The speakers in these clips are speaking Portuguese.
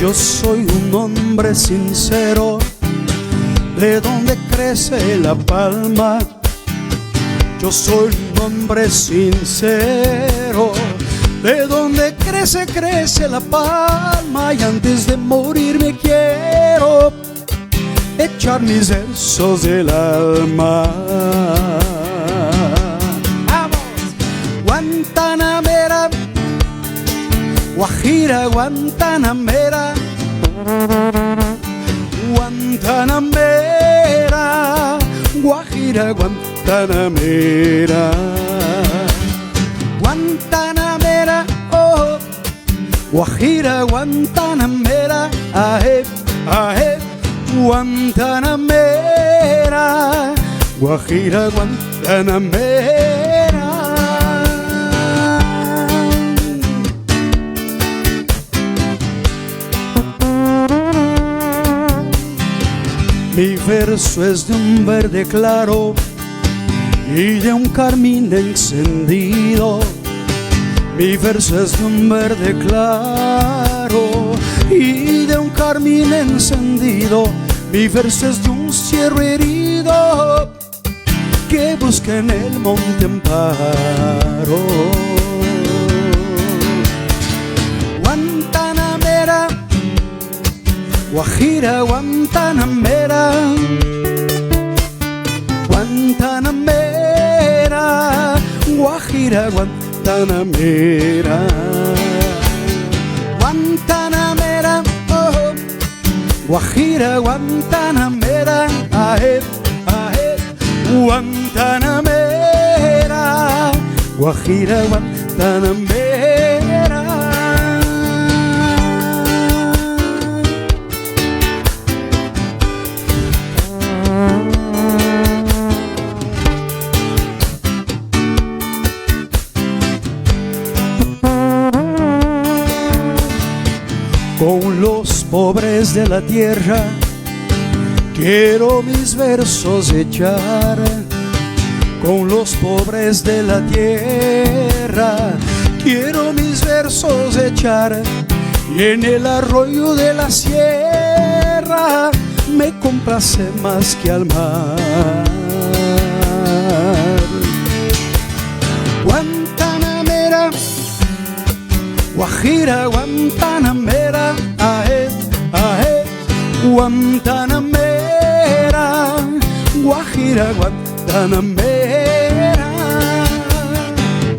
Yo soy un hombre sincero, de donde crece la palma. Yo soy un hombre sincero, de donde crece la palma. Y antes de morir me quiero echar mis versos del alma. ¡Vamos! Guantanamera, Guajira, Guantanamera, Guantanamera, Guajira, Guantanamera, Guantanamera, oh, Guajira, Guantanamera, aje, aje, Guantanamera, Guajira, Guantanamera. Mi verso es de un verde claro y de un carmín encendido. Mi verso es de un verde claro y de un carmín encendido. Mi verso es de un ciervo herido que busca en el monte amparo. Guantanamera, Guajira, Guantanamera, Guantanamera, Guajira, Guantanamera, Guantanamera, oh, Guajira, Guantanamera, aje, aje, Guantanamera, Guajira, Guantanamera. Con los pobres de la tierra quiero mis versos echar. Con los pobres de la tierra quiero mis versos echar. Y en el arroyo de la sierra me complace más que al mar. Guantanamera, Guajira, Guantanamera, aje, aje, Guantanamera, Guajira, Guantanamera,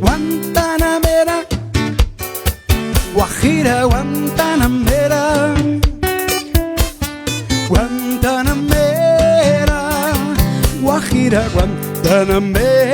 Guantanamera, Guajira, Guantanamera, Guantanamera, Guajira, Guantanamera.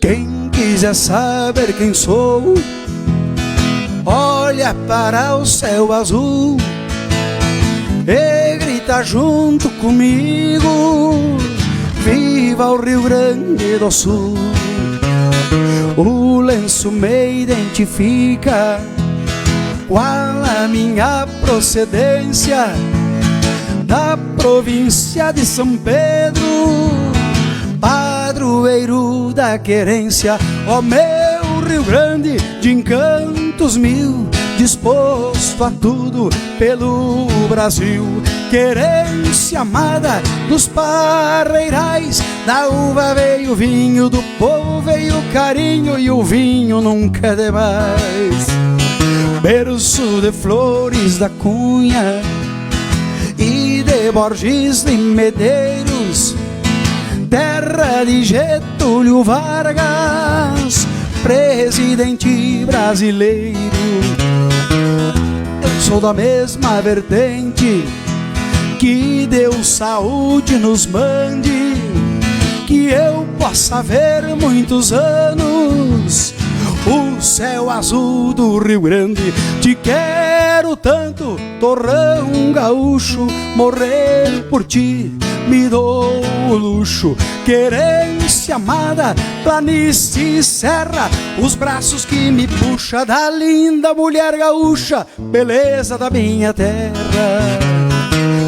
Quem quiser saber quem sou, olha para o céu azul e grita junto comigo: viva o Rio Grande do Sul! O lenço me identifica, qual a minha procedência, da província de São Pedro, padroeiro da querência. Ó meu Rio Grande de encantos mil, disposto a tudo pelo Brasil. Querência amada dos parreirais, da uva veio o vinho, do povo veio o carinho, e o vinho nunca é demais. Berço de Flores da Cunha e de Borges de Medeiros, terra de Getúlio Vargas, presidente brasileiro. Eu sou da mesma vertente, que Deus saúde nos mande, que eu possa ver muitos anos o céu azul do Rio Grande. Te quero tanto, torrão gaúcho, morrer por ti me dou o luxo. Querência amada, planície e serra, os braços que me puxa da linda mulher gaúcha, beleza da minha terra.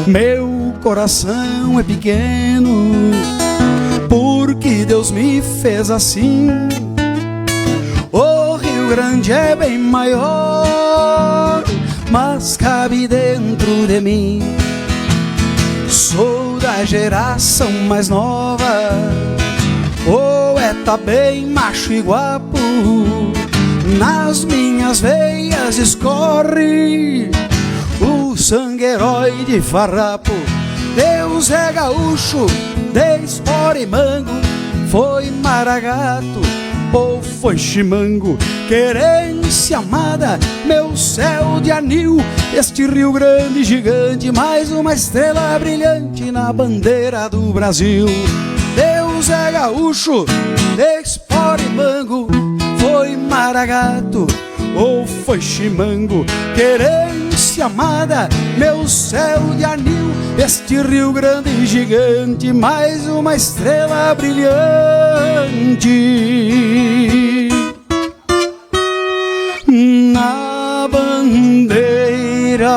Meu coração é pequeno, porque Deus me fez assim. O Rio Grande é bem maior, mas cabe dentro de mim. Sou da geração mais nova, poeta bem macho e guapo. Nas minhas veias escorre o sangue herói de farrapo. Deus é gaúcho, de espora e mango, foi maragato ou foi chimango. Querência amada, meu céu de anil, este Rio Grande gigante, mais uma estrela brilhante na bandeira do Brasil. Deus é gaúcho, de espora e mango, foi maragato ou foi chimango. Querência amada, meu céu de anil, este Rio Grande gigante, mais uma estrela brilhante na bandeira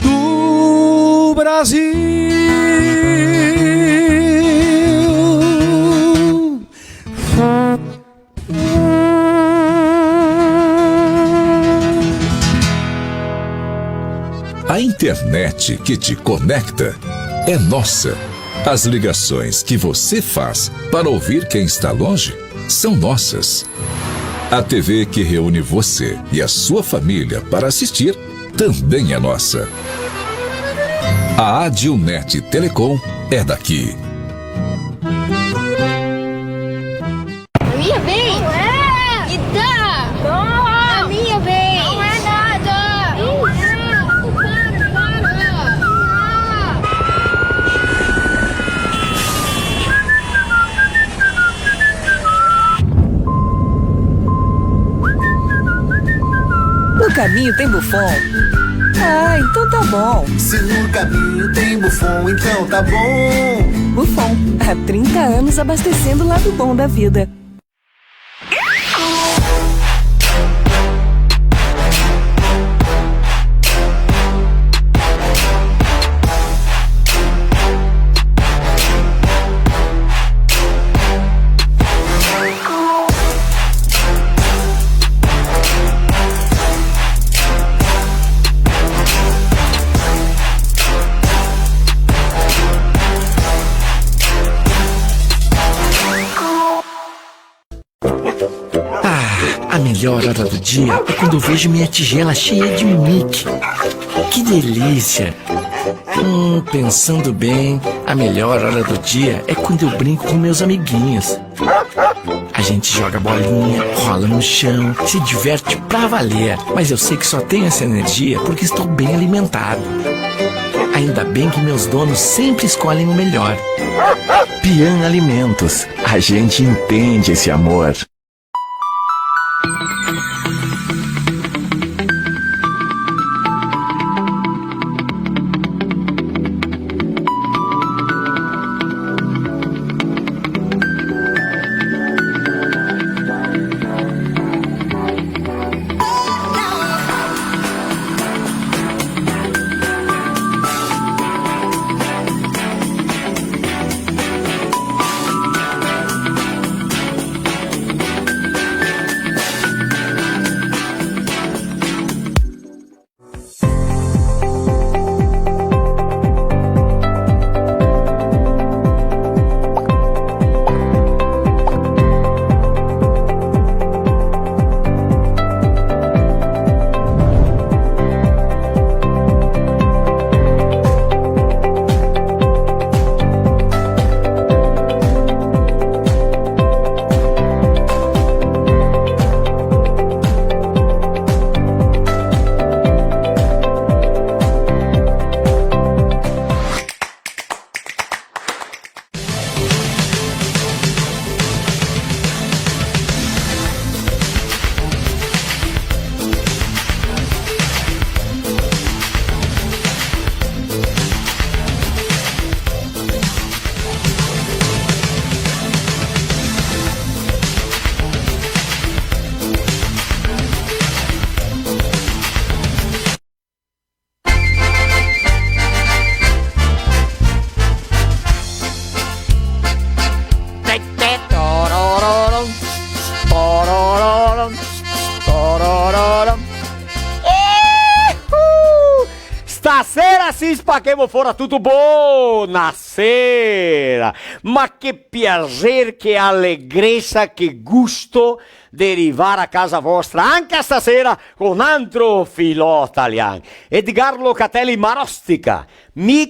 do Brasil. A internet que te conecta é nossa. As ligações que você faz para ouvir quem está longe são nossas. A TV que reúne você e a sua família para assistir também é nossa. A Adilnet Telecom é daqui. A minha vez? Não é! Me dá! Não! A minha vez! Não é nada! No caminho tem Buffon? Ah, então tá bom. Se no caminho tem Buffon, então tá bom. Buffon, há 30 anos abastecendo o lado bom da vida. A melhor hora do dia é quando eu vejo minha tigela cheia de Mickey. Que delícia! Pensando bem, a melhor hora do dia é quando eu brinco com meus amiguinhos. A gente joga bolinha, rola no chão, se diverte pra valer. Mas eu sei que só tenho essa energia porque estou bem alimentado. Ainda bem que meus donos sempre escolhem o melhor. Pian Alimentos. A gente entende esse amor. Stasera si spacchiamo fuori tutto. Buonasera. Ma che piacere, che allegrezza, che gusto di arrivare a casa vostra anche stasera con un altro filò italiano. Edgar Locatelli Marostica.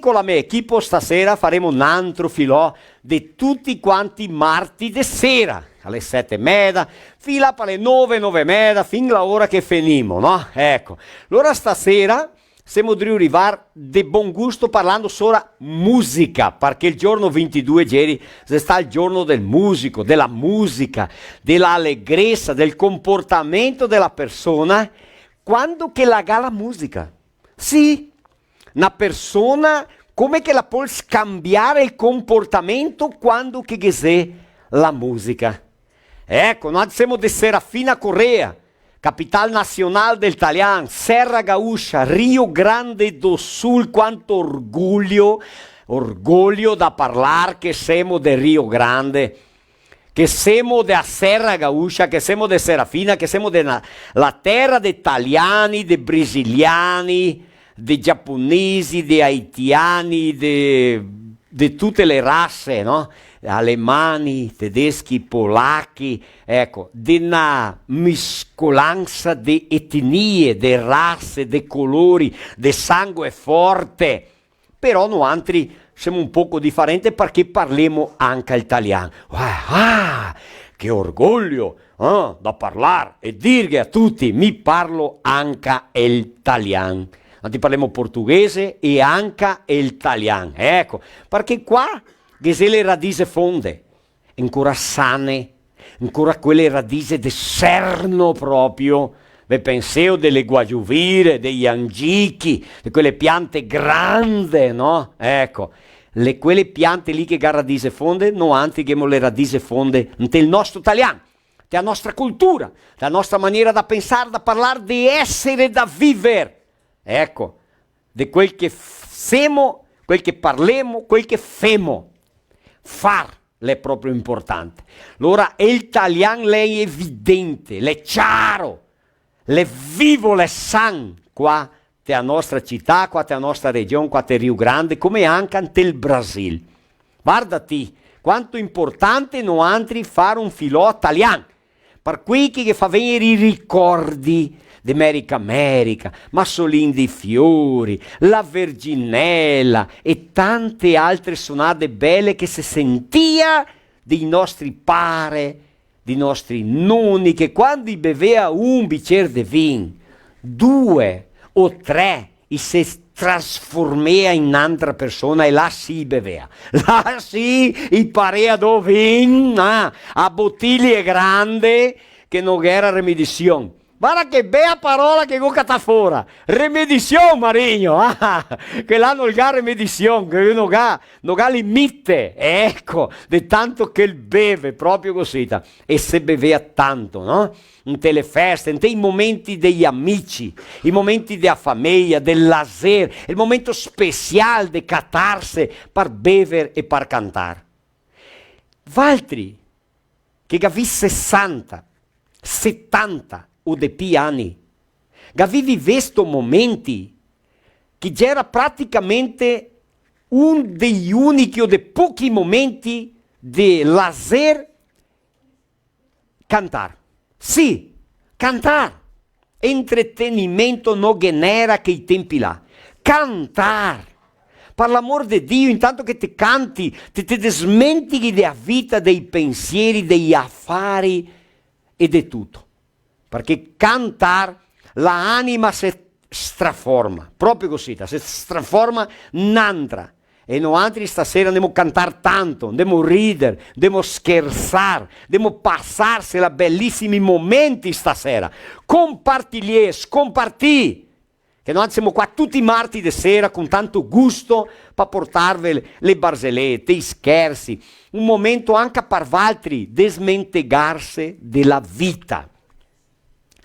Con la mia equipe stasera faremo un altro filò di tutti quanti martedì sera alle 7:30, fino alle 9:30, fino all'ora che finimo, no? Ecco, allora stasera siamo di arrivare di buon gusto parlando solo musica, perché il giorno 22 ieri è stato il giorno del musico, della musica, dell'allegrezza, del comportamento della persona quando che la ga la musica. Sì, una persona come che la può scambiare il comportamento quando che c'è la musica. Ecco, noi siamo di Serafina Correa, capital nazionale del Italiano, Serra Gaúcha, Rio Grande do Sul, quanto orgoglio da parlare che siamo del Rio Grande, che siamo della Serra Gaúcha, che siamo di Serafina, che siamo della terra dei italiani, dei brasiliani, dei giapponesi, dei haitiani, di tutte le razze, no? Alemani, tedeschi, polacchi, ecco, di una mescolanza di etnie, di razze, di colori, di sangue forte. Però noi altri siamo un poco differenti perché parliamo anche italiano. Che orgoglio da parlare e dire a tutti, mi parlo anche italiano. Noi parliamo portoghese e anche italiano. Ecco, perché qua che se le radici fonde, ancora sane, ancora quelle radici di serno proprio, vi penseo delle guagiuvire, degli angichi, di quelle piante grandi, no? Ecco, quelle piante lì che ha radici fonde, no anche che le radici fonde del nostro italiano, della nostra cultura, della nostra maniera da pensare, da parlare, di essere, da vivere. Ecco, di quel che siamo, quel che parliamo, quel che femo. Far è proprio importante. Allora l'italiano è evidente, è chiaro, è vivo, è san qua nella nostra città, qua nella nostra regione, qua nel Rio Grande, come anche nel Brasile. Guardati quanto è importante noi altri fare un filò italiano, per cui che fa venire i ricordi di America, Massolin di Fiori, la Verginella e tante altre suonate belle che si sentia dei nostri pare, dei nostri nonni, che quando beveva un bicchiere di vino, 2 o 3, e si trasformava in un'altra persona e là si beveva. Là si parea do vino, a bottiglie grandi che non era rimedizione. Guarda che bella parola che cata fuori, remedizione Marigno, che là non ha remedizione, che non ha limite, ecco, di tanto che il beve, proprio così, e se bevea tanto, no? In le feste, in i momenti degli amici, i momenti della famiglia, del laser, il momento speciale di catarse per bevere e per cantare. Valtri, che gavi 60, 70, o de più anni, gavivi visto momenti che era praticamente un degli unici o dei pochi momenti di laser cantare. Sì, cantare. Intrattenimento non genera che i tempi là. Cantare. Per l'amor di Dio, intanto che ti canti, ti smentichi della vita, dei pensieri, degli affari e di tutto. Perché cantare, l'anima si straforma, proprio così, si straforma in un'altra. E noi altri stasera andiamo a cantare tanto, andiamo a ridere, andiamo a scherzare, andiamo a passarsela bellissimi momenti stasera. Compartire, scompartì. Che noi siamo qua tutti i martedì sera con tanto gusto per portarvi le barzellette, i scherzi. Un momento anche per altri desmentegarsi della vita.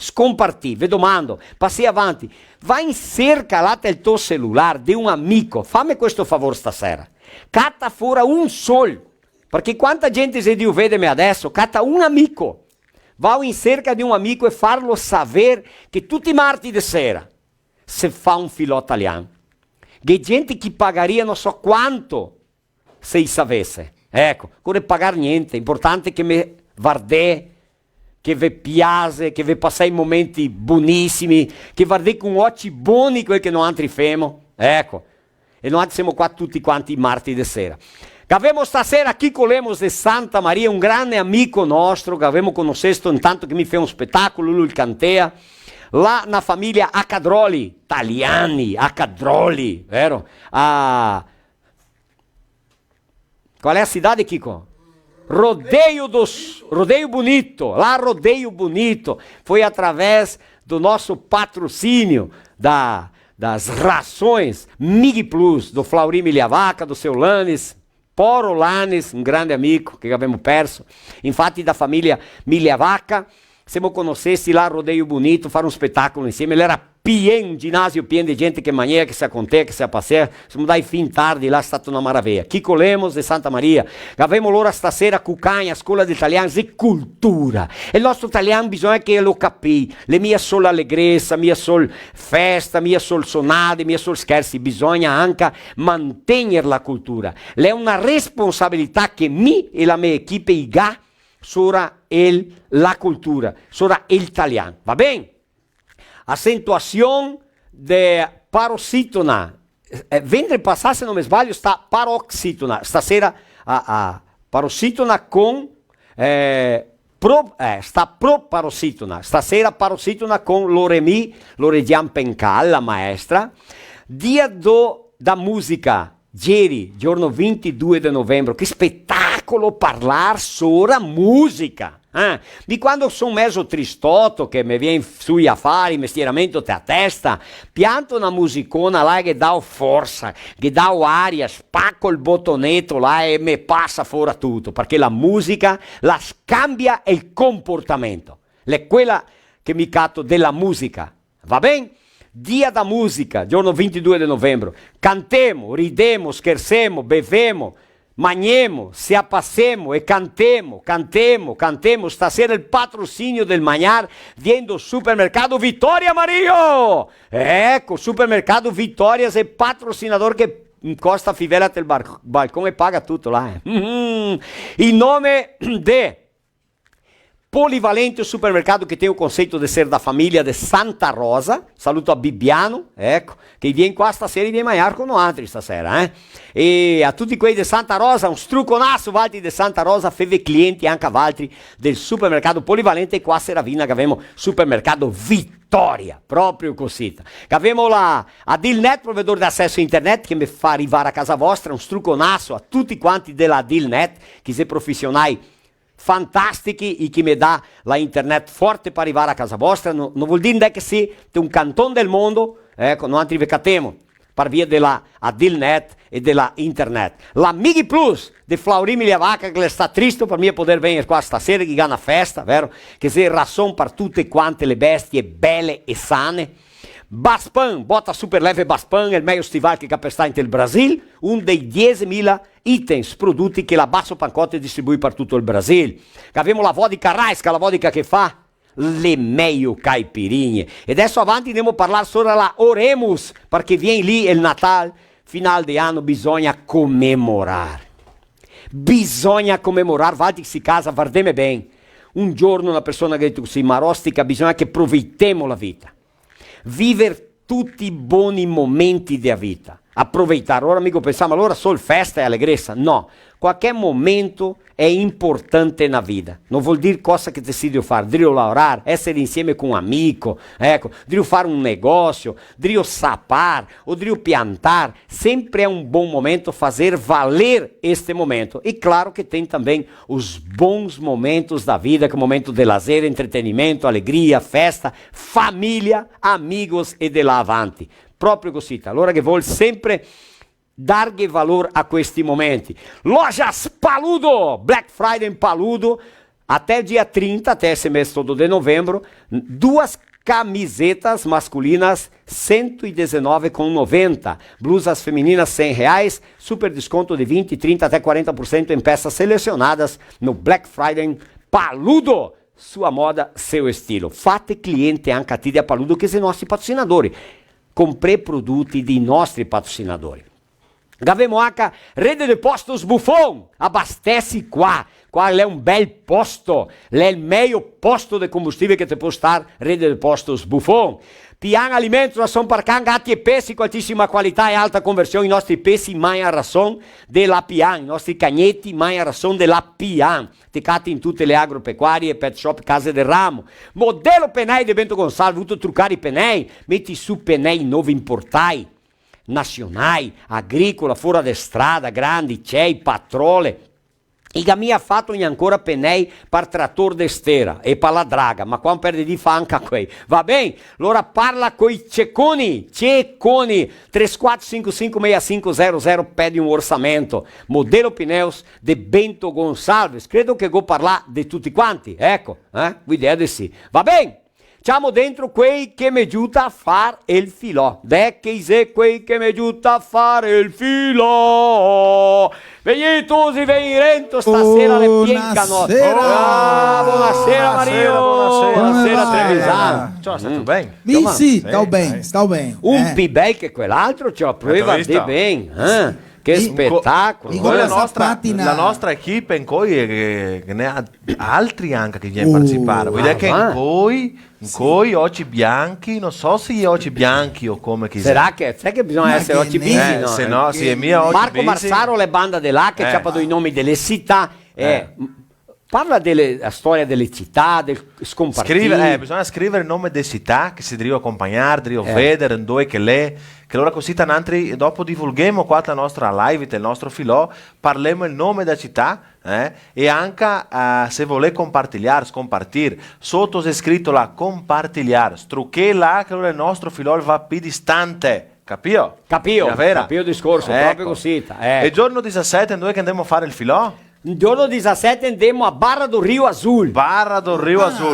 Scompartì, vi domando, passi avanti, vai in cerca là del tuo cellulare di un amico, fammi questo favore stasera, catta fuori un sol, perché quanta gente se Dio vede me adesso, catta un amico, vai in cerca di un amico e farlo sapere che tutti i martedì sera si fa un filò italiano, Che gente che pagaria non so quanto se sapesse. Ecco, non pagare niente, importante che mi guardè, che vi piace, che vi passai momenti buonissimi, che guardate con occhi buoni quel che noi altri femo. Ecco, e noi siamo qua tutti quanti martedì sera. Che abbiamo stasera qui con Lemos di Santa Maria, un grande amico nostro, che abbiamo conosciuto intanto che mi fa un spettacolo, lui il cantea, là na famiglia Accadroli, italiani, Accadroli, vero? Qual è la cidade, Kiko? Rodeio Bonito, lá Rodeio Bonito, foi através do nosso patrocínio das rações Mig Plus, do Flaurim Miliavaca, do seu Lanes, Poro Lanes, um grande amigo que abbiamo perso, infatti da família Miliavaca, siamo conoscessi lá Rodeio Bonito, fare un spettacolo insieme, ele era pieno, un ginásio pieno di gente che mangia, che si accontea, che si appasseia, siamo dai fin tardi, là è stata una maraviglia. Chico Lemos di Santa Maria, avevamo l'ora stasera Cucagna, scuola di italiano e cultura, e il nostro italiano bisogna che lo capi, le mie solo allegrezza, mia sol festa, mia sol sonade, mia sol scherzi, bisogna anche mantenere la cultura, è una responsabilità che mi e la mia equipe IGA sora la cultura, sora il italiano, va bene? Acentuação de paroxítona. Ventre passar, se não me sbaglio, sta paroxítona. Stasera a paroxítona con sta proparoxítona. Stasera paroxítona con Loredian Pencal, la maestra. Dia da musica. Ieri, giorno 22 di novembre. Che spettacolo parlare sopra musica. Di quando sono messo tristotto, che mi viene sui affari, mestieramento a testa, pianto una musicona là che dà forza, che dà aria, spacco il bottonetto là e mi passa fuori tutto, perché la musica la scambia il comportamento, è quella che mi catto della musica, va bene? Dia da musica, giorno 22 di novembre, cantemo, ridemo, scherzemo, bevemo, mangiamo, se appassemo e cantemo. Stasera il patrocinio del Magnar viene dal supermercato Vittoria Mario. Ecco, supermercato Vittoria è patrocinador che costa fivela del balcone e paga tutto là. In nome de Polivalente, o supermercado que tem o conceito de ser da família de Santa Rosa. Saluto a Bibiano, ecco, che viene qua stasera e viene mangiare con noi stasera, E a tutti quelli di Santa Rosa, un struconasso Valti di Santa Rosa, feve clienti anche a Valti del supermercato Polivalente, e qua a Seravina che abbiamo supermercato Vittoria, proprio così. Che abbiamo la Dilnet, provedore di accesso a internet, che mi fa arrivare a casa vostra, un struconasso a tutti quanti della Dilnet, che se professionali fantastici e che mi dà la internet forte per arrivare a casa vostra. Non vuol dire che sì, è un canton del mondo, ecco, noi arrivecatemo per via della Adilnet e della internet. La Mig Plus di Flaurim Miliavaca, che sta triste per me poter venire qua stasera, che gana festa, vero? Che sia ragione per tutte quante le bestie belle e sane. Baspan, bota super leve Baspan, il meglio stivale che capesta in Brasil, un dei 10.000 itens, prodotti che la Basso Pancote distribui per tutto il Brasile. Abbiamo la vodka Raisca, la vodka che fa le meglio caipirinhe. E adesso avanti andiamo a parlare solo la Oremus, perché viene lì il Natal, final di anno, bisogna commemorare. Valti che si casa, guardeme bene. Un giorno una persona che si marostica, bisogna che approveittiamo la vita. Vivere tutti i buoni momenti della vita, approveitare. Ora amico pensiamo allora solo festa e allegrezza, no, qualche momento è importante na vita, non vuol dire cosa che decido fare, devo lavorare, essere insieme con un amico, ecco, devo fare un negócio, devo sapar o devo piantar, sempre è un buon momento fazer valer este momento. E claro que tem também os bons momentos da vida, que é o momento de lazer, entretenimento, alegria, festa, família, amigos e de lá avanti. Proprio così, allora che vuol sempre darghe valore a questi momenti. Lojas Paludo, Black Friday in Paludo, até dia 30, até esse mês todo de novembro, 2 camisetas masculinas 119,90, blusas femininas R$100, super desconto de 20, 30 até 40% em peças selecionadas no Black Friday Paludo. Sua moda, seu estilo. Fate cliente anche a Paludo, che sono i nostri patrocinatori. comprare prodotti dei nostri patrocinatori. Abbiamo anche Rede de Postos Buffon, abastece qua. Qua è un bel posto, è il meglio posto di combustibile che ti può stare, Rede de Postos Buffon. Pian Alimento, ração para can, gatti e pesci com altissima qualità e alta conversione, i nostri pesci mai a ração della Pian, i nostri cagnetti mai a ração della Pian, ticati in tutte le agropecuarie, pet shop, case del ramo. Modello Penei di Bento Gonçalves, voluto truccare i Penei, metti su Penei nuovi importai, nazionali, agricola, fuori da strada, grandi, cei, patrole. I gamia ha fatto ancora Penei per trattore d'estera e per la draga, ma qua perde di fa anche quei. Va bene? Allora parla con i cecconi 34556500, pede un orçamento. Modello Pneus de Bento Gonçalves. Credo che go parla di tutti quanti, ecco, l'idea di sì. Va bene? Siamo dentro quei che mi aiuta a fare il filò. Decchise quei che mi aiuta a fare il filò. Venitosi, venirento, stasera le piencano. Buonasera Mario. Buonasera Trevisan. Ciao, sta tutto bene? Sì, sta bene. Un più bel che quell'altro, cioè, prova di bene. Che spettacolo! La nostra equipe in cui ne ha altri anche che viene a partecipare. Vuol dire che in cui occhi bianchi, non so se gli occhi bianchi o come chi sarà che sai che bisogna essere occhi bianchi, no? Se no, sì, è mia occhi Marco Marsaro, le bande dell'A che c'ha i nomi delle città. Parla della storia delle città, del scompartire. Bisogna scrivere il nome delle città che si devono accompagnare, devono vedere dove che le. Che allora così tanti dopo divulghiamo qua la nostra live, il nostro filò, parliamo il nome della città e anche se vuole scompartire, sotto c'è scritto la compartigliare, strucche là che allora il nostro filò va più distante. Capio il discorso, proprio così. E il giorno 17 noi che andiamo a fare il filò? Il giorno 17 andiamo a Barra do Rio Azul.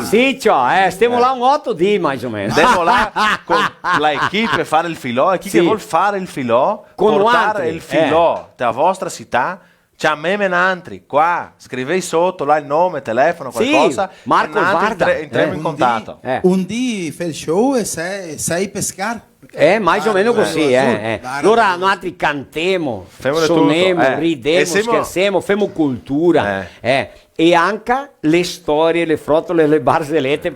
Sì, cioè, stiamo là un 8 di mais o meno. Andiamo là con la equipe a fare il filò e chi che vuole fare il filò, portare il filò della vostra città, c'ha me menantri qua, scrivei sotto là il nome, telefono, qualcosa. Sì, Marco Varda. Entriamo in contatto. Un dì fai il show e sai pescare. Mais o meno così. Allora noi cantiamo, suoniamo, ridemo, scherziamo, facciamo cultura. E anche le storie, le frottole, le barzellette.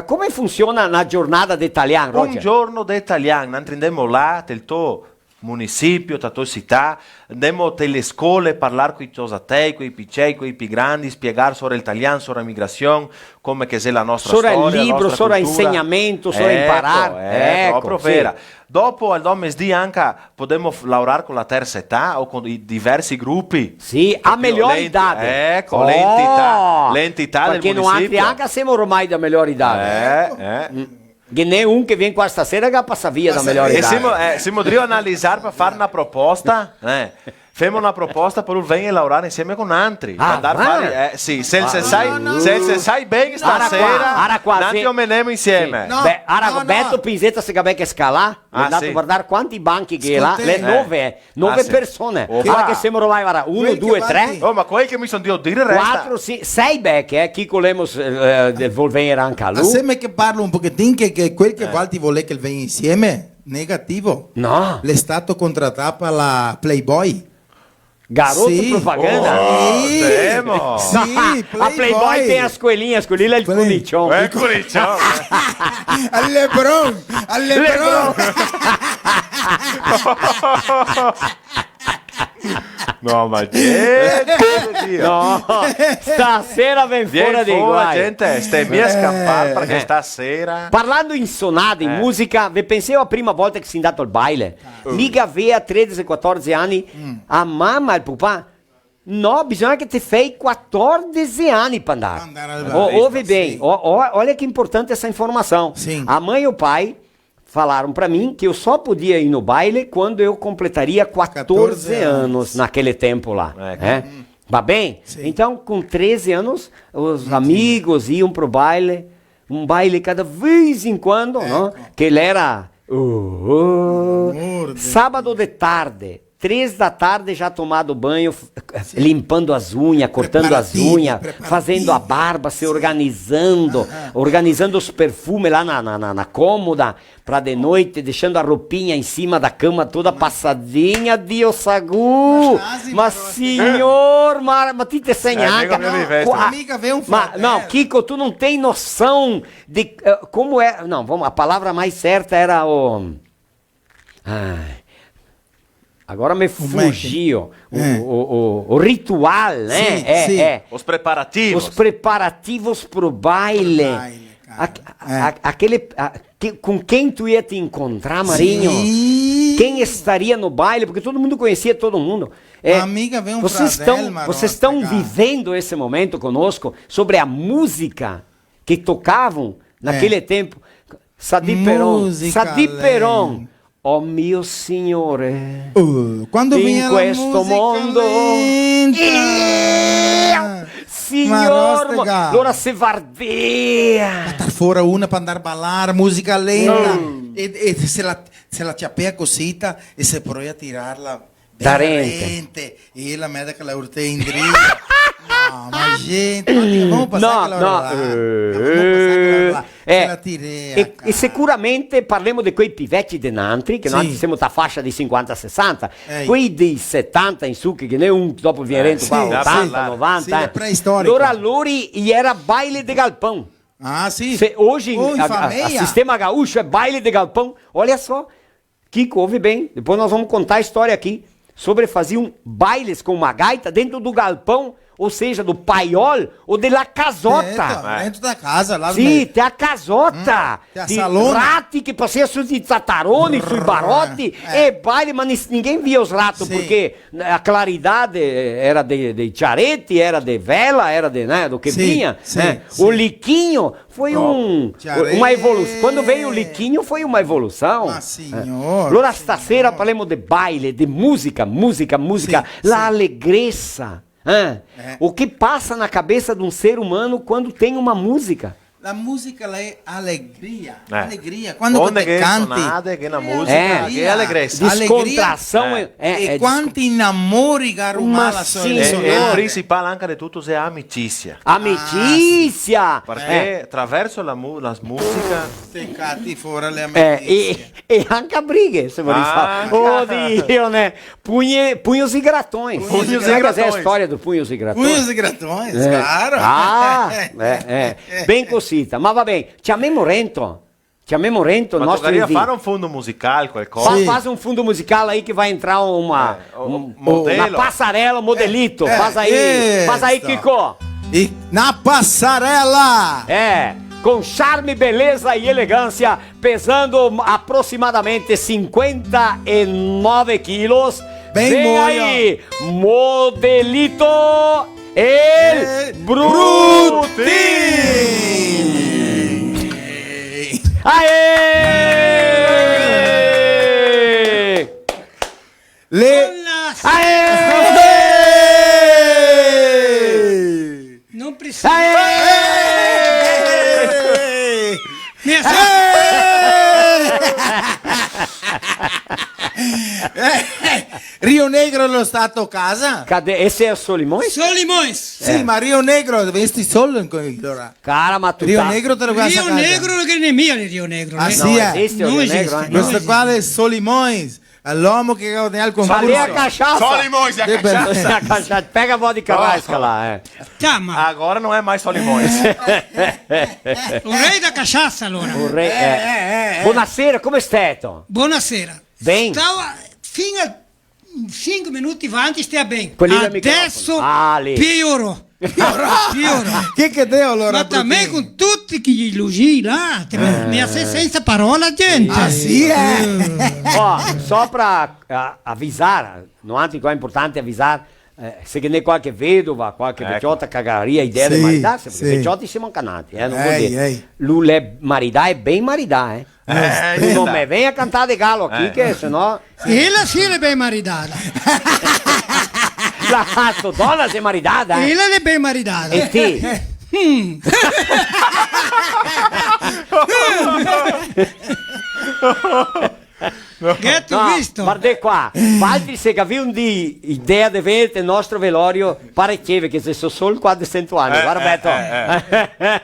Come funziona una giornata d'italiano, Roger? Un giorno d'italiano, andiamo là, del tuo municipio, la tua città, andiamo alle scuole a parlare con i tosatei, con i piccei, con i più grandi, spiegare sull'italiano, sulla migrazione, come che è la nostra storia, il libro, l'insegnamento, imparare. Proprio vera. Dopo al domesdì anche possiamo lavorare con la terza età o con i diversi gruppi. Sì, a migliori idade. Ecco, l'entità del municipio. Perché noi anche siamo ormai da migliori idade. Che ne un che viene qua stasera che passa via da migliore idade. E siamo devo analizzare per fare una proposta. Facciamo una proposta per venire a lavorare insieme con altri. Sì, se sai bene stasera, tanti omeniamo insieme. Betto Pinzetta se che scala, è andato a guardare quanti banchi che è là, le 9 persone. Guarda che siamo ormai 1, 2, 3. Oh, ma quelli che mi sono detto dire resta. 4, 6 becche, chi volemos vuol venire anche a lui. Assieme che parlo un pochettino che quel che Valti vuole che venga insieme, negativo. No. L'è stato contrattato alla Playboy. Garoto propaganda. Sì, a Playboy tem a scoelinha è il culicion. Il culicion. Al Lebron. No, ma no, stasera ven fuori dei guai. Gente, stai via a scappare perché stasera. Parlando in sonate, in musica, vi pensavo la prima volta che si è andato al baile. Mica aveva 13-14 anni, a mamma e il papà. No, bisogna che ti fai 14 anni per andare al baile. Ouve bem, olha que importante essa informação. Sim. A mãe e o pai falaram para mim que eu só podia ir no baile quando eu completaria 14 anos naquele tempo lá. Va bem? Sim. Então, com 13 anos, os amigos iam pro baile, um baile cada vez em quando, não? Que ele era sábado de tarde, 3 da tarde já tomado banho, limpando as unhas, cortando as unhas, fazendo a barba, se organizando, organizando os perfumes lá na cômoda, para de noite, deixando a roupinha em cima da cama toda passadinha, Dio Sagu. Mas senhor, mas ti te segna Amiga, vê um não, Kiko, tu não tem noção de como é. Não, vamos, a palavra mais certa era o. Ai. Agora me fugiu o ritual, né? Sim. Os preparativos. Os preparativos pro baile. Com quem tu ia te encontrar, Marinho? Sim. Quem estaria no baile? Porque todo mundo conhecia todo mundo. Amiga, vem um vocês estão vivendo esse momento conosco sobre a música que tocavam naquele tempo. Sadi Peron. Oh mio Signore, quando in questo mondo, Signor, allora se vardea. Estar fora una para andar a ballar, música lenta. E se la chapea cosita e se poi a tirarla da rente. E la merda che la urte in dritto. No, ma gente, vamos passar aquela hora lá. E sicuramente parliamo di quei pivetti denantri, che noi siamo da fascia di 50-60, quei di 70 in su, che ne un dopo viene 80-90. Allora loro gli era baile de galpão. Ah, sim. Hoje, a sistema gaúcho é baile de galpão. Olha só, Kiko, ouve bem, depois nós vamos contar a história aqui, sobre faziam bailes com uma gaita dentro do galpão, ou seja, do paiol ou de la casota. Dentro da casa, lá Sim, tem a casota. Tem a de salona. rati que passeia sui zataroni, sui barote, e baile, mas ninguém via os ratos, porque a claridade era de charete, era de vela, era de, né, do que vinha. Né? O liquinho foi uma evolução. Quando veio o liquinho, foi uma evolução. Ah, senhor. Allora stasera parliamo de baile, de música, la allegrezza. O que passa na cabeça de um ser humano quando tem uma música? A música é alegria. Alegria. Quando você canta. Che la musica che allegrezza. Descontração. E quanto innamori Uma il principale anche di tutto è amicizia. Amicizia. Perché attraverso la musica se cati fuori le amicizie. E anche a brighe, se vorrei fare. Oh Dio, né? Punhos e gratões. É a história do punhos e gratões. Punhos e gratões, claro. Bem cosita. Ma va bene, chiamiamo Rento. Ma toccaria fare un fondo musicale, qualcosa. Faz um fundo musical aí que vai entrar uma passarela, modelito. Faz aí, Kiko. E na passarela. Com charme, beleza e elegância, pesando aproximadamente 59 quilos. Vem aí, modelito El Bruti. Aê! Aê! Não precisa. Rio Negro lo stato casa? Cadê? Esse é o Solimões? Solimões. Sì, ma Rio Negro vesti solo allora. Cara, ma tu Rio Negro te lo guarda Rio Negro non è mia di Rio Negro. Ah, sì, não existe o Não Rio existe. Negro. Questo quale è Solimões. All'uomo che guadagna il concorso. Falei a cachaça. Solimões, a cachaça. Pega a vodka carrasca lá. Tá, ma Agora não é mais Solimões. o re da cachaça allora. O re Buonasera, come stai? Buonasera. Bem. Stava fino a 5 minuti avanti stia bene. Adesso piorò. Che deo allora? Ma também con tutti gli illusi là, mi ha senza parola gente. Ah, sì, Ó, só para avisar, no antico é importante avisar, se che ne qualche vedova, qualche vecchiotta cagaria idea di maridarsi, perché vecchiotti siamo canati, non vuol dire. Lui maridà è ben maridà, tu non me venha cantare de galo aqui, che sennò... Ela sì è ben maridata. La tua donna sei maridata? Ela è ben maridata. E te? Che tu visto? Guarda qua, altri se capiamo di idea di avere il nostro velorio parecchie, che se sono solo 400 anni, guarda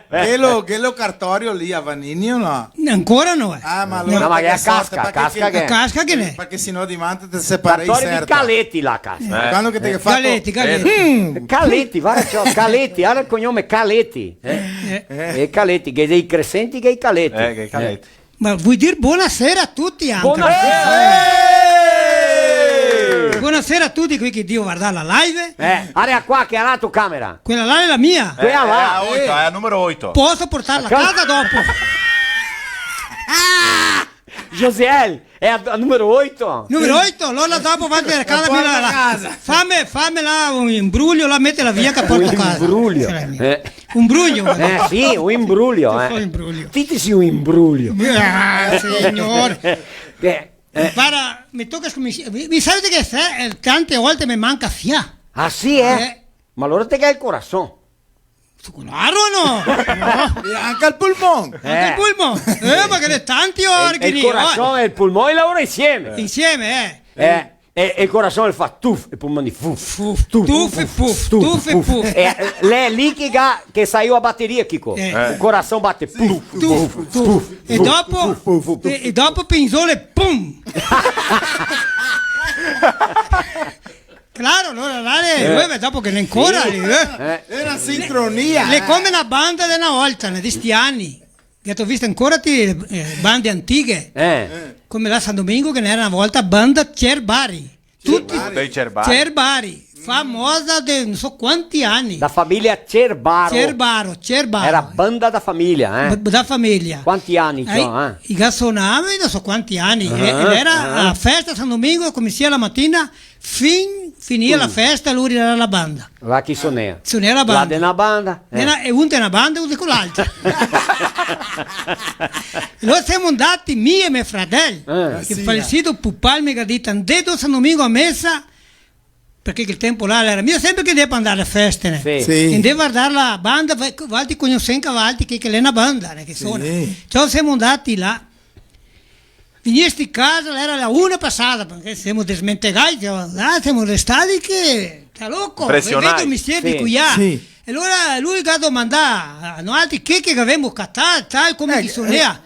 Che lo cartorio lì a Vanini o no? Ancora no. Ah, ma allora No, ma che è a sorte, casca che... Casca che ne? Perché sennò diventa te separei Cartorio di certa. Caletti la casa. Quando che te fatto Caletti. Caletti, guarda, Caletti, ha il cognome Caletti. E Caletti, che dei crescenti che i Caletti. Che Caletti. Ma vuoi dire buonasera a tutti anche? Buonasera a tutti qui che Dio guarda la live. Area qua che ha la tua camera. Quella là è la mia. Quella là. È a numero 8. Posso portarla a casa dopo? Josiel, è a numero 8. Numero 8, allora dopo vado a casa. Fammi là un imbruglio, la mettila via che porto a casa. Imbruglio. Un bruglio. Sì, un imbruglio. Titi sì, un imbruglio. Signore. Guarda, mi tocca mi sapete che tante volte mi manca fia. Ah sì, Ma allora te che hai il corazon. Claro no? Anche al polmone. Anche il polmone. Ma che ne tanti organi. Il corazon e il polmone lavorano insieme. Insieme, E il corazon fa tuff, il polmone fa tuff e puff. Lei è lì che sa io a batteria, Chico. Il corazon batte puff. E dopo pinzole, pum. Claro, allora dopo che ne ancora È una sincronia. le come una banda di una volta, di sti anni. Che ho visto ancora bande antiche. Come la San Domingo che ne era una volta banda Cerbari. Tutti dei Cerbari. Cerbari, famosa di non so quanti anni. Da famiglia Cerbaro. Cerbaro. Era banda da famiglia, Da famiglia. Quanti anni c'ho, I gassonami non so quanti anni. Era a festa San Domingo, come sia la mattina, finì la festa, lui era la banda. Va chi sonera? Sonera la La banda. di una banda. E uno di una banda e uno con l'altra. Allora siamo andati, mio e mio fratello, che fallecito Pupal mi ha detto, andate a San Domingo a messa, perché il tempo là era mio, sempre che devo andare alle feste. Sì. E devo guardare la banda, valti conoscen cavalli che è una banda, che suona. Ciò siamo andati là. Finiti casa, era la una passata, perché siamo desmentegati, siamo restati che, sta loco, vedete il mistero di qui. E allora lui ha domandato a noi altri che avevamo cattato, tal come chi suonava.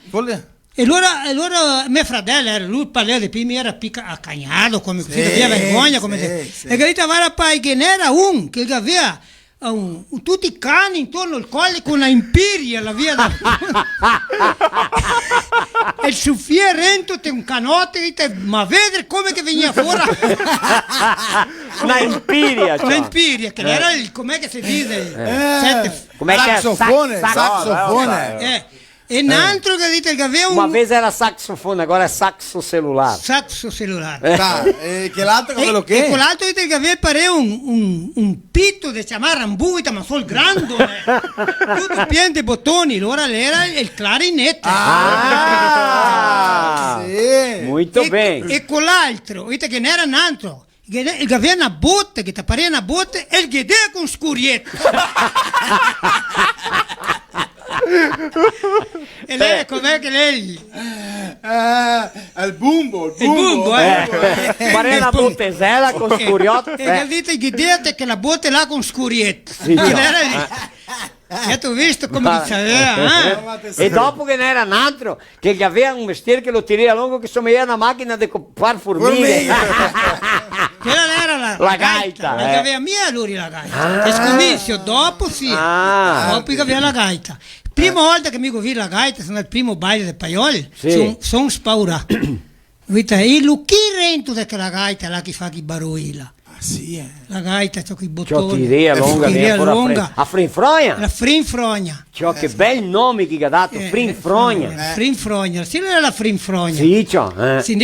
E allora mio fratello, lui parlava di prima, era accagnato, come così, aveva vergogna. E ha detto, guarda, pai, che n'era un che aveva tutti i cani intorno al collo con una impiria la via da e il suffiere te un canotte dite, ma vedere come che veniva fuori una impiria che era il com'è che si dice com'è saxofone e un altro che dite che aveva una vez era saxofone, agora è saxo cellulare. Che l'altro come lo che? E quell'altro dite che aveva pare un pitto di chiamare rambuita, ma solo grandone, tutto pieno di bottoni, allora era il clarinetto. Molto bene. E quell'altro, dite che n'era un altro, che aveva una botte, che ti pareva una botte, e il ghedea con scurietto. E lei com'è che lei? Il bumbo. Pare una bottesella con scuriotto. E capite che dite che la botte là con scurietto. E tu visto come si sapeva? E dopo che n'era un altro che aveva un mestiere che lo tirava lungo, che somigliava a una macchina di far formighe. Quella era la gaita. Perché aveva mia lui la gaita. E scommesso, dopo sì. Dopo che aveva la gaita. Prima volta che mi ho visto la gaita, sono al primo baile del Paioli, sono spaurato. E lo chi rento di quella gaita là che fa chi baruila. La gaita, c'ho i bottoni. C'ho tiria lunga. A Frinfrogna? La Frinfrogna. C'ho che bel nome che ha dato, Frinfrogna. Frinfrogna, sì, non era la Frinfrogna. Sì, c'ho. Sì,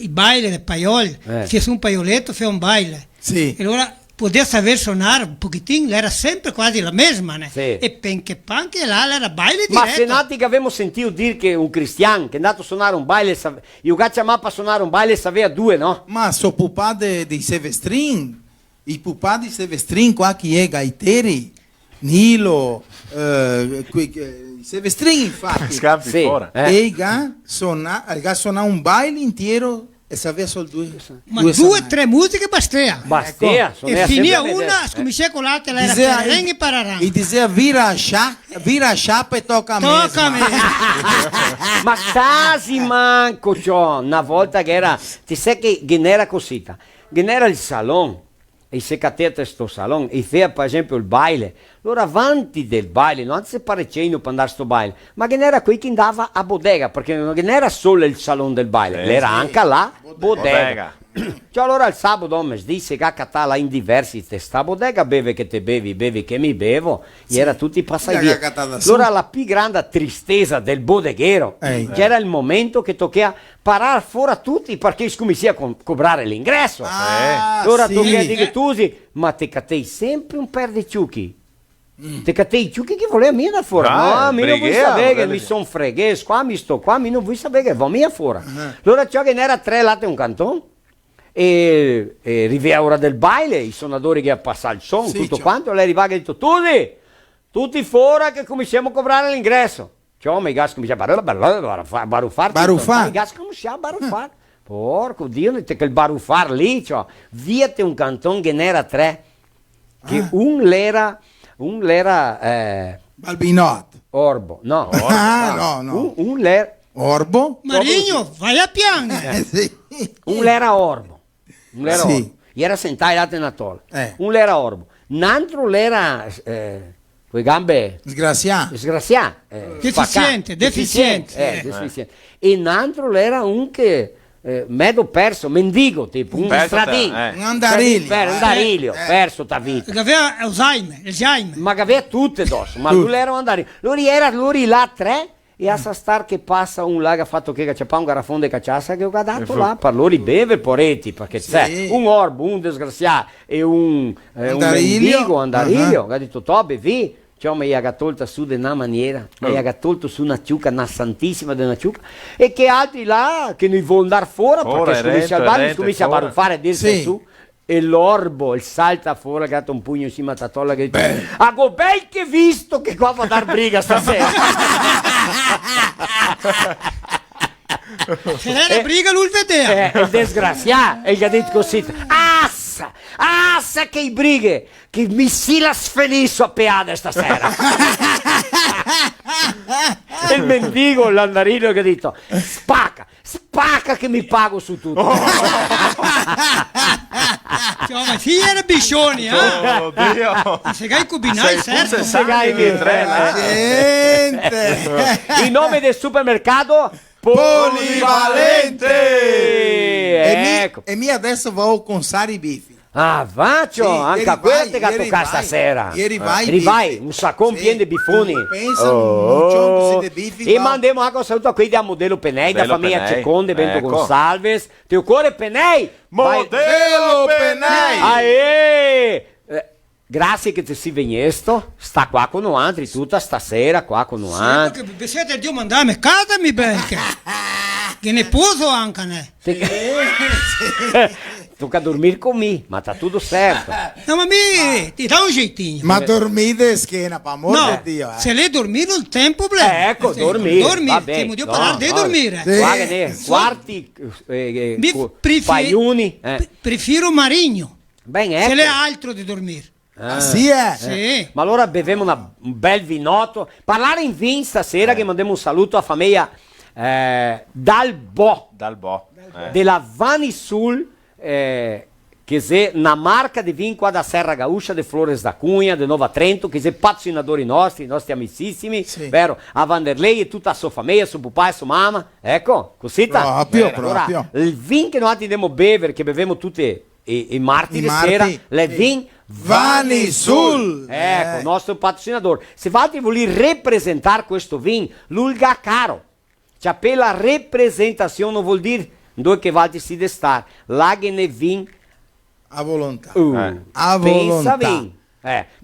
i baili del Paioli, se è un paioletto, fa un baile. Sì. E allora poter saper suonare un pochettino, era sempre quasi la mesma, né? Sì. E penche panche là era baile diretto. Ma se nati che abbiamo sentito dire che un cristiano che è andato a suonare un baile, io che chiamava a suonare un baile sapeva due, no? Ma so pupà di Silvestrin, i pupà di Silvestrin qua chi è gaiteri, Nilo, Silvestrin infatti. Scampi fuori. E ga suona un baile intero E sapeva solo due. Ma due, tre musiche bastea. Bastea. E finia una, scominciai con l'altra, era Perareng e Pararang. E dizia vira a chapa e tocca a me. Tocca a me. Ma quasi manco ciò, una volta che era, ti sai che non era così, che era il salone, e se catete sto salone, e feia per esempio il baile, allora avanti del baile, non si parecchino per andare a sto baile, ma che era qui che andava a bodega, perché non era solo il salone del baile, era anche la bodega. Cioè allora il sabato mi disse che a là in diversi te sta bodega, beve che te bevi che mi bevo, e era tutti passati via. Allora la più grande tristezza del bodeghero c'era il momento che toccava parare fuori a tutti perché scommessi a cobrare l'ingresso. Allora toccava dire tu ma te catei sempre un per di ciucchi. Te catei ciucchi che voleva mia da fuori. No, mi non vuoi sapere che mi sono fregheso, qua mi sto qua, mi non vuoi sapere che va mia fuori. Allora ciò che ne era tre latte un canton. E arriva ora del baile, i suonatori che passano il son, tutto quanto, lei arriva e ha detto tutti fuori che cominciamo a cobrare l'ingresso. Ciò mi gas comincia a baruffare. Mi gas comincia a baruffare. Porco Dio, che il baruffar lì, cioè, via te un canton che ne era tre, che un l'era Balbinot. Orbo, no. No. Un l'era Orbo? Marigno, vai a piangere. Un l'era Orbo. Un l'era Orbo. Era sentai latte na tolla. Un l'era Orbo. Un altro l'era con le gambe sgraziate. Deficiente. E un altro l'era un che mezzo perso, mendigo, tipo un stradino. Un andariglio. Perso ta vita. Che aveva Alzheimer. Ma che aveva tutte addosso. Ma lui era un andarillo. Lui là tre. E a star che passa un là che ha fatto che c'è un garrafone di cacciassa che ho dato là per loro beve poretti perché c'è un orbo, un disgraziato e un mendigo andariglio che ha detto Tobe vi cioè mi ha tolto su di una maniera mi ha tolto su una ciuca una santissima di una ciuca e che altri là che non vuole andare fuori perché comincia a baruffare a dirsi su. E l'orbo, il salta fuori, che ha un pugno insieme a Tatolla che dice a Gobel che visto che qua va a dar briga stasera. Se l'era briga lui vedeva. Il disgraziato, e gli ha detto così, assa che i brighe, che mi si la sfelisso a peade stasera. E il mendigo, l'andarillo che ha detto, spacca che mi pago su tutto. Ma sì, era biscioni, Oh, Dio. Se gai cubinai, certo. Il nome del supermercato Polivalente. Ecco. E mi adesso vado con Sari Bifi. Ah, faccio, anche a quella te che tocca stasera. Rivai, un saccone pieno di bifoni. E mandiamo anche un saluto a quelli da Modello Penei, da famiglia Ceconde, Bento Gonsalves. Te cuore Penei. Modello Penei. Grazie che ti si veniesto. Sta qua con noi altri tutta stasera qua con noi altri. Perché siete Dio mandarmi a casa mi becca. Che ne poso anche ne. Tocca dormire con me, ma sta tutto certo. No, ma ti dà un jeitino. Ma dormite schiena, per amore di Dio. Se lei dormire un tempo, ecco, dormire. Ti devo parlare di dormire. Guarda, quarti, paiuni. Prefiro Marigno. Ben, ecco. Se lei ha altro di dormire. Sì, Sì. Ma allora beviamo un bel vinotto. Parlare in vin stasera che mandiamo un saluto a famiglia Dal Bo. Della Vanisul. Che è una marca di vin qua da Serra Gaúcha, di Flores da Cunha, di Nova Trento, che è patrocinatori nostri amicissimi, vero? A Vanderlei e tutta la sua famiglia, suo papà e sua mamma, ecco, così proprio. Il vin che noi andiamo a bere, che beviamo tutti i martedì sera, le vin Vanisul. Ecco, nostro patrocinatore. Se fate vuole rappresentare questo vin, l'ulga caro. Cioè per la rappresentazione vuol dire dove che valti si destar, là che ne vin a volontà. A volontà.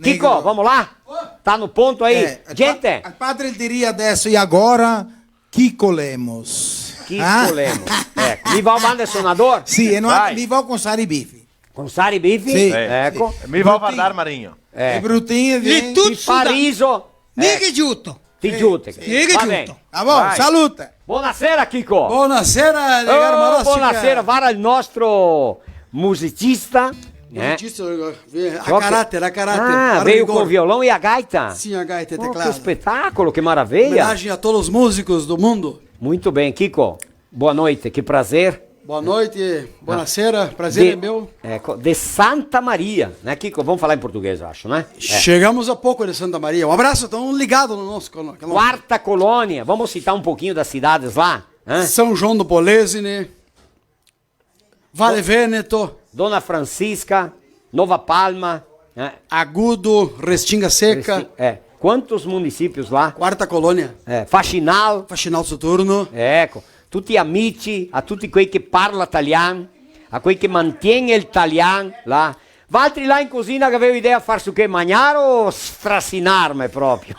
Chico, vamos lá? Tá no ponto aí? Gente. Il padre diria adesso e agora Kiko Lemos. Ecco, mi va a banda suonador? Sì, e mi va con Sari Bifi. Con Sari Bifi? Sì. Ecco. Mi va a parlare Marigno. E bruttini di tutto Pariso. Mica giusto. Ti giute. Va bene. Ah, bom, Vai. salute. Buonasera, Chico. Buonasera, Negar Marostica. Buonasera, vara il nostro musicista. Musicista, a caráter. Ah, a veio rigor. com o violão e a gaita. Sim, a gaita e Oh, que teclado. espetáculo, que maravilha. Homenagem a todos os músicos do mundo. Muito bem, Kiko. Boa noite, que prazer. Boa noite, buonasera, prazer é meu. De Santa Maria, né, Kiko? Vamos falar em português, eu acho, né? Chegamos há pouco de Santa Maria. Um abraço, estão ligados no nosso canal. Quarta colônia, vamos citar um pouquinho das cidades lá? Hã? São João do Polesine, Vale Vêneto, Dona Francisca, Nova Palma, né? Agudo, Restinga Seca. Quantos municípios lá? Quarta colônia. Faxinal. Faxinal Soturno. Ecco, tutti amici, a tutti quei che parla italiano, a quei che mantiene il italiano là. Altri là in cucina che avevo idea a farsi o che mangiare o stracinarmi proprio?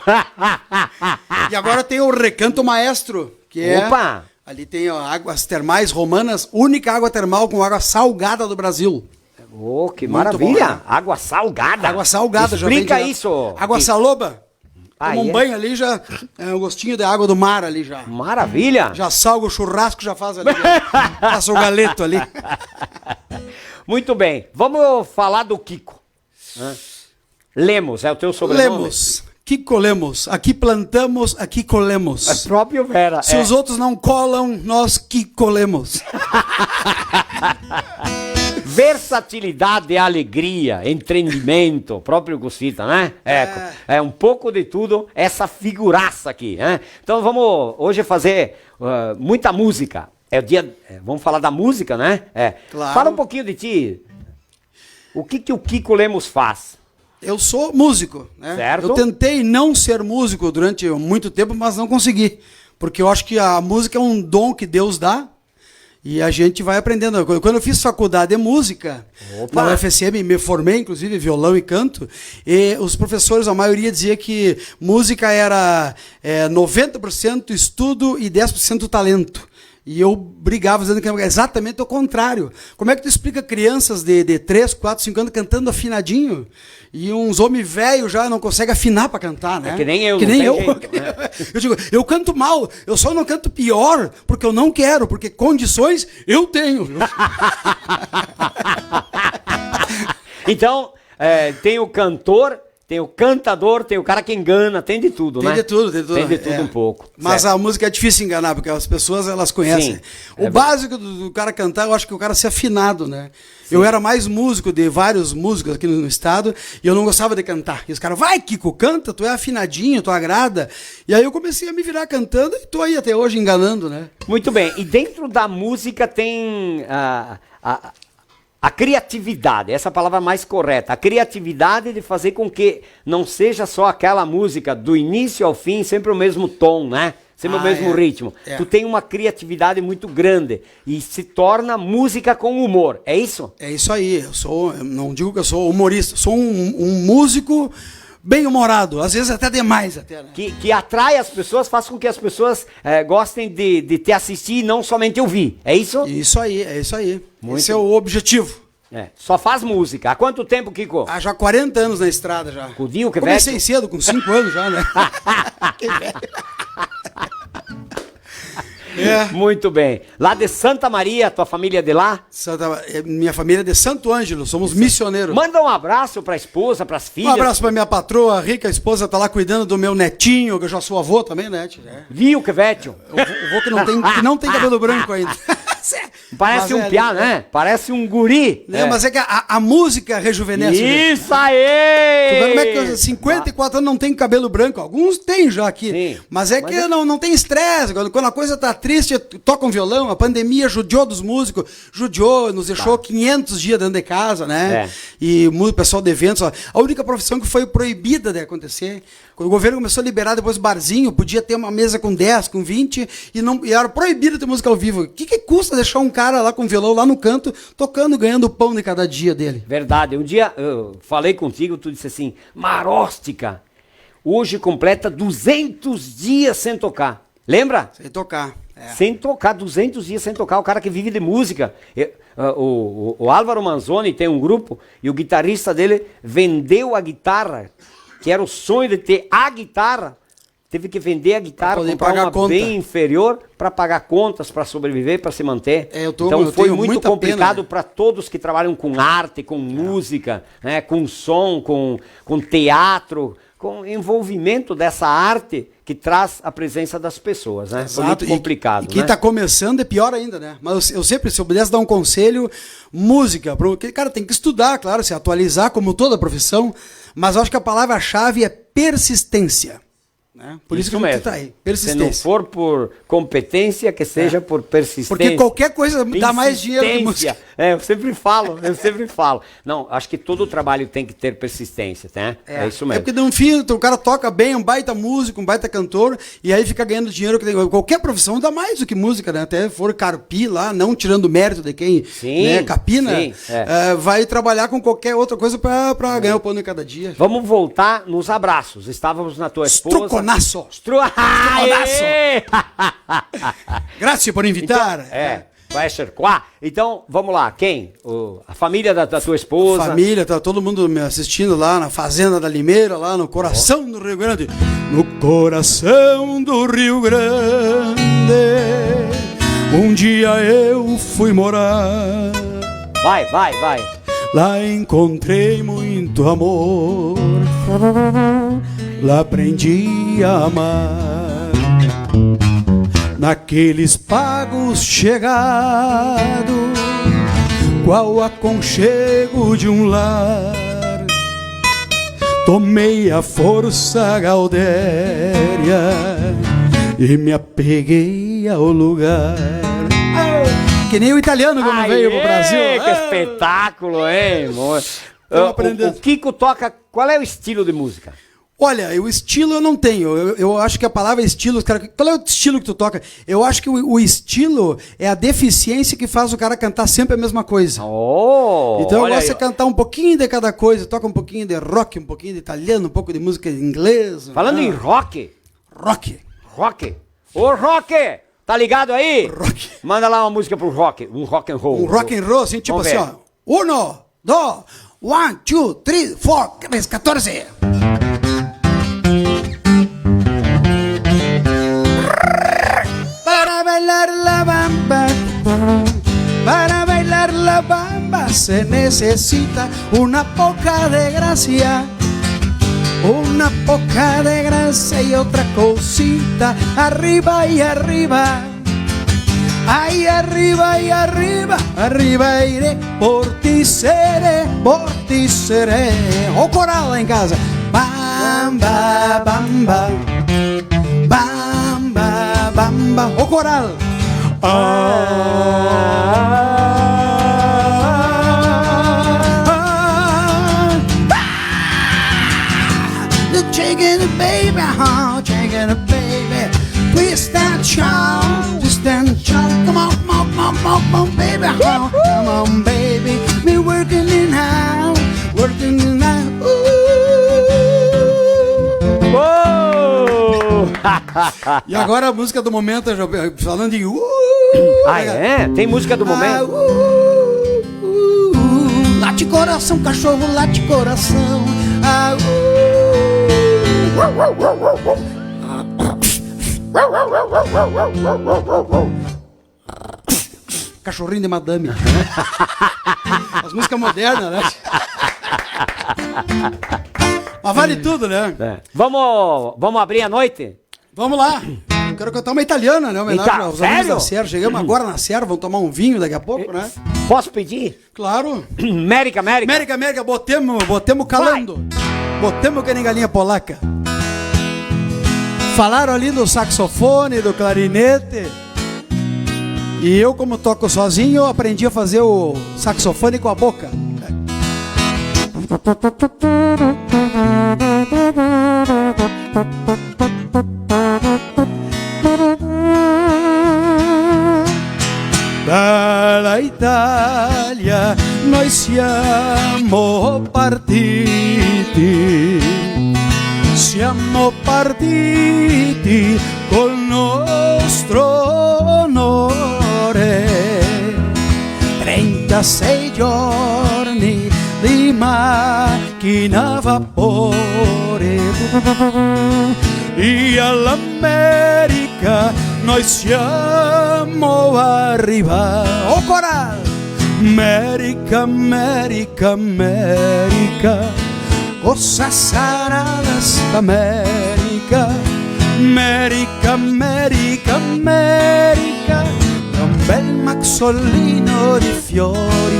E agora tem o Recanto Maestro, que é... Opa! Ali tem águas termais romanas, única água termal com água salgada do Brasil. Oh, que Muito maravilha! bom, né? Água salgada! Água salgada, já Explica vem isso! Água saloba. Toma um é? banho ali, já é um gostinho de água do mar ali já. Maravilha! Já salga o churrasco, já faz ali. Passa o galeto ali. Muito bem, vamos falar do Kiko. Lemos, é o teu sobrenome? Lemos. Kiko Lemos. Aqui plantamos, aqui colhemos. É próprio Vera. Se os outros não colam, nós que colhemos. Versatilidade, alegria, entendimento, próprio Gucita, né? É um pouco de tudo essa figuraça aqui, né? Então vamos hoje fazer muita música. É o dia, vamos falar da música, né? Claro. Fala um pouquinho de ti. O que o Kiko Lemos faz? Eu sou músico, né? Certo. Eu tentei não ser músico durante muito tempo, mas não consegui. Porque eu acho que a música é um dom que Deus dá e a gente vai aprendendo. Quando eu fiz faculdade de música, na UFSM, me formei, inclusive, violão e canto, e os professores, a maioria dizia que música era 90% estudo e 10% talento. E eu brigava dizendo que é exatamente o contrário. Como é que tu explica crianças de 3, 4, 5 anos cantando afinadinho? E uns homens velhos já não conseguem afinar para cantar, né? É que nem eu. Que nem eu. Jeito, né? Eu digo, eu canto mal, eu só não canto pior, porque eu não quero, porque condições eu tenho. Então, tem o cantor, tem o cantador, tem o cara que engana, tem de tudo, Tem né? de tudo, tem de tudo. Tem de tudo um pouco. Mas certo. a música é difícil enganar, porque as pessoas, elas conhecem. Sim, O básico do cara cantar, eu acho que o cara ser afinado, né? Sim. Eu era mais músico de vários músicos aqui no estado, e eu não gostava de cantar. E os caras, vai, Kiko, canta, tu é afinadinho, tu agrada. E aí eu comecei a me virar cantando, e tô aí até hoje enganando, né? Muito bem. E dentro da música tem a criatividade, essa é a palavra mais correta, a criatividade de fazer com que não seja só aquela música do início ao fim, sempre o mesmo tom, né? Sempre o mesmo ritmo. Tu tem uma criatividade muito grande e se torna música com humor, é isso? É isso aí, eu não digo que eu sou humorista, sou um músico bem humorado, às vezes até demais. Até, né? Que atrai as pessoas, faz com que as pessoas gostem de te assistir e não somente ouvir, é isso? Isso aí, é isso aí. Muito Esse é o objetivo. Só faz música. Há quanto tempo, Kiko? Já 40 anos na estrada já. Cudinho, que Comecei velho? cedo, com 5 anos já, né? Que velho. Muito bem. Lá de Santa Maria, tua família é de lá? Minha família é de Santo Ângelo, somos missioneiros. Manda um abraço pra esposa, pras filhas. Um abraço pra minha patroa, a rica esposa, tá lá cuidando do meu netinho, que eu já sou avô também, né? Viu, que velho? O avô que não tem cabelo branco ainda. Parece um piá, né? Parece um guri. Mas é que a música rejuvenesce. Isso aí! Tu vê como é que 54 anos não tem cabelo branco? Alguns tem já aqui. Sim. Mas é que não tem estresse. Quando a coisa tá triste, toca um violão. A pandemia judiou dos músicos. Judiou, nos deixou 500 dias dentro de casa, né? E o pessoal de eventos. A única profissão que foi proibida de acontecer. O governo começou a liberar depois barzinho. Podia ter uma mesa com 10, com 20. E era proibido ter música ao vivo. O que custa deixar um cara lá com violão lá no canto, tocando, ganhando o pão de cada dia dele? Verdade. Um dia eu falei contigo, tu disse assim, Maróstica, hoje completa 200 dias sem tocar. Lembra? Sem tocar. Sem tocar, 200 dias sem tocar. O cara que vive de música. O Álvaro Manzoni tem um grupo e o guitarrista dele vendeu a guitarra, que era o sonho de ter a guitarra, teve que vender a guitarra, poder comprar pagar uma a conta. bem inferior para pagar contas, para sobreviver, para se manter. Eu então foi tenho muito muita complicado pena. para todos que trabalham com arte, com música, né, com som, com teatro, com envolvimento dessa arte que traz a presença das pessoas, né? Foi muito complicado, E quem né? tá começando é pior ainda, né? Mas eu sempre, se eu pudesse dar um conselho, música, porque, cara, tem que estudar, claro, se atualizar como toda profissão, mas eu acho que a palavra-chave é persistência. Né? Por isso que a gente mesmo. tá aí, Se persistência. não for por competência, que seja por persistência. Porque qualquer coisa dá mais dinheiro que música. Eu sempre falo. Não, acho que todo trabalho tem que ter persistência, né? É isso É mesmo. porque no fim o cara toca bem, um baita músico, um baita cantor, e aí fica ganhando dinheiro. Qualquer profissão dá mais do que música, né? Até for carpi lá, não tirando mérito de quem né, capina, vai trabalhar com qualquer outra coisa pra ganhar o pão de cada dia. Vamos voltar nos abraços. Estávamos na tua esposa. Estruconaço. Grazie por invitar. Pleasure. Então, vamos lá. Quem? A família da tua esposa. Família, tá todo mundo me assistindo lá na Fazenda da Limeira, lá no coração do Rio Grande. No coração do Rio Grande, um dia eu fui morar. Vai. Lá encontrei muito amor, lá aprendi a amar. Naqueles pagos chegado, qual aconchego de um lar, tomei a força gaudéria e me apeguei ao lugar. Que nem o italiano quando veio pro Brasil. Que espetáculo, hein, amor? O Kiko toca... Qual é o estilo de música? Olha, o estilo eu não tenho. Eu acho que a palavra estilo... Cara, qual é o estilo que tu toca? Eu acho que o estilo é a deficiência que faz o cara cantar sempre a mesma coisa. Então eu gosto de cantar um pouquinho de cada coisa. Toca um pouquinho de rock, um pouquinho de italiano, um pouco de música inglesa. Falando em rock. Rock. Ô, Rock! Tá ligado aí? Rock. Manda lá uma música pro Rock. Um rock and roll. Um rock and roll, assim, tipo Vamos assim, ver. ó. 1, 2, 1, 2, 3, 4, 14. Para bailar la bamba, para bailar la bamba se necesita una poca de gracia. Una poca de gracia y otra cosita, arriba y arriba. Ahí arriba y arriba, arriba iré, por ti seré, o coral en casa. Bamba, bamba, bamba, bamba, o coral. Shaking it, baby, shaking it, baby. Please stand strong, just stand strong. Come on, baby, come on, baby. Me working it now, working it now. E agora a música do momento, falando de Tem música do momento? Late coração, cachorro, late coração. Cachorrinho de madame. As músicas modernas, né? Mas vale tudo, né? Vamos abrir a noite? Vamos lá. Eu quero cantar uma italiana, né? Homenagem aos amigos da Serra. Chegamos agora na Serra, vamos tomar um vinho daqui a pouco, né? Posso pedir? Claro. América. Botemos calando. Botemos que nem galinha polaca. Falaram ali do saxofone, do clarinete. E eu, como toco sozinho, eu aprendi a fazer o saxofone com a boca. Dalla Italia noi siamo partiti col nostro onore. 36 giorni di macchina a vapore e all'America noi siamo arrivati. Oh corale! America, America, America, cosa sarà l'America? America, America, America, un bel mazzolino di fiori.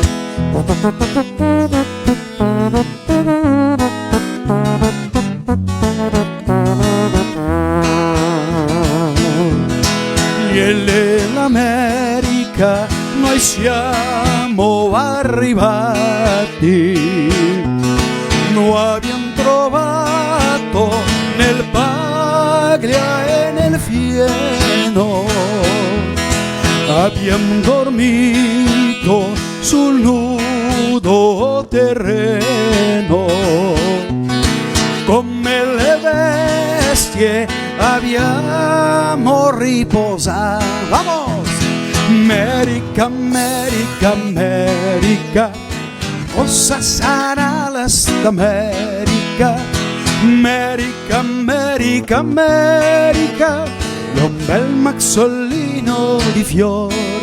E l'America noi siamo arrivati, noi abbiamo trovato nel Paglia e nel Fieno, abbiamo dormito sul nudo terreno, come le bestie abbiamo riposato. Vamos! America, America, America, cosa sarà l'America? America, America, America, un bel mazzolino di fiori.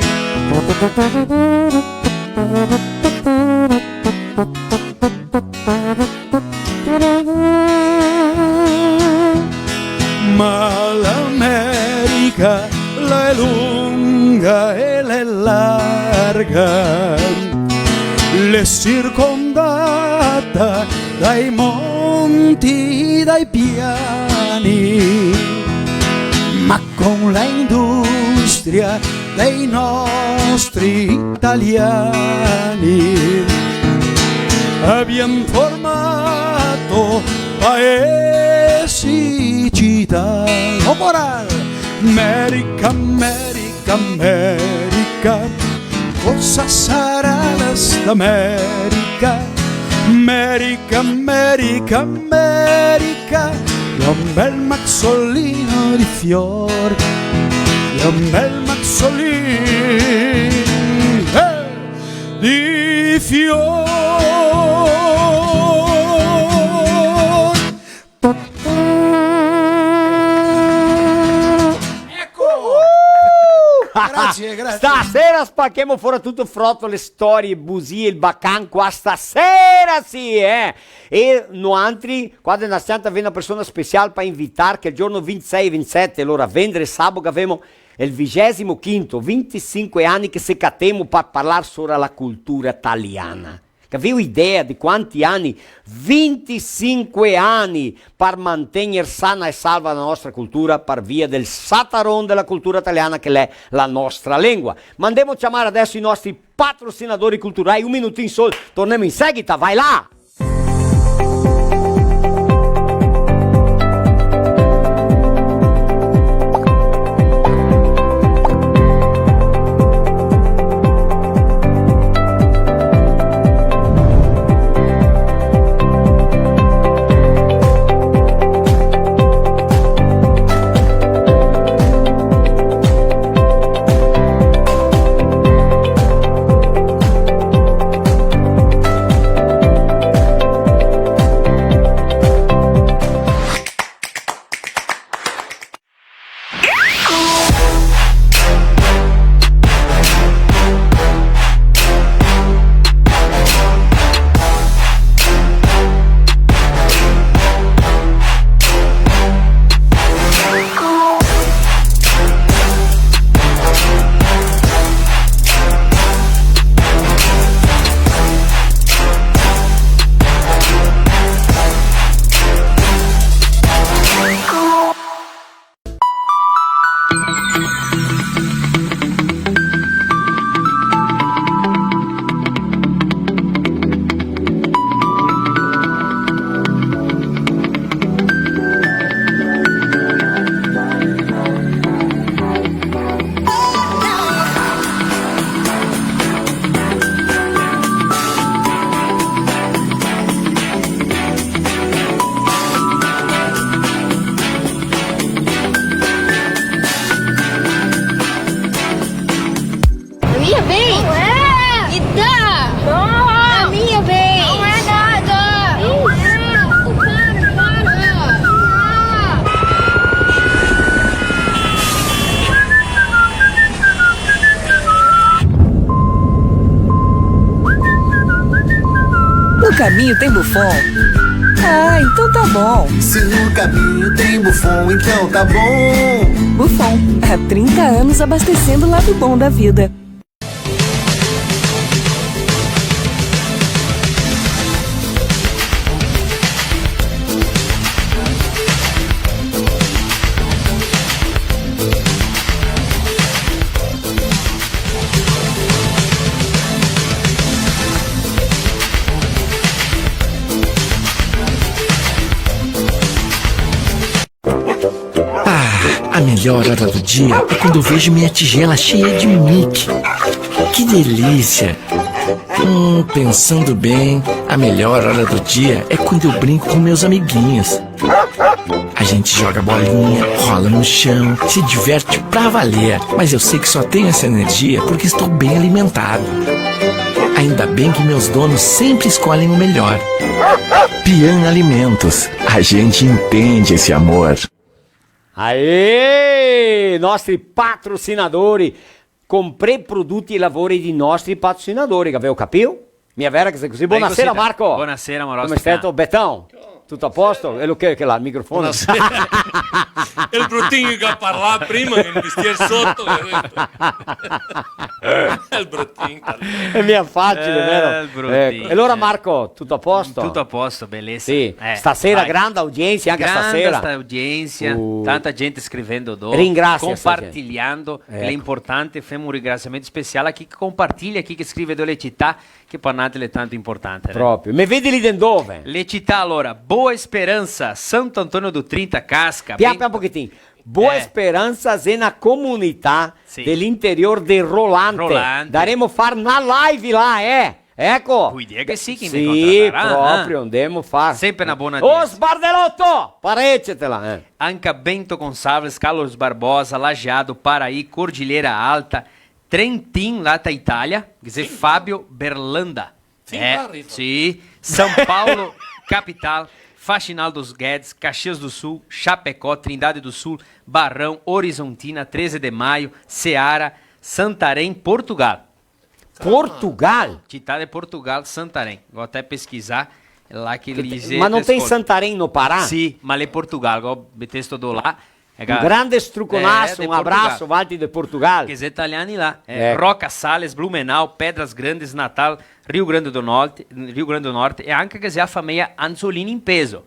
Ma l'America la è lunga e la è larga, l'è circondata dai monti, dai piani, ma con la industria dei nostri italiani abbiamo formato paesi, città. Oh morale! America, America, America, cosa sarà l'America? America, America, America, un bel mazzolino di fiori, un bel mazzolino di fiori. Grazie, grazie. Stasera spacchiamo fuori tutto frotto, le storie, bugie, il baccan qua stasera, sì, E noi altri, quando è stata una persona speciale per invitare, che il giorno 26-27, allora vendere sabato abbiamo il 25 anni che se catemo per parlare sulla cultura italiana. Avevo idea di quanti anni? 25 anni per mantenere sana e salva la nostra cultura per via del sataron della cultura italiana che è la nostra lingua. Ma andiamo a chiamare adesso i nostri patrocinatori culturali, un minuto in solo, torniamo in seguito, vai là! caminho tem Buffon? Ah, então tá bom. Se no caminho tem Buffon, então tá bom. Buffon, há 30 anos abastecendo o lado bom da vida. A melhor hora do dia é quando eu vejo minha tigela cheia de Mickey. Que delícia! Pensando bem, a melhor hora do dia é quando eu brinco com meus amiguinhos. A gente joga bolinha, rola no chão, se diverte pra valer. Mas eu sei que só tenho essa energia porque estou bem alimentado. Ainda bem que meus donos sempre escolhem o melhor. Pian Alimentos. A gente entende esse amor. Aê! Nostri patrocinadori. Comprei prodotti e lavori di nostri patrocinadori, avevo capito? Mia vera che sei così. Buonasera Marco. Buonasera Marosca. Come stai? Betão? Tutto a posto? E lo che là, il microfono? E il bruttinho che ha parlato prima, che mi stia sotto. È il bruttinho. È mia facile, vero? Il bruttinho. E allora Marco, tutto a posto? Tutto a posto, bellissimo. Sì, stasera grande audiência, anche stasera. Grande audiência, tanta gente scrivendo dopo, Ringrazia compartilhando, ecco. É importante, famo un ringraziamento speciale a chi compartilha, a chi che scrive delle città, che per Natale è tanto importante. Proprio, mi vedi lì dove? Le città allora, Boa Esperança, Santo Antônio do 30 Casca. Piapia un pochettino. Boa Esperança è una comunità dell'interior di Rolante. Daremo fare una live là, Ecco. Puoi dire che sì, che sì, mi contrarrà. Proprio, andiamo a fare. Sempre una buona Oh, Sbardelotto! Parecetela, Anca Bento Gonçalves, Carlos Barbosa, Lajeado, Paraí, Cordilheira Alta, Trentin, lá da Itália, dizer Fábio Berlanda. Sim. São Paulo, capital, Faxinal dos Guedes, Caxias do Sul, Chapecó, Trindade do Sul, Barrão, Horizontina, 13 de Maio, Ceará, Santarém, Portugal. Portugal? Città de Portugal, Santarém. Vou até pesquisar lá que eles... Mas não tem Santarém no Pará? Sim, mas é Portugal. Igual o texto do lá. Um grande struconasso, um abraço, Valti de Portugal. Que é italiano lá. Roca Salles, Blumenau, Pedras Grandes, Natal, Rio Grande do Norte, e anche che sia a famiglia Anzolini in peso.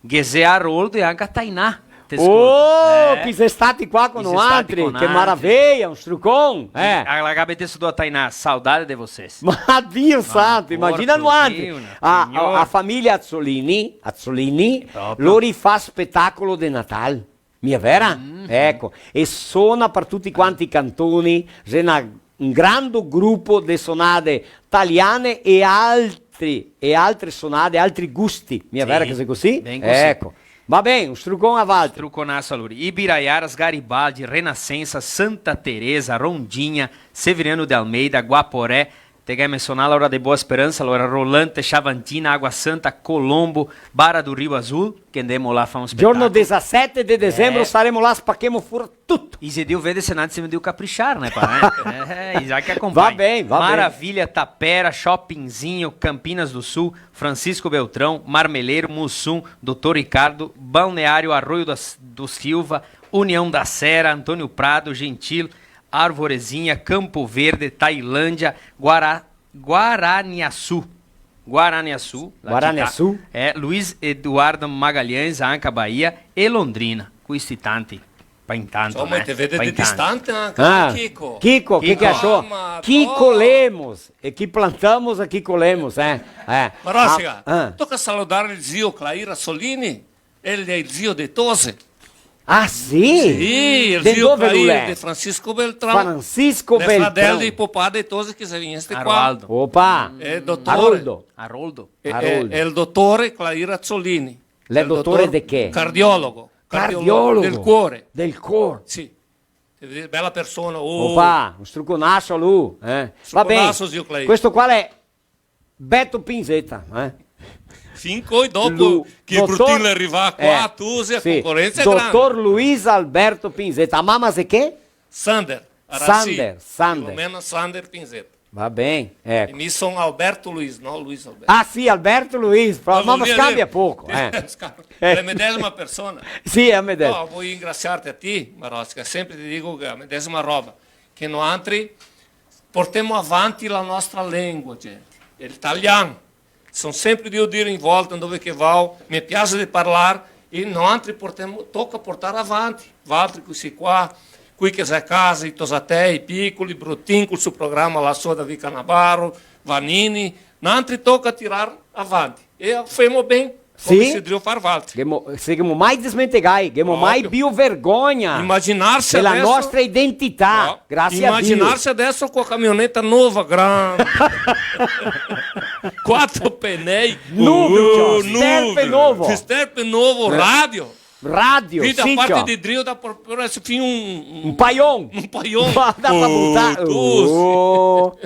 Che sia Haroldo e anche a Tainá. Che sei stati qua con altri, che maravilha, un strucon. L'abbiamo do Tainá, saudade de vocês. Ma Dio santo, imagina no altri. A famiglia Azzolini, lo rifà spettacolo di Natale. Mia vera? Ecco, e suona per tutti quanti i cantoni, c'è un grande gruppo di sonate italiane e altre sonate, altri gusti. Mia vera che sei così? Ecco. Va bene, un strucone a Valti. Struconasso allora. Ibiraiaras, Garibaldi, Renascença, Santa Teresa, Rondinha, Severiano de Almeida, Guaporé, Tegai mencionar Laura de Boa Esperança, Laura Rolante, Chavantina, Água Santa, Colombo, Barra do Rio Azul, che andemo lá fa un spettacolo. Giorno 17 di dezembro saremo là, spacchemo fuori tutto. E se Dio vede se non si deu caprichar, né, pai? Já que acompanha. Va bem, Maravilha, Tapera, Shoppingzinho, Campinas do Sul, Francisco Beltrão, Marmeleiro, Mussum, Doutor Ricardo, Balneário Arroio do Silva, União da Serra, Antônio Prado, Gentil, Arvorezinha, Campo Verde, Tailândia, Guaraniaçu. Guaraniaçu. Luiz Eduardo Magalhães, Anca, Bahia e Londrina. Questi tanti. Intanto, insomma, te vedete distante anche, Kiko. Kiko, che achou? Kiko Lemos. E chi plantamos e chi colemos, Marosca, tocca salutare il zio Clair Assolini. Egli è il zio di Tose. Ah, sì? Sì, il zio Clair di Francisco Beltrão. Francisco Beltrão. Fratello di papà di Tose che si viene qua. Opa. È dottore. Aroldo. È il dottore Clair Assolini. È il dottore di che? Cardiologo. Cardiologo. Del cuore. Del cuore. Sì. Bella persona. Opa, un struconasso a lui. Va bene. Zio Clair. Questo qua è Beto Pinzetta. Finco e dopo che Brutino arriva qua, tu sei a concorrenza Dottor Luis Alberto Pinzetta. A mamma se che? Sander. Sander. Romano Sander Pinzetta. Va bene, ecco. E mi sono Alberto Luiz, no Luiz Alberto. Ah sì, Alberto Luiz, ma scambia poco. È la medesima persona. Sì, è a medesima. No, voglio ringraziarti a te, Marosca, sempre ti dico che è la medesima roba, che noi altri portiamo avanti la nostra lingua, gente, l'italiano. Sono sempre di dire in volta dove che vado, mi piace di parlare e noi altri tocca portare avanti. Altri questi qua, qui che sei a casa, i Tosatei, i piccoli, bruttini, col suo programma là sopra David Canavaro, Vanini, noi altri tocca tirare avanti. E famo bem, come si deve fare altri. Siamo mai desmentegai, siamo mai più vergogna Immaginarsi della adesso, nostra identità, no, grazie a Dio. Immaginarsi adesso con la camionetta nuova, grande. 4 pnei, Sterpe novo. Sterpe novo, radio. Radio, Vita sì, a parte ciò. di Drio da porsi fin un paion. Un paion. Da buttare.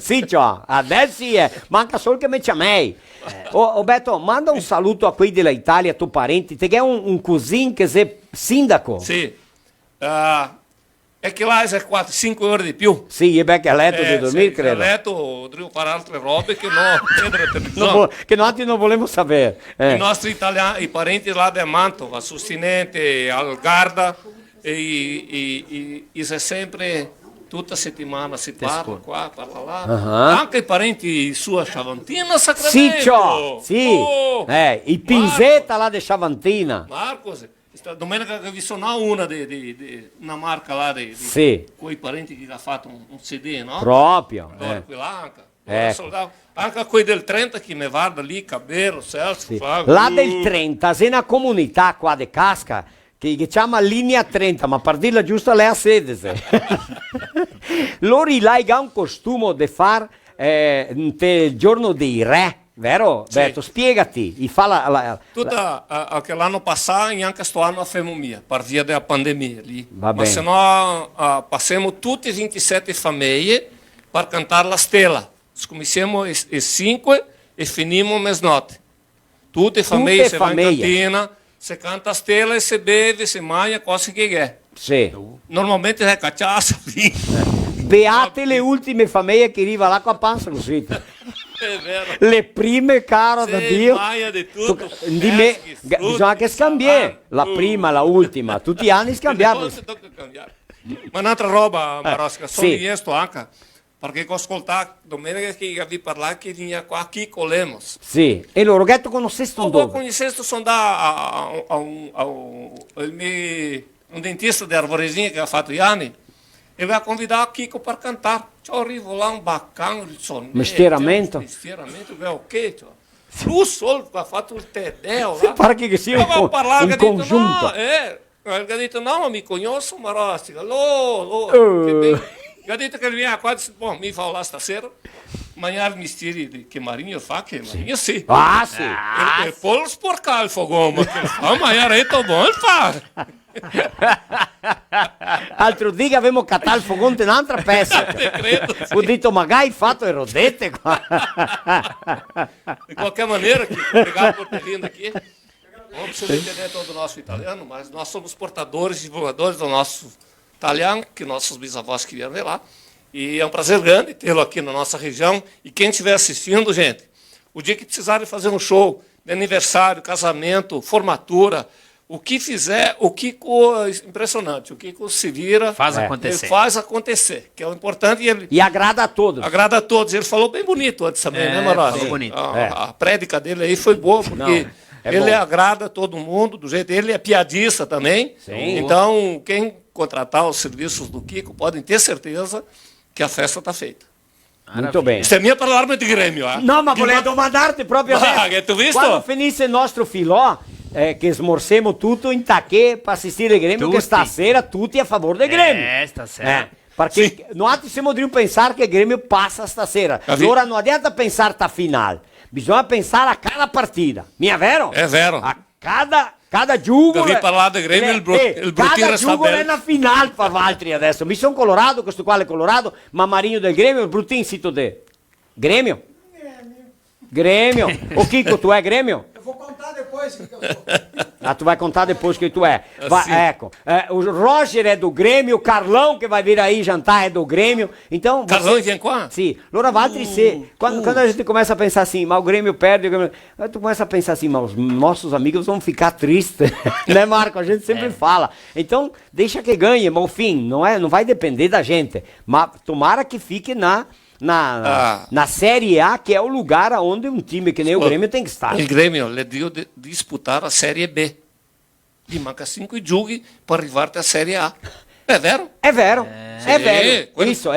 Sì, ciò. Adesso è. Manca solo che me chiamei. Roberto, manda un saluto a quelli dell'Italia, tuoi parenti. Te che è un cugino che sei sindaco. Sì. È che là è 4-5 ore di più. Sì, è perché a letto di dormire, sì, credo. A letto devo fare altre robe che no. Che noi non vogliamo sapere. I nostri italiani, i parenti là di Mantova, Sustinente, Algarda, e è sempre tutta settimana si parla qua, parla là. Anche i parenti su a Sciavantina, Sacramento. Sì, ciò. Sì. I Pinzetta là di Sciavantina. Marcos. Domenica che vi suonò una una marca là di quei parenti che ha fatto un CD, no? Proprio. Anche quelli del 30 che mi guarda lì, Cabero, Celso, Sì. Flavio. Là del 30, c'è una comunità qua di Casca che chiama Linea 30, ma per dirla giusta lei ha sede. Loro là ha un costume di fare il giorno dei re. Vero? Sì. Berto, spiegati. Tutta anche l'anno passato e anche sto anno a famiglia, per via della pandemia lì. Va Ma bene. se no passiamo tutte e 27 famiglie per cantare la stella. Cominciamo e 5 e finimo mezzanotte. Tutte le famiglie si vanno in cantina, si canta a stella e si beve, si mangia, cosa che è. Sì. Normalmente è caciassa, Beate le ultime famiglie che arriva là con la panza così. È vero. Le prime, caro da Dio. Di tutto. Bisogna che scambiare la prima, la ultima. Tutti gli anni scambiamo. Ma un'altra roba, Marosca, sono sì. richiesto anche, perché ho ascoltato domenica che vi parlare che viene qua qui con Lemos. Sì, e loro che tu conoscesti un dove? dove? Conoscesto sono da un dentista di Arvoresini che ha fatto gli anni. E mi ha convidato Chico per cantare. Ci arrivo là un baccano di suono. Mestieramento? Mestieramento, ok. Lui solo ha fatto il tedeo là. Pare che sia un congiunto. Ha detto no, ma mi conosco Marostica. Lo. Ha detto che viene qua, bom, mi fa là stasera. Mangiare misteri che Marinho fa, che Marinho sì. Ah, sì. E poi sporcare il fogone, ma che fa, mangiare è buono il fa. Altro dì che avevamo cattato il fogone di un'altra pezza. Ho detto magari fatto e rodette qua. Di qualche maniera che pegar o portellino aqui. Não precisa entender todo o nosso italiano, mas nós somos portadores e divulgadores do nosso italiano, que nossos bisavós que vieram de lá. E é um prazer grande tê-lo aqui na nossa região. E quem estiver assistindo, gente, o dia que precisarem fazer um show de aniversário, casamento, formatura, o que fizer, o Kiko é impressionante, o Kiko se vira, faz acontecer. Ele faz acontecer, que é o importante. E agrada a todos. Agrada a todos. Ele falou bem bonito antes também, né, Marosca? Falou bonito. A prédica dele aí foi boa, porque ele agrada todo mundo, do jeito ele é piadista também. Sim. Então, quem contratar os serviços do Kiko, podem ter certeza que a festa está feita. Molto bene. Questa è mia parlarmi di Grêmio. No, ma volevo domandarti proprio che tu visto? Quando finisse il nostro filò, che smorsiamo tutto in tacché per assistere il Grêmio, Tutti. che stasera tutti a favore del Grêmio. Stasera. Perché noi siamo di pensare che il Grêmio passa stasera. Allora non adianta pensare a finale, bisogna pensare a cada partita. Mia vero? È vero. A cada giugo. Devi parlare di Grêmio, il bruttino cada sta giugo è bene. una finale per altri adesso. Mi sono colorato, questo qua è colorato, ma Marino del Grêmio, il bruttino sito de Grêmio. Grêmio. O Kiko, tu è Grêmio? Eu vou contar depois. Ah, tu vai contar depois quem tu é. O Roger é do Grêmio, o Carlão que vai vir aí jantar é do Grêmio. Então, Carlão vem qua? Sim. Allora Valtteri, quando a gente começa a pensar assim, mas o Grêmio perde, tu começa a pensar assim, mas os nossos amigos vão ficar tristes. Né, Marco? A gente sempre fala. Então, deixa que ganhe, mas o fim, não vai depender da gente. Mas tomara que fique na Série A, que é o lugar onde um time que nem o Grêmio tem que estar. O Grêmio le dio de disputar a Série B. Gli manca 5 giochi per arrivare a Série A. É vero? É vero. É vero. Isso,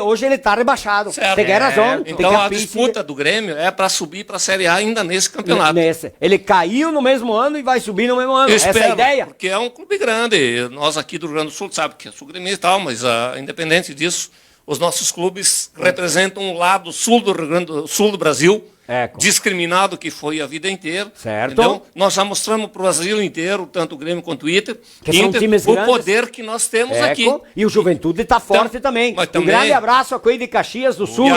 hoje ele tá rebaixado. Certo. Tem razão. Então a disputa do Grêmio é para subir para a Série A ainda nesse campeonato. Ele caiu no mesmo ano e vai subir no mesmo ano. Essa é a ideia. Porque é um clube grande. Nós aqui do Rio Grande do Sul, sabe que eu sou gremista e tal, mas independente disso, os nossos clubes representam um lado sul do Rio Grande do Sul do Brasil, discriminado que foi a vida inteira. Certo. Então, nós já mostramos para o Brasil inteiro, tanto o Grêmio quanto o Inter, são times o grandes. poder que nós temos aqui. E o Juventude está forte também. Um grande abraço a Coelho de Caxias do Sul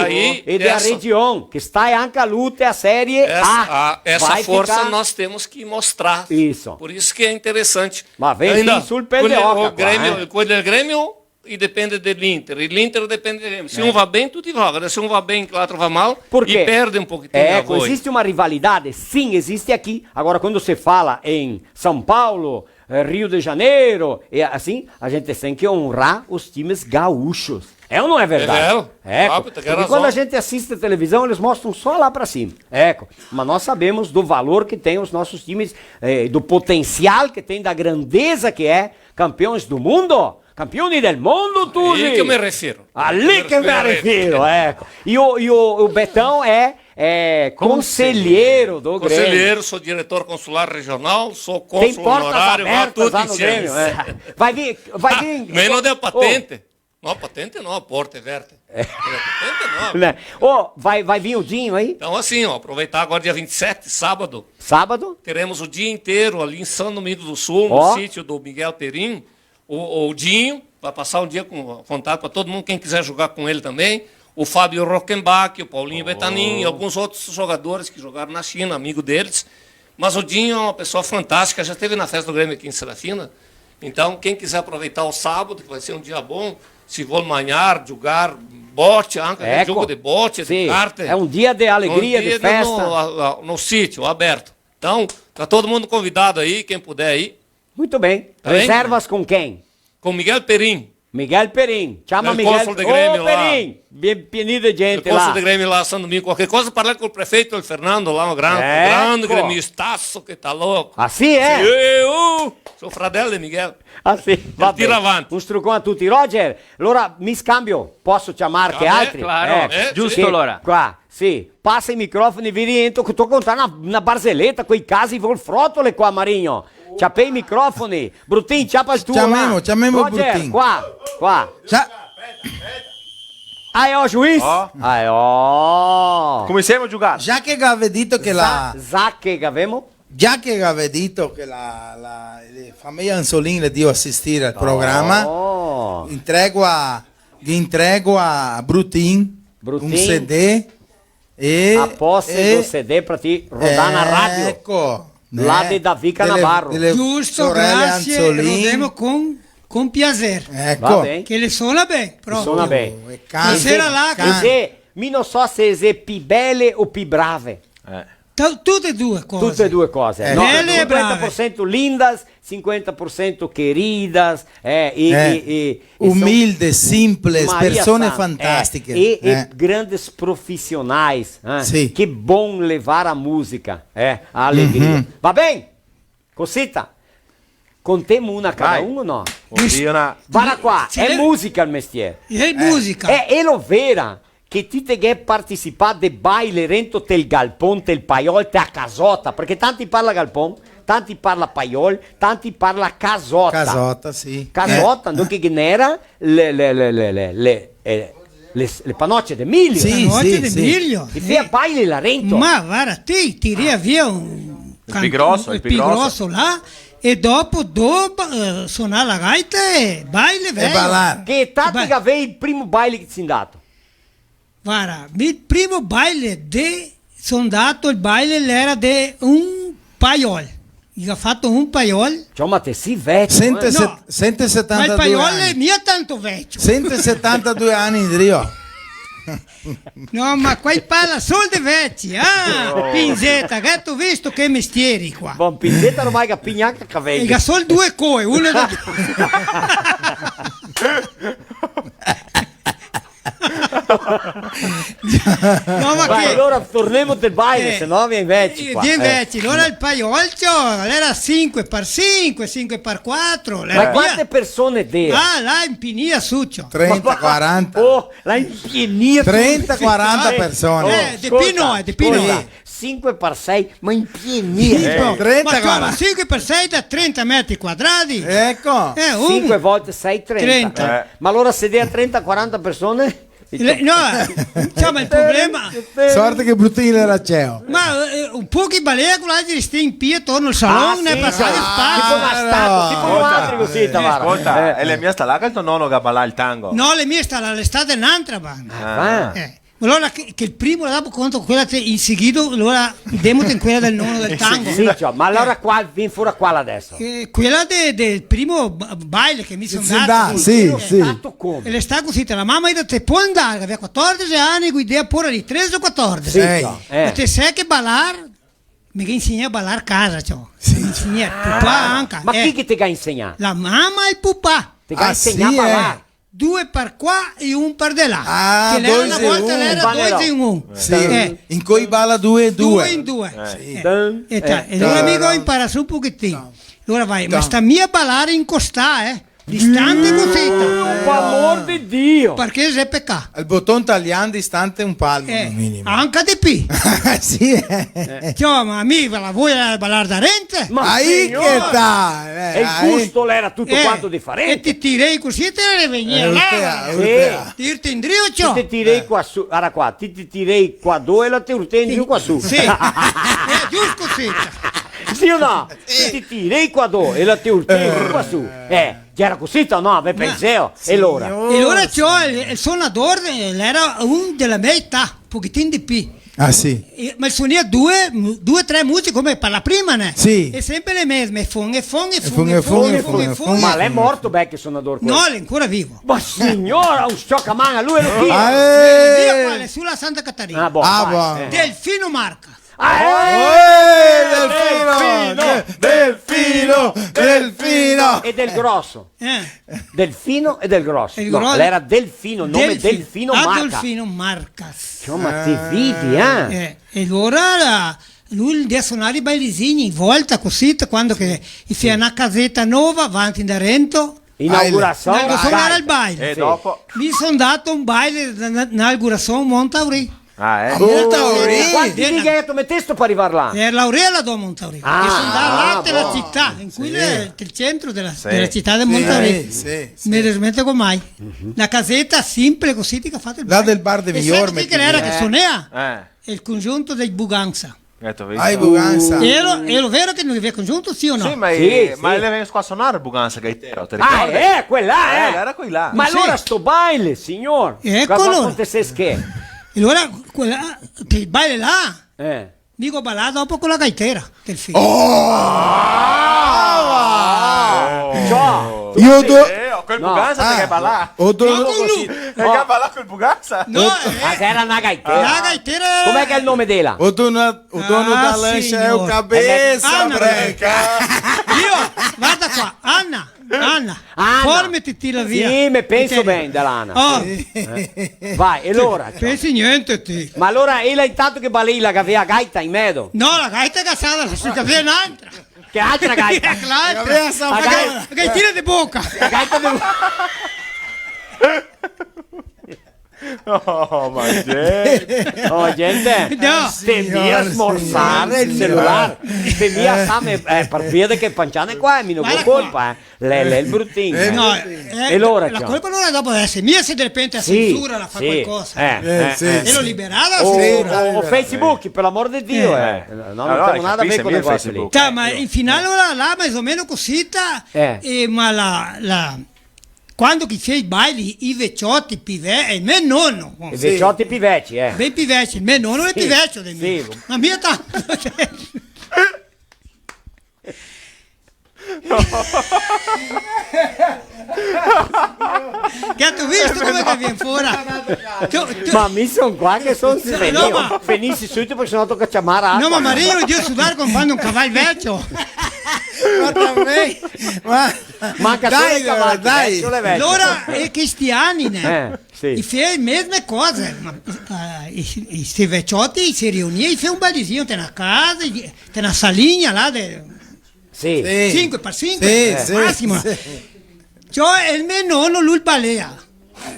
e da região, que está em a luta, a Série A. Essa força nós temos que mostrar. Isso. Por isso que é interessante. Mas vem ainda, sul o Grêmio e depende dell'Inter. E l'Inter depende do Grêmio. Se um vai bem, tudo vai. Se um vai bem, o outro vai mal. E perde um pouquinho de existe uma rivalidade? Sim, existe aqui. Agora, quando se fala em São Paulo, Rio de Janeiro, e assim, a gente tem que honrar os times gaúchos. É ou não é verdade? Porque quando a gente assiste a televisão, eles mostram só lá pra cima. Mas nós sabemos do valor que tem os nossos times, do potencial que tem, da grandeza que é, campeões do mundo. Campioni del mondo, tu? Ali que eu me refiro. Ali que eu me refiro, E o Betão é conselheiro do Grêmio. Conselheiro, sou diretor consular regional, sou cônsul honorário, tudo lá no Grêmio. Vai vir... Mas não deu patente. Não, patente não, a porta é verde. Patente não. Vai vir o Dinho aí? Então assim, aproveitar agora dia 27, sábado. Sábado? Teremos o dia inteiro ali em São Domingos do Sul, no sítio do Miguel Perim. O Dinho vai passar um dia com contato para todo mundo, quem quiser jogar com ele também. O Fábio Rockenbach, o Paulinho Betanin e alguns outros jogadores que jogaram na China, amigo deles. Mas o Dinho é uma pessoa fantástica, já esteve na festa do Grêmio aqui em Serafina. Então, quem quiser aproveitar o sábado, que vai ser um dia bom, se for manhar, jogar bote, jogo de bote, de carta. É um dia de alegria, de festa. No sítio, aberto. Então, tá todo mundo convidado aí, quem puder ir. Muito bem. Reservas com quem? Com Miguel Perim. Miguel Perim. Chama Miguel. Cônsul de Grêmio lá. Perim. Bem-vindo, gente lá. Cônsul de Grêmio lá, São Domingo. Qualquer coisa, falar com o prefeito, o Fernando lá, um grande gremistaço que tá louco. Assim é? Sou fratello de Miguel. Assim, va bene. Tira avanti. Un trucco a tutti. Roger, allora mi scambio. Posso chiamare che altri? Claro, giusto allora. Qua, sì. Passa i microfoni, vi rientro, che sto contando una barzelletta, quei casi volfrottole qua, Marigno. Ciappei i microfoni. Bruttin, ciappa il tuo. Chiamiamo Roger, Bruttin. Qua. Juiz? Cominciamo a giocare. Già che aveva detto che Già che aveva detto che la famiglia Anzolin le dio assistere al programma, entrego a Bruttin un CD e a posse do CD per ti rodare na radio. Ecco. Lá de Davi Canabarro. Giusto, grazie, lo demo con piacere. Ecco. Che le suona bene. Suona bene. Stasera là... Mi non so se è più belle o più brave. Tutte e due cose. Tutte e due cose. No, belle e brave. 50% lindas, 50% queridas. Humildes, simples, persone fantastiche. E grandes profissionais. Sì. Que bom levar a música. A alegria. Va bem? Cosita? Contemos una cada uno o no? Para qua, è musica il mestiere. È musica. È lo vera. Che ti te partecipare de baile rento tel galpon, tel paiol, te a casota, perché tanti parla galpon, tanti parla paiol, tanti parla casota. Casota, sì. Casota, che genera le panocce de milho. Sì, panocce de milho. E via baile la rento. Ma guarda, ti tiria via un il pigrosso là. E dopo suonare la gaita e baile, velho. E ballare. Che tanti che avevi il primo baile che ti sei dato? Guarda, il primo baile sono andato, il baile era di un paiol. Gli ha fatto un paiol. Cioè, ma te si vecchio. No, 172 ma il paiol anni. è mio tanto vecchio. 172 anni, Drio. No, ma qua parla solo di vecchi. Ah, Pinzetta, che tu visto che mestieri qua. Buon Pinzetta ormai che pignanca capelli. E ha solo due coi, uno da... No, ma Vai, che... allora torniamo del baile, se no viene vecchi qua. Viene vecchi, allora il paiolcio era 5 per 5, 5 per 4. Ma quante persone deve? Ah, là impinia succio. 30, 40. Oh, la impienia. 30, 40 persone. De Pino, de Pino. 5 per 6, ma impienia. 30, Ma 40. 5 per 6 da 30 metri quadrati. Ecco. 5 volte 6, 30. 30. Ma allora se deve a 30-40 persone? No, insomma il problema... Sorte che Bruttino era CEO. Ma un po' che balea con l'altro stai in piedi attorno al salone, sì, passare tipo spazio. una statua, tipo un altro così, Tavara. Ascolta, e le mie sta là che il tuo nonno che balla il tango? No, le mie stanno all'estate in un'altra banda. Ah. Allora che il primo la dopo conto quella in seguito, allora idemo in quella del nonno del tango. Sì, cioè, ma allora qua, vieni fuori quale adesso? Quella del primo baile che mi sono dato. dato, sì, sì. E le sta così, la mamma ha detto, te puoi andare, aveva 14 anni, guidea pure di 13 o 14. Sì, E te sai che ballare? Mi insegna a ballare a casa, cioè. Mi insegna pupà anche. Ma chi che ti ha insegnato? La mamma e il pupà. Ti ha insegnato a ballare? 2 per qua e 1 per di là. Ah, che lei 2 una in volta 1. lei era 2 in 1. Sì. In cui balla 2 e 2 2. in 2. Sì. E allora amico impara su un pochettino. Allora vai, ma sta mia a ballare in costà, distante così. Per amor di Dio. Perché è peccato. Il bottone tagliando distante un palmo minimo. Anche di più. Sì. Cioè, ma amica, la vuoi ballare da rente? Ma Ahí signor, che sta. E il gusto era tutto quanto E differente. ti tirei così e te ne veniva là. Dirti in drio ciò. Ti tirei qua su, guarda qua, ti tirei qua due e la ti urtei giù qua su. Sì. Giusto così. Sì o no? Ti tirei qua due e la ti urtei giù qua su. Già era così o no? Beh, penseo. E allora? E allora c'ho il suonatore, era un della mia età, un pochettino di più. Ah sì. Ma suonia due o tre musiche come per la prima, né? Sì. E sempre le medesime, fung. Ma lei è morto, che suonatore? No, è ancora vivo. Ma signora, un sciocamana, lui è lo chi? Via quale, sulla Santa Catarina. Delfino Marca. Delfino. E del grosso. Delfino e del grosso. Il No, grosso. lei era Delfino, nome Delfino Marca. Delfino Marcas. Cioè, ma ti vidi, E allora lui deve suonare i bailesigni, volta così, quando che si è una casetta nuova, avanti in Rento. Inaugurazione. Suonare il baile. E dopo? Mi sono dato un baile inaugurazione Montauri. Quanti biglietti mettesti per arrivare là? È Laurela do Montauri. Che sono dall'alto della città, in cui è il centro della città di Montauri. Mi rismette con mai. La casetta simple così che ha fatto il Là baile. del bar di E Miglior. sai che era che suonava? Il congiunto dei Buganza. Buganza. E lo vero che non vi è congiunto, sì o no? Sì, ma lei viene qua a suonare Buganza Gaetero, ti ricordi? Quella era qui là. Ma allora sto baile, signor. Eccolo. Che? E allora che il baile là, dico ballare dopo con la gaitera del figlio. Quel Buganza che ballare. Che ballare quel Buganza? No, era una gaitera. la gaitera. Com'è che è il nome della? O dono da lancia è un cabeça branca. Io, guarda qua, Anna, formati la via. Sì, mi penso bene dell'Anna. Vai, e allora? Pensi niente te. Ma allora, e intanto che ballila che aveva gaita in mezzo? No, la gaita è casata, la si aveva un'altra. Che altra gaita? La gaitina di bocca. La gaita di bocca. Oh, ma gente. No. Te via smorzare il cellulare. Te via same per via che panciane qua è meno colpa, Lei è il bruttino. No, e allora la colpa non è dopo essere mia se di repente a censura la fa qualcosa. E lo liberava la censura. O Facebook, per l'amor di Dio. Non abbiamo nada a vedere con le cose lì. Ma in finale ora là, mais o meno cosita, ma quando chi fai i baili, i vecchiotti, e me nonno. I vecchiotti pivecci, Beh, pivecci, il me nonno è pivecchio di me. La mia tanto. Che tu visto come che viene fuori? Ma mi sono qua che sono svenuto. ma- Venissi subito perché sennò tocca chiamare acqua. No, ma Maria io sudare quando un cavallo vecchio. Ma também. Manca solo Dai, il cavallo, dai. solo le vecchie. Allora, e cristiani, ne? Sì. I fai le mesme cose, ma i vecchiotti si riunivano e fai un baldisino, te una casa, te una saligna là, Sì. 5 per 5, Sì, massimo. sì. Cioè, il mio nonno lui balea.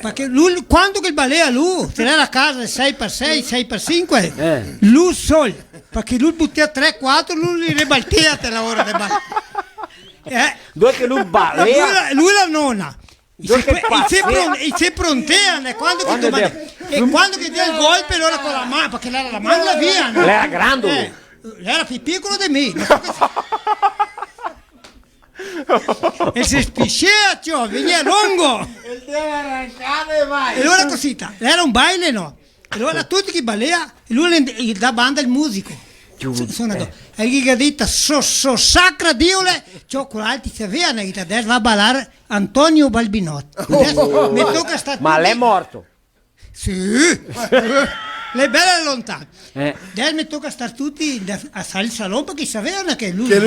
Perché lui, quando che balea lui, teneva la casa 6 per 6, 6 per 5, lui sol, perché lui buttava 3, 4, lui li ribaltea te la ora di balea. Due che lui balea. Lui la nonna. Due che E si pronteano quando che dia il golpe allora con la mano, perché la mano la via. Lei era grande. Lei era più piccolo di me. E si spiscea, cioè, veniva lungo. E allora cosita, era un baile, no? E allora tutti che balea, e lui gli dà banda il musico. E gli ha detto, so sacra diole, cioccolati si avevano, e adesso va a ballare Antonio Balbinotto. Adesso mi tocca stare. Ma lei è morto? Sì. Le belle lontane. Adesso mi tocca stare tutti a salire il salone perché sapevano che lui le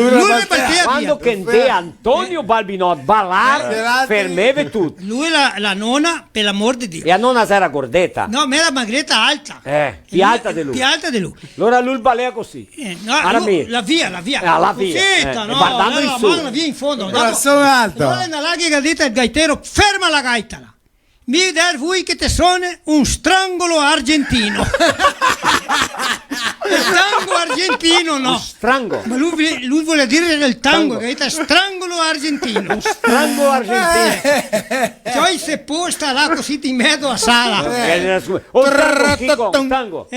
batteva quando via. che Antonio Balbinot ballare fermeva tutto. Lui la nonna, per l'amor di Dio. E a nonna era gordetta. No, ma era magretta alta. Più alta di lui. Più alta di lui. Allora lui balea così. No, la via. La via. Cosetta, no, guardando in su. la via in fondo. Coração alto. Allora nella che ha detto il gaitero, ferma la gaita. Mi der voi che te suona un strangolo argentino. Il tango argentino no. Strango. Ma lui vuole dire il tango, gaita strangolo argentino. Strango argentino. Cioè se posta là così in mezzo a sala. Tango.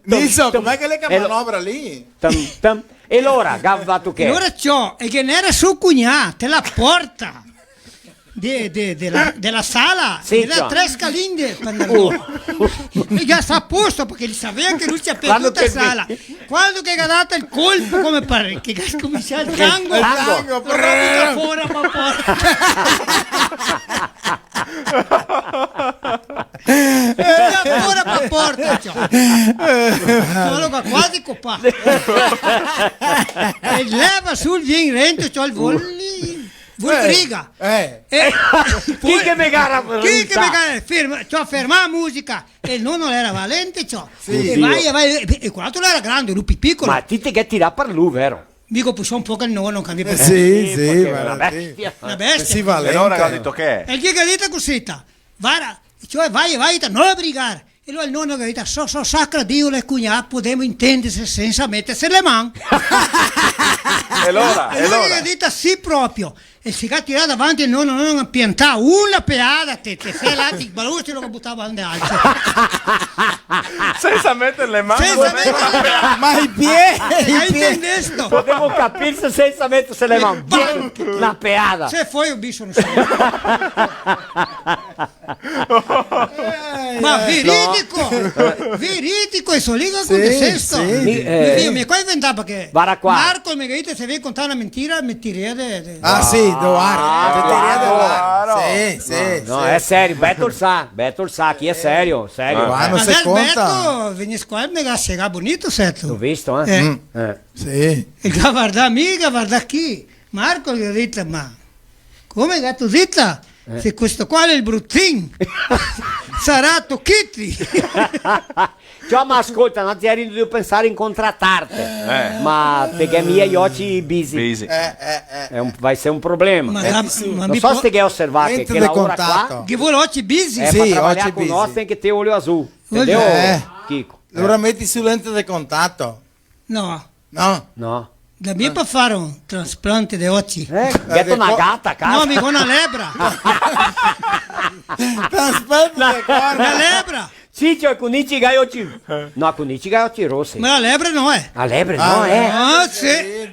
Nisso, com'è che le manovra lì? E allora, gavvato che? Allora ciò, e che n'era su cugnata, la porta della sala, sì, era 3 scalinde e già sta a posto perché li sapeva che lui ci ha perduto la sala. Quando che ha dato il colpo come pare che ha cominciato il tango, lo butta fuori a ma porta solo qua quasi copato e leva sul vin rento c'ho il volli riga chi che me gara ferma la musica e il nonno era valente ciò e vai e quell'altro era grande lui più piccolo ma ti che tira per lui vero dico puso un po' che il nonno non cambia sì una bestia sì valente e allora ha detto che e chi che ha detto cosita cioè vai non la brigare. E allora il nonno che ha detto, so sacra Dio le cugnate, potremmo intendersi senza mettersi le mani. E allora che ha detto sì proprio. E si è tirato davanti il nonno non ha piantato una peada, te sei là, ti balusti lo che buttava in alto. senza mettere le mani. Ma i piedi. Hai inteso? Potevo capirsi senza mettersi le mani. La peada. Se poi ho visto non so. Ma veridico e soliga con te sesto. Mi qua inventava che Marco mi ha detto se devi contare una mentira, mentiria ah sì, sì, no, è serio, Beto sa, chi è serio. Quando si conta. Beto, vieni qua e mi ha spiegato bonito, certo. L'ho visto, Sì. E guarda amica, guarda chi. Marco gli ha detto, ma come gatto zitta? Se questo qua è il bruttin sarà Tocchetti. Cioè, ma ascolta, non ti eri di pensare in contrattarte, ma perché i miei occhi busy. Vai essere un problema. Non so se che osservare che lavora qua. Che vuole occhi busy? Sì, trabalhar con noi tem che te olho azul. Entendeu, Kiko? Allora metti su lente di contatto. No. Da me per fare un trasplante di occhi. Getto una gatta a casa. No, mi con una lebra. Trasplante di corna. Una lebra. Ciccio e Cunici gai occhi. No, Cunici gai occhi rossi. Ma la lebre no è. La lebre no, Ah, sì.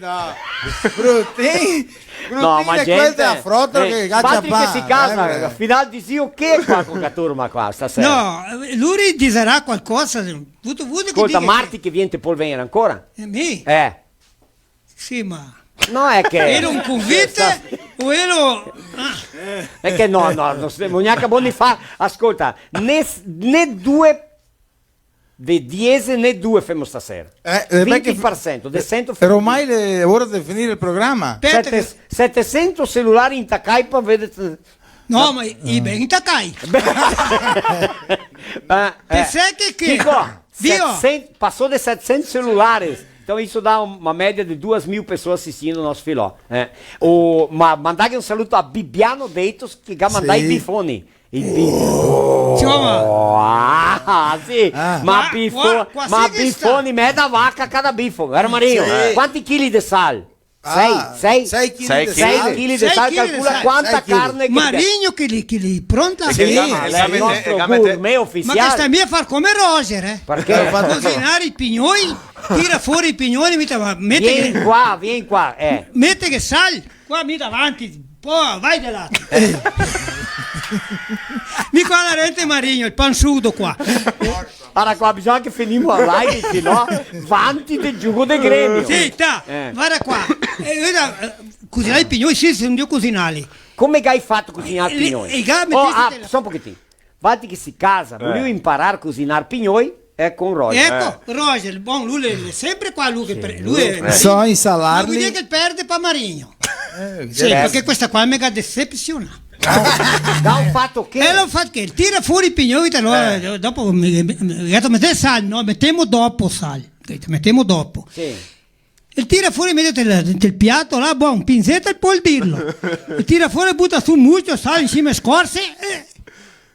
Brutti. No, ma gente, questa è frotto che Patrick che si casa, a final di zio, che è qua con la turma qua stasera? No, lui dirà qualcosa. Ascolta, Marti che viene può venire ancora? Me? Sì, ma... No, è che... Ero un convite o ero... È che no, non stiamo neanche buoni fa. Ascolta, né due di Diese né due femo stasera. 20% del 100. Però ormai è ora di finire il programma. 700 cellulari in Takaipa, vedete... No, ma i ben Takai. Pensate che... Chico, passou de 700 celulares. Então isso dá uma média de 2.000 pessoas assistindo o nosso filó. Mandar um saluto a Bibiano Deitos, que vai mandar i bifone. Sì. Ma bifone, meda vaca cada bifo. Era Marinho, quanti chili di sal? 6 kg di sal, calcula quanta carne che Marinho che li pronta sì, il nostro gourmet ufficiale. Ma che stai a far come Roger, perché? Cucinare i pignoli, tira fuori i pignoli, vieni qua, mette che sal qua mi davanti, poi vai da là. Mi qua la rete Marinho, il pansudo qua. Allora qua bisogna che finimo a live, se no vanti del giugo del gremio. Sì, guarda qua. Cucinare i pignoli, sì, se non devo cucinarli. Come hai fatto a cucinare i pignoli? Só un pochettino. Vanti che si casa, volevo imparare a cucinare pignoli, è con Roger. Ecco, Roger, lui è sempre qua, lui è... So insalarli. Ma vuol dire che perde per Marinho. Sì, perché questa qua è mega decepziona. Da un fatto che l'ho fatto che tira fuori i pignoli dopo mettere sale, no? Mettiamo dopo sale, mettiamo dopo e tira fuori del piatto là, un pinzetto e poi dirlo e tira fuori, butta su mucchio sale insieme a scorze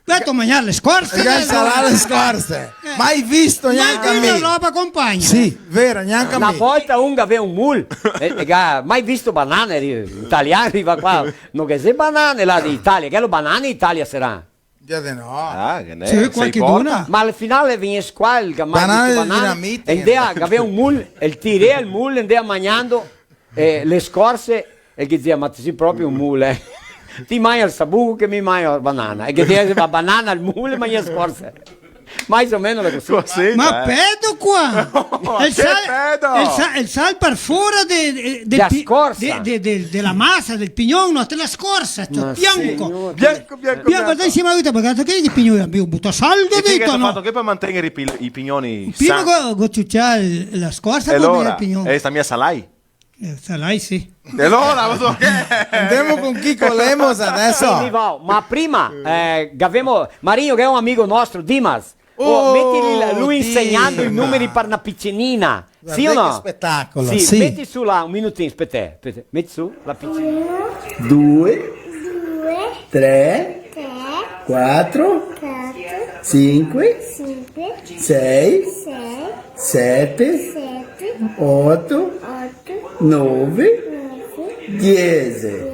Vado a mangiare le scorze. Salare le scorze. Mai visto neanche a me. Ma roba compagna. Sì, vero, neanche a me. Una volta un aveva un mul. Mai visto banane italiane? Arriva qua. Non che se banane là d'Italia. Che lo banane in Italia sarà? Già di no. Ah, che ne c'è qualche duna. Ma al finale viene qua il banane dinamite. E aveva un mul. E il tire il mul. E mangiando le scorze. E che diceva, ma sei proprio un mule. Ti mangia il sabugo che mi mangia la banana. E che ti la banana al mule e mangia le scorze. Mais o meno così. Ma pedo qua! Il sal per fuori della massa del pignone, della scorsa, bianco. Bianco. Guarda insieme a te, perché che il pignone abbiamo buttato saldo dentro, no? Fatto che per mantenere i pignoni prima gocciucciare la scorsa e allora, il pignone. E sta mia salai? Salai sì. E allora, andiamo con Chico Lemos adesso. Sì, ma prima, Marinho che è un amico nostro, Dimas. Metti lui insegnando i numeri per una piccinina. Guarda, sì o no? Che spettacolo. Sì, sì. Metti su là un minutino, aspetta. Metti su la piccinina. 2 3 4 5 6 7 8 9 10.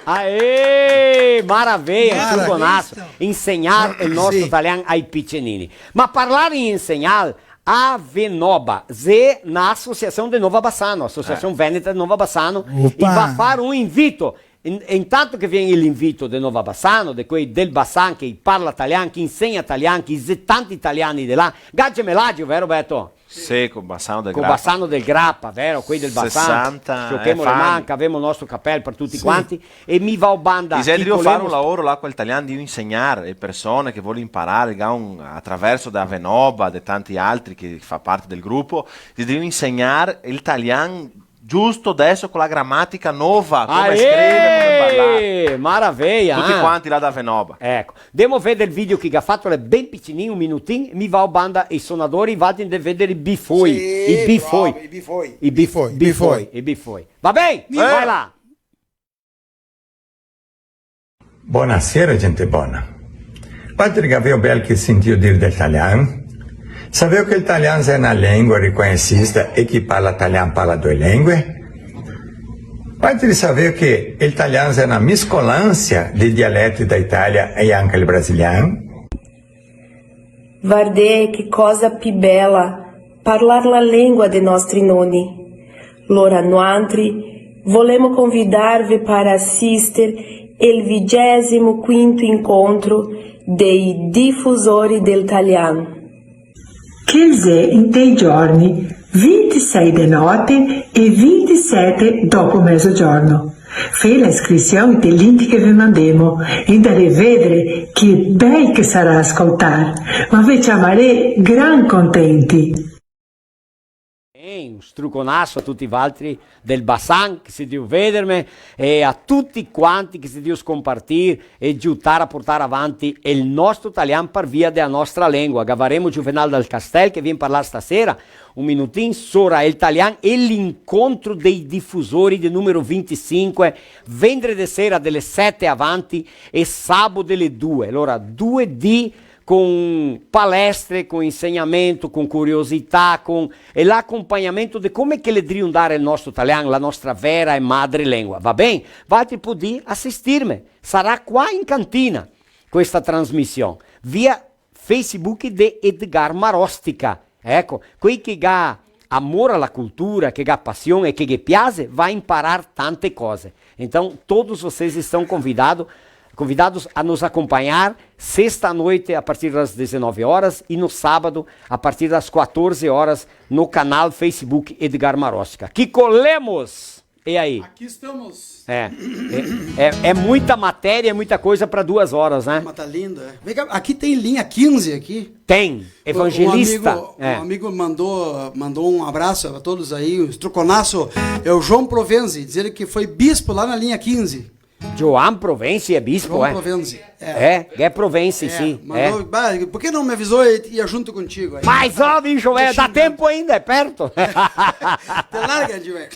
Aê, maravilha, Chugonasso. Ensinar o nosso italiano ai piccinini. Mas falar em ensinar, a Venoba, na Associação de Nova Bassano, Associação Veneta de Nova Bassano, e vai fare un invito. Intanto che viene l'invito del Nova Bassano, di quei del Bassan che parla italiano, che insegna italiano, che tanti italiani di là. Gagge Melagio, vero Beto? Sì, con Bassano del Grappa. Con Bassano del Grappa, vero? Quei del Bassano. 60 le manca, avevamo il nostro cappello per tutti quanti. E mi va a banda. Devo fare un lavoro là con l'italiano di insegnare le persone che vogliono imparare attraverso da Venoba, e tanti altri che fa parte del gruppo. Devo insegnare l'italiano giusto adesso con la grammatica nuova, come scrivere, come parlare. Maraviglia! Tutti quanti là da Venoba. Ecco, devo vedere il video che ha fatto, è ben piccinino, un minutino, mi va a banda i suonatori, vado a vedere i bifoi. I bifoi. Va bene, vai là! Buonasera gente buona. Patrick aveva bel che sentito dire dell'italiano. Sapevo che l'italiano è una lingua riconosciuta e chi parla italiano parla due lingue? Pode saber che l'italiano è una mescolanza di dialetti da Itália e anche il brasiliano? Guardei che cosa più bella, parlar la lingua de nostri noni. Lora nuantri, volemo convidar-vi para assistir il 25º incontro dei diffusori dell'italiano. Che è in dei giorni 26 di notte e 27 dopo mezzogiorno. Fai la iscrizione del link che vi mandiamo e dare vedere che bei che sarà ascoltare, ma vi chiamerei gran contenti. Un struconasso a tutti gli altri del Bassan che si devono vedermi e a tutti quanti che si devono scompartire e aiutare a portare avanti il nostro italiano per via della nostra lingua. Gavaremo Juvenal dal Castel che viene a parlare stasera un minutino sopra l'italiano e l'incontro dei diffusori del numero 25 venerdì sera delle 7 avanti e sabato delle 2. Allora 2D con palestre, con insegnamento, con curiosità, con e l'accompagnamento di come che le devono dare il nostro italiano, la nostra vera e madrelingua. Va bene? Vate poter assistirmi. Sarà qua in cantina questa trasmissione via Facebook di Edgar Marostica. Ecco, quei che ha amore alla cultura, che ha passione e che piace, vai a imparare tante cose. Então, todos vocês estão convidados a nos acompanhar sexta-noite a partir das 19 horas e no sábado a partir das 14 horas no canal Facebook Edgar Marostica. Que colemos! E aí? Aqui estamos. É muita matéria, é muita coisa para 2 horas, né? Mas tá lindo, é. Vem cá, aqui tem linha 15 aqui. Tem, evangelista. Um amigo mandou um abraço a todos aí, um estruconaço, é o João Provenzi, dizer que foi bispo lá na linha 15. João Provenzi é bispo, João Provenzi. É Provenzi, sim. Mandou, por que não me avisou e ia junto contigo? Aí? Mas, ó, bicho, dá tempo ainda, é perto. Te larga, velho.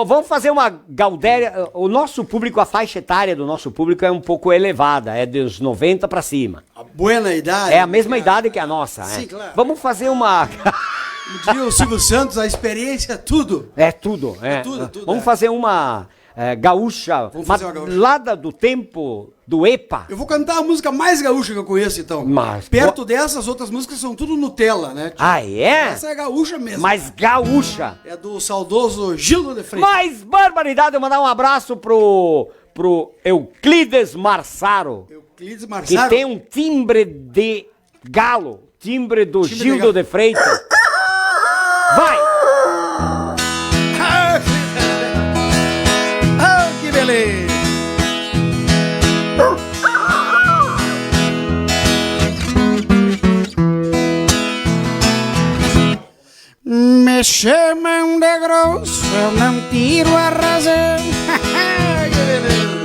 Vamos fazer uma gaudéria. O nosso público, a faixa etária do nosso público é um pouco elevada, é dos 90 para cima. A boa idade. É a mesma idade que a nossa. Sim, claro. Vamos fazer uma... Diria o Silvio Santos, a experiência, tudo. É tudo. Tudo. Vamos fazer uma... gaúcha, lá do tempo do EPA. Eu vou cantar a música mais gaúcha que eu conheço, então. Mas, perto dessas, outras músicas são tudo Nutella, né? Ah, é? Essa é gaúcha mesmo. Mas gaúcha. É do saudoso Gildo de Freitas. Mas barbaridade, eu mandar um abraço pro Euclides Marsaro. Euclides Marsaro. Que tem um timbre de galo, timbre do Gildo de Freitas. Vai! Que beleza! Me chamam de grosso, eu não tiro a razão. Que beleza!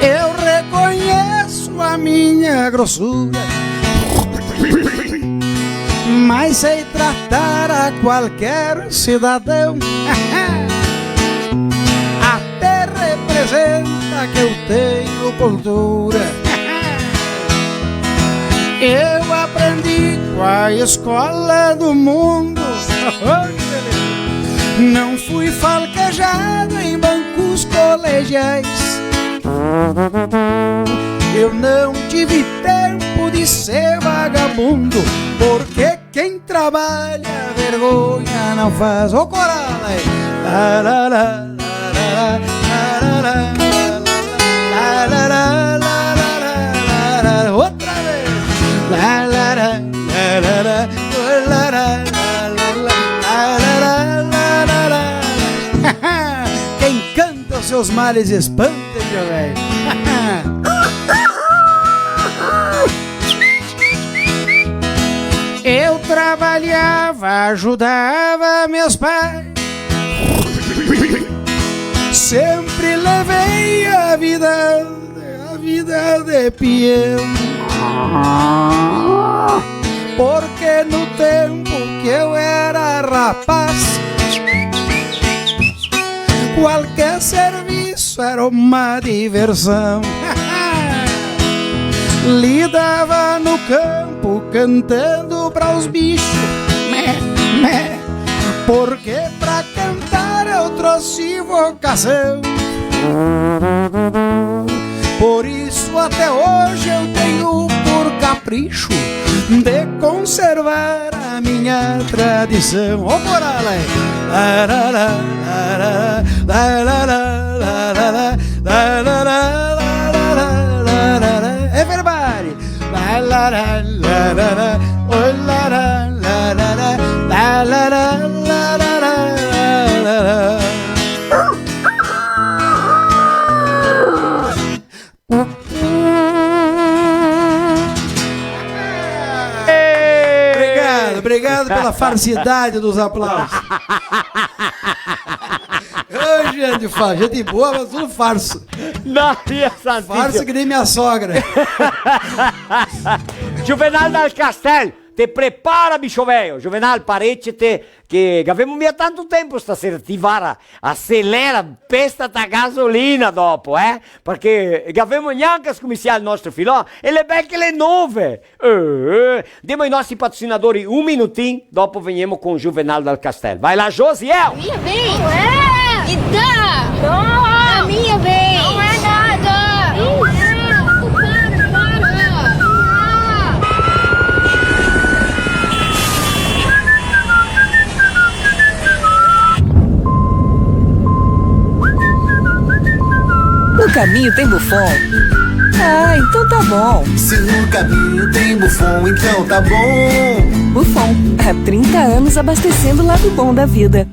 Eu reconheço a minha grossura, mas sei tratar a qualquer cidadão. Representa que eu tenho cultura. Eu aprendi com a escola do mundo. Não fui falquejado em bancos colegiais. Eu não tive tempo de ser vagabundo, porque quem trabalha vergonha não faz. Ô coral aí. Outra vez. Quem canta os seus males espanta, meu velho. Eu trabalhava, ajudava meus pais. Sempre levei a vida de peão, porque no tempo que eu era rapaz, qualquer serviço era uma diversão. Lidava no campo cantando para os bichos, porque pra cantar eu trouxe vocação. Por isso até hoje eu tenho por capricho de conservar a minha tradição. Ô Coralé! Everybody! Obrigado pela farsidade dos aplausos. Ô, gente boa, mas tudo farso. Farso que nem minha sogra. Juvenal dal Castel, te prepara, bicho velho. Juvenal, parecchite che avevamo via tanto tempo stasera, ti vara, accelera, pesta gasolina dopo, perché avevamo neanche scomissiato il nostro filò e le becche le 9. Diamo ai nostri patrocinatori un minutino, dopo veniamo con Juvenal dal Castel. Vai là, Josiel! Minha vez! Não é! E dá! Não! A minha vez! Não é nada! No caminho tem Buffon? Ah, então tá bom. Se no caminho tem Buffon, então tá bom. Buffon, há 30 anos abastecendo o lado bom da vida.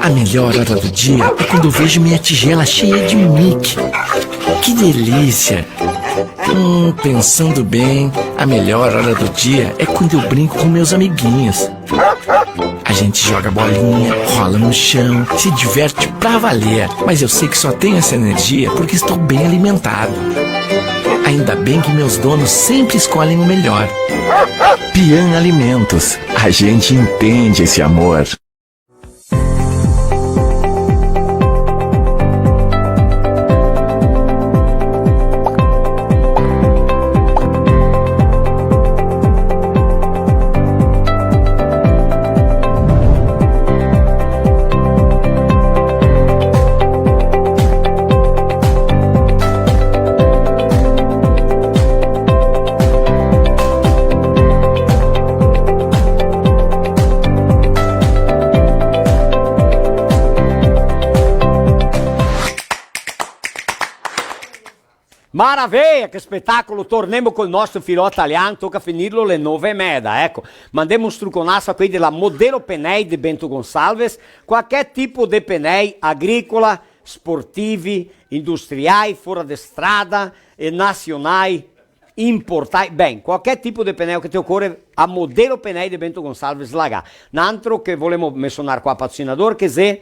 A melhor hora do dia é quando eu vejo minha tigela cheia de Mickey. Que delícia! Pensando bem, a melhor hora do dia é quando eu brinco com meus amiguinhos. A gente joga bolinha, rola no chão, se diverte pra valer. Mas eu sei que só tenho essa energia porque estou bem alimentado. Ainda bem que meus donos sempre escolhem o melhor. Pian Alimentos. A gente entende esse amor. Maravilha, che spettacolo, torniamo col nostro filò italiano, tocca finirlo alle 9:30, ecco. Mandiamo un struconasso a quelli della Modelo Penei di Bento Gonçalves, qualche tipo di penei agricola, sportivi, industriali, fuori di strada, nazionali, importai, bem, qualche tipo di penei che ti occorre a Modelo Penei di Bento Gonçalves là. Un altro che volemo menzionare qua, patrocinador, che se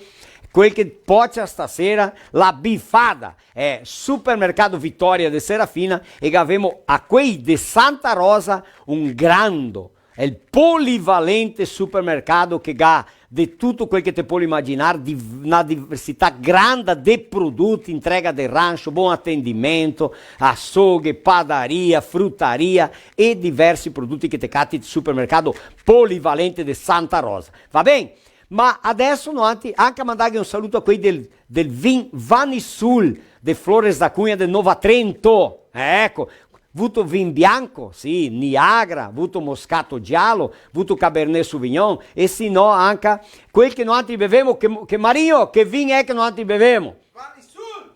quel che pode stasera, la bifada, è Supermercado Vittoria de Serafina e abbiamo a quei di Santa Rosa un grande È il polivalente supermercato che ha di tutto quel che ti puoi immaginare, di una diversità grande di prodotti, entrega del rancio, buon attendimento, açougue, padaria, fruttaria e diversi prodotti che ti catti il supermercato polivalente di Santa Rosa. Va bene? Ma adesso anche mandare un saluto a quelli del Vin Vanisul, de Flores da Cunha del Nova Trento. Ecco, avuto vin bianco, sì, Niagara, avuto Moscato Giallo, avuto Cabernet Sauvignon e se no anche quel che noi bevemo, che Mario, che vin è che noi bevemo?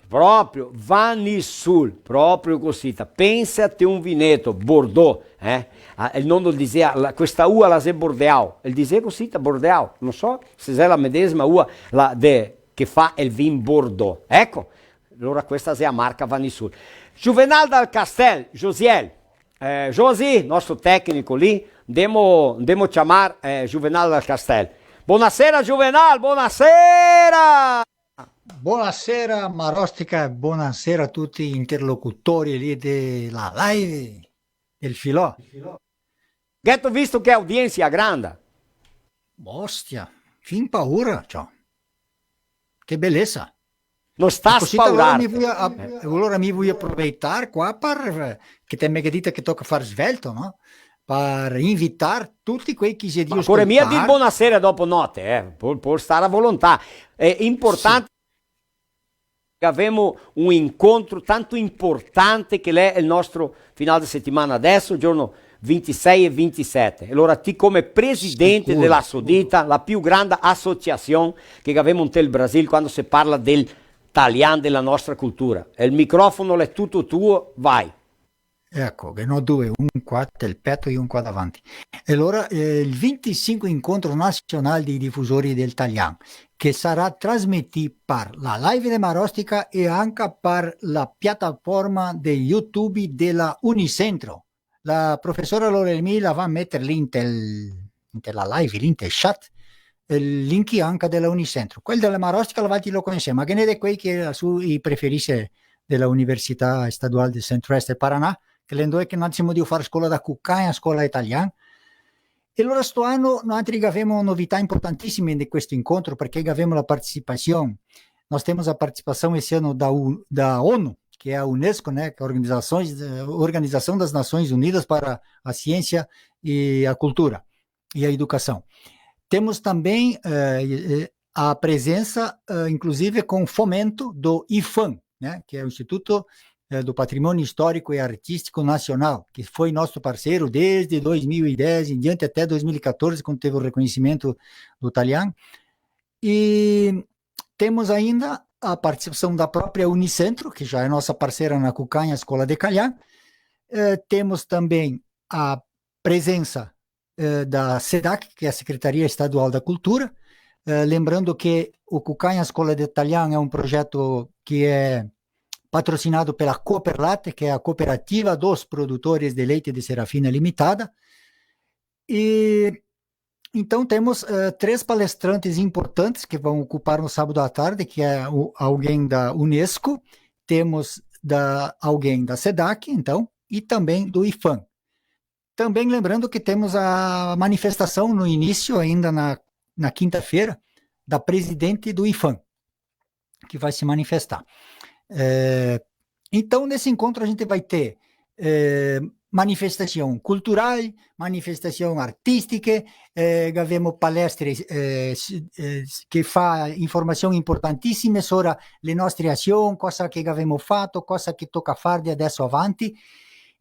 Proprio Vanisul, proprio così. Pensa a te un vinetto, Bordeaux, il nonno diceva, questa ua la è Bordeaux, il diceva così, Bordeaux, non so se è la medesima ua che fa il vin Bordeaux, ecco, allora questa è la marca Vanisul. Juvenal dal Castel, Josiel, Josi, nostro tecnico lì, andiamo a chiamare Juvenal dal Castel. Buonasera Juvenal, buonasera! Buonasera Marostica, buonasera a tutti gli interlocutori lì della live del Filò. Ghetto visto che audienza grande. Ostia, fin paura, ciao. Che bellezza. Non sta spaurando. Allora mi voglio aproveitar qua che te me dite che tocca far svelto, no? Per invitare tutti quei che si dicono. Ancora mia di buonasera dopo notte, per stare a volontà. È importante. Sì. Abbiamo un incontro tanto importante che è il nostro finale di settimana adesso, giorno 26 e 27. Allora ti come presidente della Sodita, la più grande associazione che abbiamo nel Brasile quando si parla del italiano, della nostra cultura. Il microfono è tutto tuo, vai. Ecco, che no due, un qua del petto e un qua davanti. E allora il 25 incontro nazionale dei diffusori del italiano, che sarà trasmesso per la live di Marostica e anche per la piattaforma di YouTube della Unicentro. La professora Lorelmi la va a mettere lì nella live, lì nel chat, il link anche della Unicentro. Quello della Marostica lo conosciamo, ma che ne è quei che preferisce della Università Estaduale del Centro-Est del Paraná, che le due che non siamo di fare scuola da Cuccaia, scuola italiana. E allora sto anno noi abbiamo novità importantissime di questo incontro perché abbiamo la partecipazione. Noi abbiamo la partecipazione esse ano da ONU, che è a UNESCO, né, que é a Organização das Nações Unidas para a Ciência e a Cultura e a Educação. Temos também a presença, inclusive, com fomento do IFAM, né, que é o Instituto do Patrimônio Histórico e Artístico Nacional, que foi nosso parceiro desde 2010 em diante até 2014, quando teve o reconhecimento do italiano. E temos ainda a participação da própria Unicentro, que já é nossa parceira na Cucanha Escola de Calhar. Temos também a presença da SEDAC, que é a Secretaria Estadual da Cultura. Lembrando que o Cucanha Escola de Calhar é um projeto que é patrocinado pela Cooperlate, que é a cooperativa dos produtores de leite de Serafina Limitada. E então temos 3 palestrantes importantes que vão ocupar no sábado à tarde, que é alguém da UNESCO, temos alguém da SEDAC, então, e também do IFAM. Também lembrando que temos a manifestação no início, ainda na quinta-feira, da presidente do IFAM, que vai se manifestar. Então, nesse encontro a gente vai ter manifestação cultural, manifestação artística, abbiamo palestre che fa informazioni importantissime sobre le nostre azioni, cosa che abbiamo fatto, cosa che tocca fare di adesso avanti.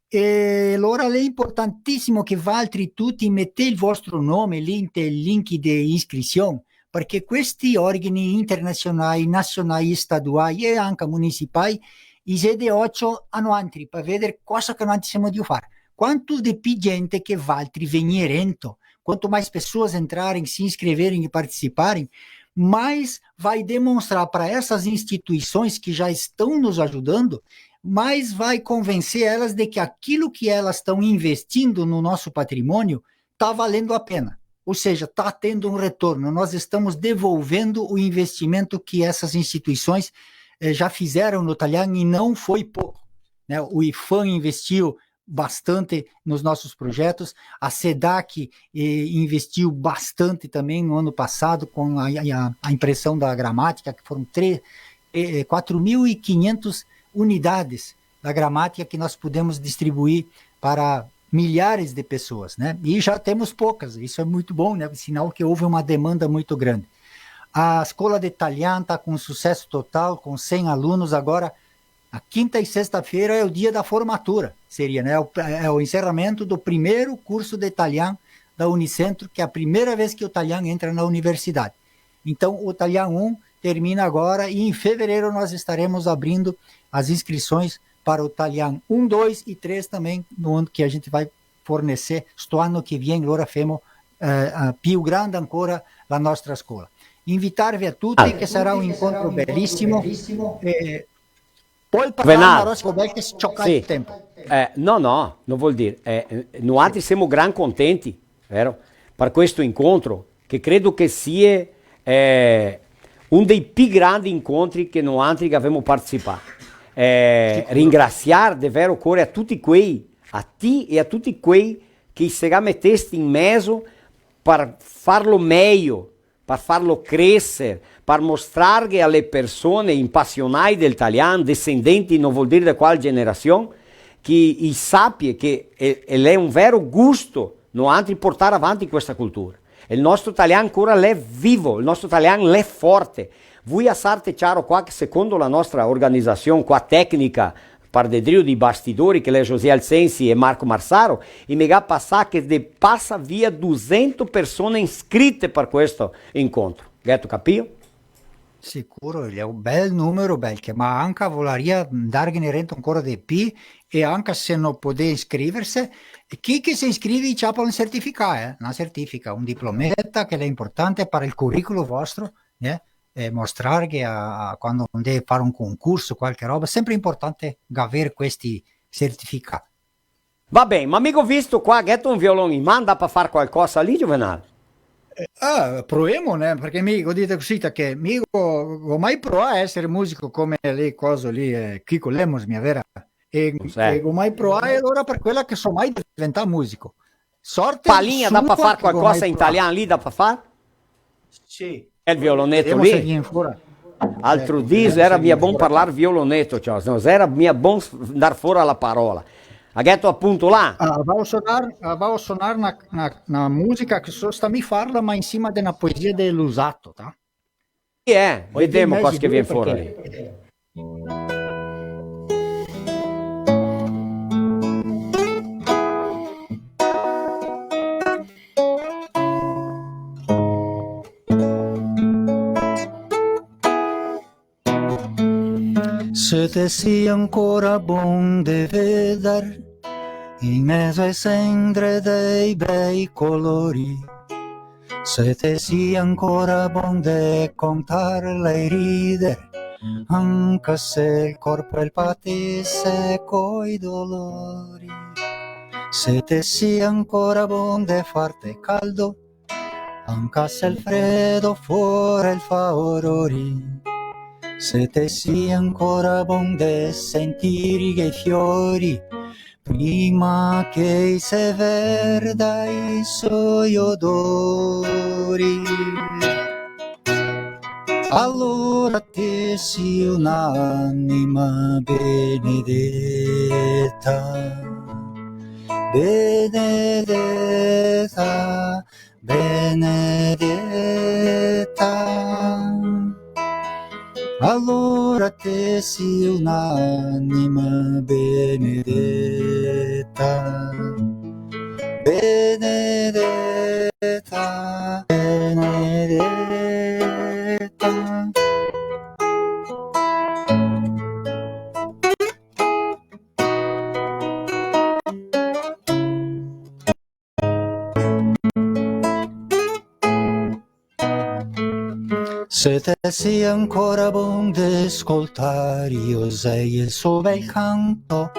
E allora è importantissimo che altri tutti mettete il vostro nome lì nel link di iscrizione, perché questi organi internazionali, nazionali, staduali e anche municipali, i CD8 hanno altri per vedere cosa che noi siamo di fare. Quanto di più gente che altri venire, quanto mais pessoas entrarem, se inscreverem e participarem, mais vai demonstrar para essas instituições que já estão nos ajudando, mais vai convencer elas de que aquilo que elas estão investindo no nosso patrimônio está valendo a pena. Ou seja, está tendo um retorno. Nós estamos devolvendo o investimento que essas instituições já fizeram no italiano e não foi pouco. Né? O IFAM investiu bastante nos nossos projetos. A SEDAC investiu bastante também no ano passado com a impressão da gramática, que foram 4.500 unidades da gramática que nós pudemos distribuir para milhares de pessoas, né? E já temos poucas, isso é muito bom, né? Sinal que houve uma demanda muito grande. A Escola de Italiano está com sucesso total, com 100 alunos. Agora, a quinta e sexta-feira é o dia da formatura, seria, né? É o encerramento do primeiro curso de italiano da Unicentro, que é a primeira vez que o italiano entra na universidade. Então, o italiano 1 termina agora e em fevereiro nós estaremos abrindo as inscrições para o italiano 1, 2 e 3 também, no ano que a gente vai fornecer, sto anno che viene, allora faremo più grande ancora la nostra scuola. Invitarvi a tutti, che sarà un incontro bellissimo. Poi parlare Marosco Belli, cioccare il tempo. No, non vuol dire. Noi siamo gran contenti, vero? Per questo incontro, che credo che sia uno dei più grandi incontri che noi abbiamo partecipato. Ringraziare davvero cuore a tutti quei, a te e a tutti quei che si mettesti in mezzo per farlo meglio, per farlo crescere, per mostrare alle persone impassionate del italiano, discendenti non vuol dire da quale generazione, che sappia che è un vero gusto noi portare avanti questa cultura. Il nostro italiano ancora è vivo, il nostro italiano è forte. Voi a Sarte chiaro qua che secondo la nostra organizzazione qua tecnica per dedrio di bastidori che è José Alsensi e Marco Marsaro e mi passa che passa via 200 persone iscritte per questo incontro. Gatto capito? Sicuro, è un bel numero, ma anche volaria dargene rento ancora di più e anche se non può iscriversi, chi che si iscrive c'ha un certificato, una certifica, un diplometta che è importante per il curriculum vostro, mostrare che quando deve fare un concorso, qualche roba, è sempre importante avere questi certificati. Va bene, ma amico visto qua, getto un violone in mano, da per fare qualcosa lì, Juvenal? Proviamo, né? Perché mi dite così, che mi ho mai provato a essere musico come le cose lì, Kiko Lemos, mia vera, e ho mai provato, e allora per quella che so mai diventare musico. Sorte Palinha, dà per fare qualcosa in italiano lì, da per fare? Sì. È il violonetto lì? Altro diso era mia buon parlare violonetto, cioè, non era mia buon dar fuori la parola. Ha detto appunto là. Va a suonare una musica che sta mi farla, ma insieme ad una poesia dell'usato, tá? Sì, vediamo cosa che viene fuori lì. Se te sia ancora buon de vedere in mezzo ai cendre dei bei colori, se te sia ancora buon de contarle e ridere, anche se il corpo il patisse coi dolori, se te sia ancora buon de farti caldo, anche se il freddo fuori il fa orrori, se te sia ancora buon de sentire che i fiori prima che se verda i suoi odori, allora te sia un'anima benedetta, benedetta, benedetta. Allora te sia un'anima benedetta, benedetta, benedetta. Se te sia ancora buon di ascoltare, io sei il suo bel canto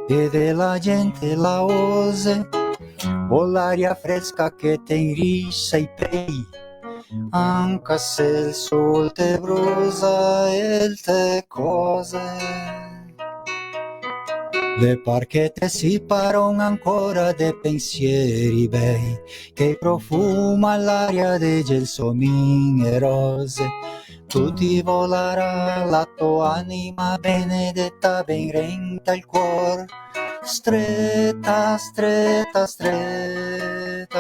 e della gente la ose, o l'aria fresca che te irrissa i pei, anche se il sol te brucia e te cose. Le barchette si paron ancora dei pensieri bei che profuma l'aria dei gelsomini e rose. Tu ti volerà la tua anima benedetta, ben renta il cuore, stretta, stretta, stretta.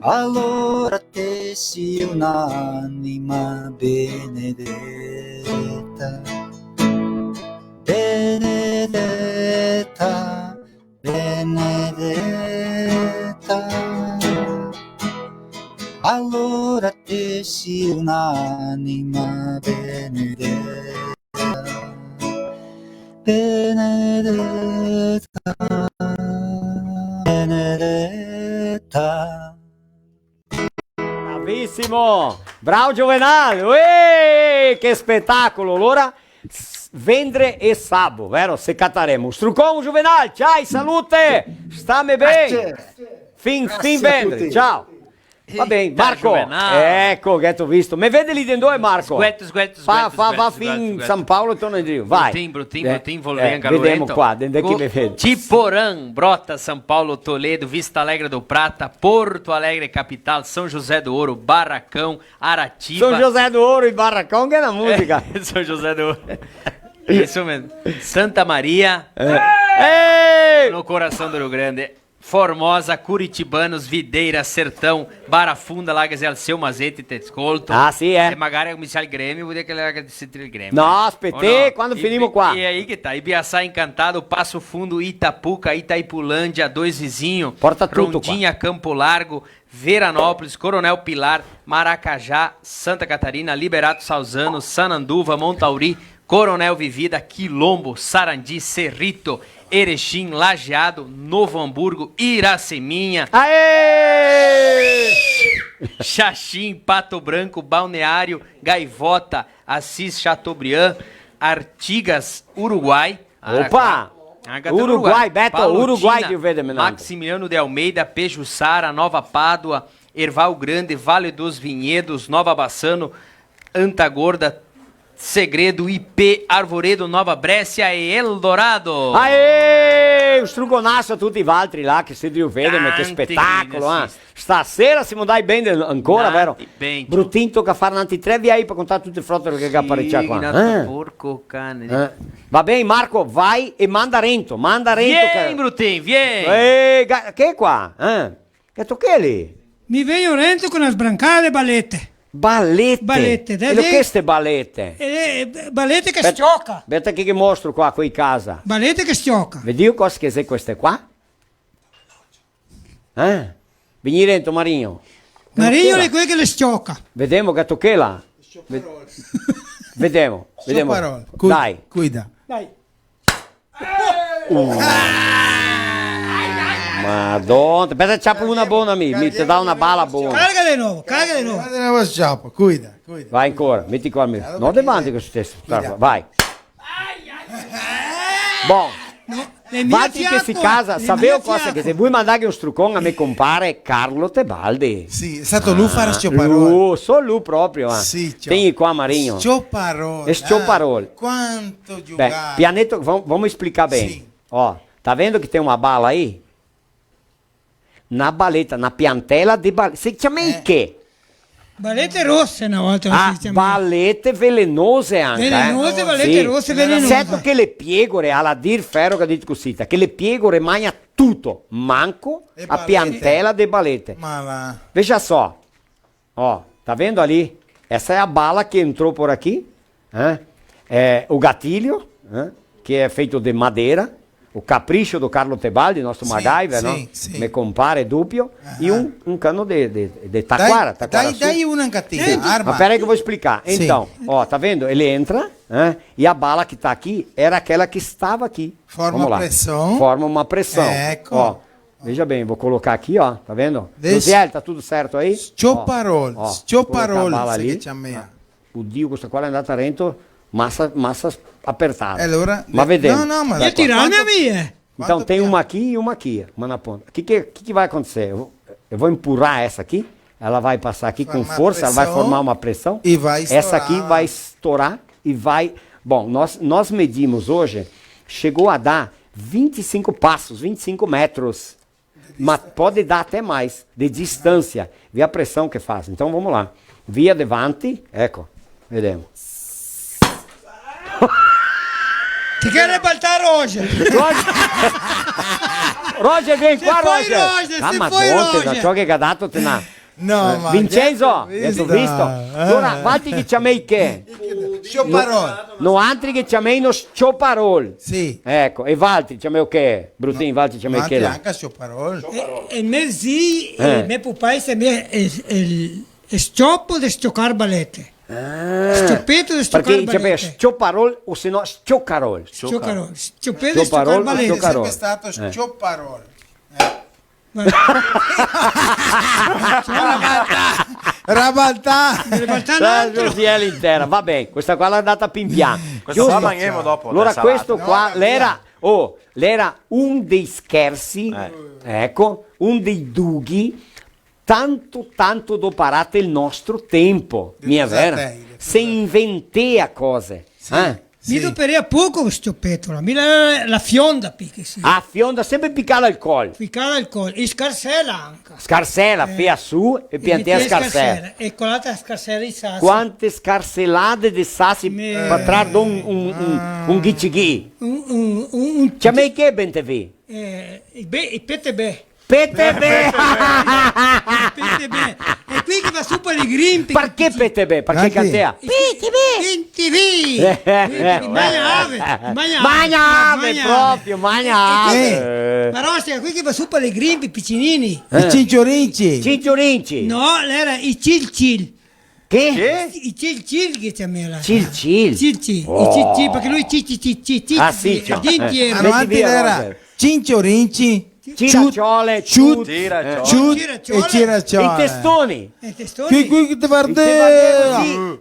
Allora te si un'anima benedetta, benedetta, benedetta. Allora te si un'anima benedetta, benedetta, benedetta. Bravissimo! Bravo Juvenal! Uè, che spettacolo! Allora, vendre e sabo, vero? Se cataremo. Strucon Juvenal, ciao, salute! Stammi bene! Fin vendre, ciao! Va bene, Marco, ecco che ho visto. Me vede lì dentro, Marco? Fa fin San Paolo e torna giù, vai. Brutinho, Volvenga, vediamo qua, dentro che mi vede. Tiporã, Brota, São Paulo, Toledo, Vista Alegre do Prata, Porto Alegre, capital, São José do Ouro, Barracão, Aratiba. São José do Ouro e Barracão, que é na música. São José do Ouro. Isso mesmo. Santa Maria, no coração do Rio Grande. Formosa, Curitibanos, Videira, Sertão, Barra Funda, Lagas Alceu, Mazete, Tescolto. Ah, sì, Se magari è iniziale Grêmio, vuol dire che è il Grêmio. No, aspetei, quando finimos qua. E aí que tá, Ibiaçá, Encantado, Passo Fundo, Itapuca, Itaipulândia, Dois Vizinho, Porta tudo, Rondinha, Campo Largo, Veranópolis, Coronel Pilar, Maracajá, Santa Catarina, Liberato Salzano, Sananduva, Montauri, Coronel Vivida, Quilombo, Sarandi, Cerrito, Erechim, Lajeado, Novo Hamburgo, Iraceminha. Aê! Xaxim, Pato Branco, Balneário, Gaivota, Assis, Chateaubriand, Artigas, Uruguai. Opa! Uruguai, Beto, Uruguai que vede, menino. Maximiliano de Almeida, Pejuçara, Nova Pádua, Erval Grande, Vale dos Vinhedos, Nova Bassano, Antagorda, Segredo, IP, Arvoredo, Nova Brescia e Eldorado. Aê! O strugonasso a tutti gli altri là che si vedono, che spettacolo, eh? Stasera si dai bene ancora, vero? Bruttinho tocca fare un'antitrevi aí per contare tutte le frotte che apparecchia qua. Porco cane. Va bene, Marco, vai e manda Rento. Vieni, Bruttinho, vieni. Che è qua? Che tocca lì? Mi vengo Rento con le sbrancate ballette. Ballette? E che queste ballette? Ballette che sciocca. Aspetta che mostro qua qui casa. Ballette che sciocca. Vedi cosa che sei queste qua? Vieni Rento, Marinho. Marinho è quello che le sciocca. Vediamo che tocca là. Vediamo. Dai. Cuida. Dai. Madonna, aspetta, ciappo una buona mi ti dà una bala buona. Carga di nuovo. Cuida. Vai ancora, metti qua almeno. Non davanti che successo. Vai. Buon. Vatti che si casa, sapevo cosa che se vuoi mandare un struccone a me compare Carlo Tebaldi. Sì, è stato lui fare parole. Solo lui proprio. Sì, Tieni qua Marinho. Parole. Parole. Quanto giocare. Pianeta, vamos explicar bem. Sim. Ó, tá vendo que tem uma bala aí? Na baleta, na piantela de baleta. Você chama aí che? Ballette rosse una volta. Ballette velenose anche. Velenose, ballette rosse velenose. Certo che le piegore, alla dir ferro che dico così, che le piegore mangia tutto, manco a piantela de balete. Veja só. Ó, tá vendo ali? Essa é a bala que entrou por aqui. O gatilho, que é feito de madeira. O capricho do Carlo Tebaldi, nosso MacGyver, no? Me compare dubbio. E um cano de taquara. Dai una cattiva arma. Ma peraí que eu vou explicar. Então, ó, tá vendo? Ele entra, e a bala que tá aqui era aquela que estava aqui. Forma pressão. Forma uma pressão. Ecco. Ó, veja bem, vou colocar aqui, ó, tá vendo? Luziel, tá tudo certo aí? Stioparol. Oddio, questa qua è andata a Rento, massa apertada. Allora, ma vedendo. Ma e tirarmi a mia. Então tem uma aqui e uma aqui, uma na ponta. O que vai acontecer? Eu vou empurrar essa aqui, ela vai passar aqui com força, ela vai formar uma pressão. E vai estourar. Essa aqui vai estourar e vai... Bom, nós medimos hoje chegou a dar 25 passos, 25 metros. Mas pode dar até mais, de distância. Vê a pressão que faz. Então vamos lá. Via Devante, ecco, vediamo. Ti quer ribaltar Roger? Roger, vem qua, poi Roger. Roger, Ah, se ma poi Roger, Roger. ciò che ha dato te n'ha. No, ma Vincenzo, visto? hai visto? Allora, vatti che ci amei che? Scioparol. No altri che ci amei no scioparol. Sì. Ecco, e Valti ci amei che? Brutin, Valti ci amei che là. Anche Scioparol. E me zi, Eh. me pupai se me il scioppo di scioccare balette. Scioppeto di Perché scioccare ci amei balette. scioparol o se no scioccarol. Scioccarol. Scioppeto di scioccare Scioparol, balette. scioccaro. È stato Scioparol. Rabaltà. Rosielli intera, va bene, questa qua l'ha data pian piano. Questa qua mangiamo dopo, Allora la salata. questo qua, l'era un dei scherzi, ecco, un dei dughi, tanto doparate il nostro tempo, mia vera. Se inventea cose. Mi doperia poco scioppetola, mi la fionda picchi sì. Ah, fionda sempre piccare al col. Piccare al collo, e scarsella anche. Scarsella, fia su e piantea scarsella. E colata a scarsella i sassi. Quante scarsellate di sassi per trarre un ghicighi. C'è mai che ben te vi? I pete be. Pete be! Pete be. E qui che va su per i grimpi. Perché pete be? Perché cantea? Pete be. TV. Magna ave proprio, magna ave. Ma Rostia, qui che va su per i grimpi piccinini. I cinciorinci. Cinciorinci. No, era i cil. Che? I cil che chiamava. Cil. Oh. I perché lui ci. Ah sì, ciao. Avanti era cinciorinci. Ciracciole, ciut e ciracciole. I testoni. Qui che ti guarda.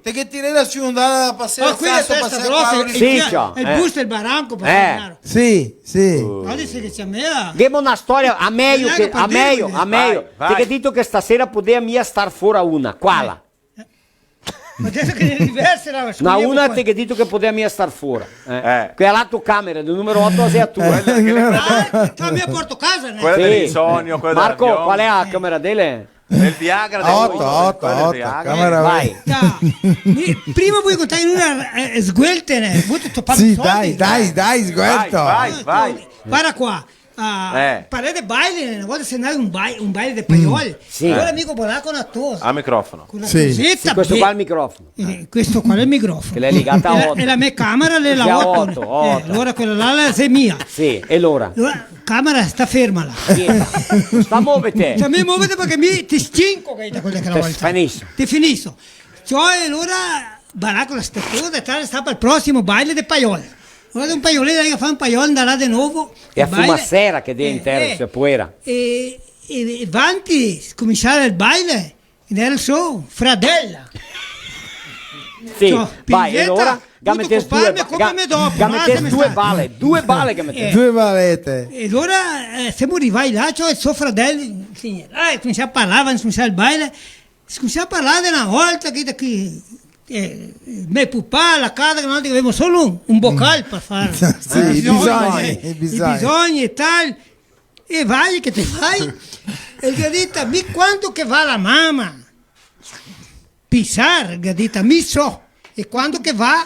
Te che ti renda su andare a passare qui è testa grossa. Il busto e il baranco. Sì. Guarda se che chiamava. Abbiamo una storia a meglio. Te che dito che stasera poteva star fuori una. Quale? Ma adesso che è diversa No, una te che dito che poteva star fuori. Quella la tua camera, del numero 8 sei a tua. Cambia porto casa, Quella dell'insonio, quella Marco, dell'avione. qual è la camera delle? Del Viagra. 8, camera vai. Prima vuoi contare in una sgueltene. Sì, dai, sguelto. Vai. Para qua. Parete baile, una volta se andava un baile di paioli. Sì. Allora amico polacco una tosa. A microfono. Con una Sì, cosetta questo qua è il microfono. Questo qua è il microfono. Che l'è legata a 8. E la mia camera è la 8. Allora quella là è mia. Sì, e allora? Camera sta ferma là. Sta muovete. Cioè mi muovete perché ti stinco che da quella che la volta. Ti finisco. Cioè allora baracco la statuta e sta per il prossimo baile di paioli. Guarda un paiolino che fa un paiolo andrà di nuovo. E a fumassera che dentro intero se puera. E avanti cominciare il baile ed era il suo fratella. Sì, Cioè, vai, e allora gametes due balle che mettete. Due ballette. E allora siamo arrivati là, cioè il suo fratello cominciamo a parlare, cominciamo il baile, cominciamo a parlare una volta che me pupà la casa che noi avevamo solo un boccale per fare i bisogni e tal, e vai che ti fai e gadita mi quanto che va la mamma pisar gadita mi so e quando che va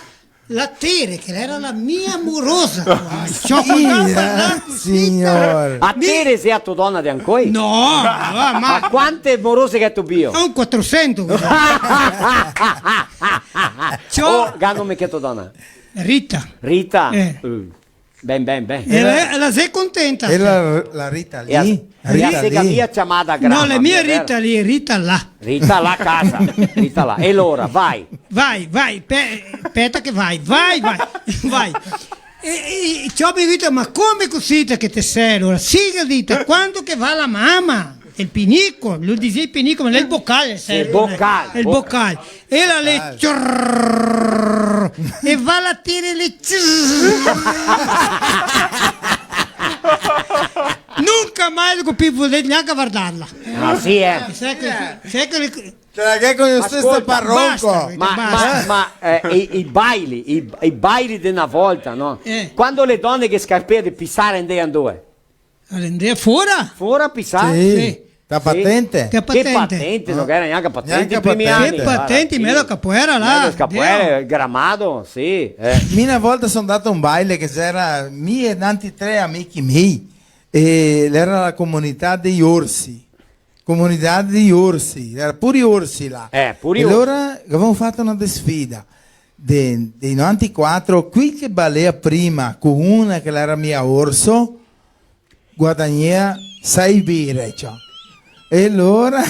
la Tere che era la mia amorosa signor a Tere sei a tua donna di ancora? No, ma a quante amorose che tu bio? Un 400 Gano me che tua donna? Rita Ben. E la sei contenta? E la Rita lì? Rita mia chiamata grande. No, la mia Rita lì, Rita là. Rita là casa, Rita là. E allora, vai. Vai, aspetta che vai. E ciò mi dice, ma come così che te sei? Allora, sì, dita, quando che va la mamma? Il pinico, lo dice il pinico, ma è il boccale. Il boccale. Il boccale. E la le e va la tire le nunca mai lo capivo neanche a guardarla. Ah, sì, Sai che Che con lo stesso parrocco. I baili di una volta, no? Quando le donne che scarpevano di pissare andavano dove? Andavano fuori? Fuori a pissare? Sì. Da patente? Che patente, non era neanche patente i primi anni. Che patente, meno capoeira là. Meno capoeira, gramado, sì. Una volta sono andato a un baile che c'era mie e tanti 3 amici miei e era la comunità degli orsi. Comunità degli orsi, era pure orsi là. Pure e allora avevamo fatto una sfida dei 94, qui che ballea prima con una che era mia orso, guadagna 6 birre, cioè. E allora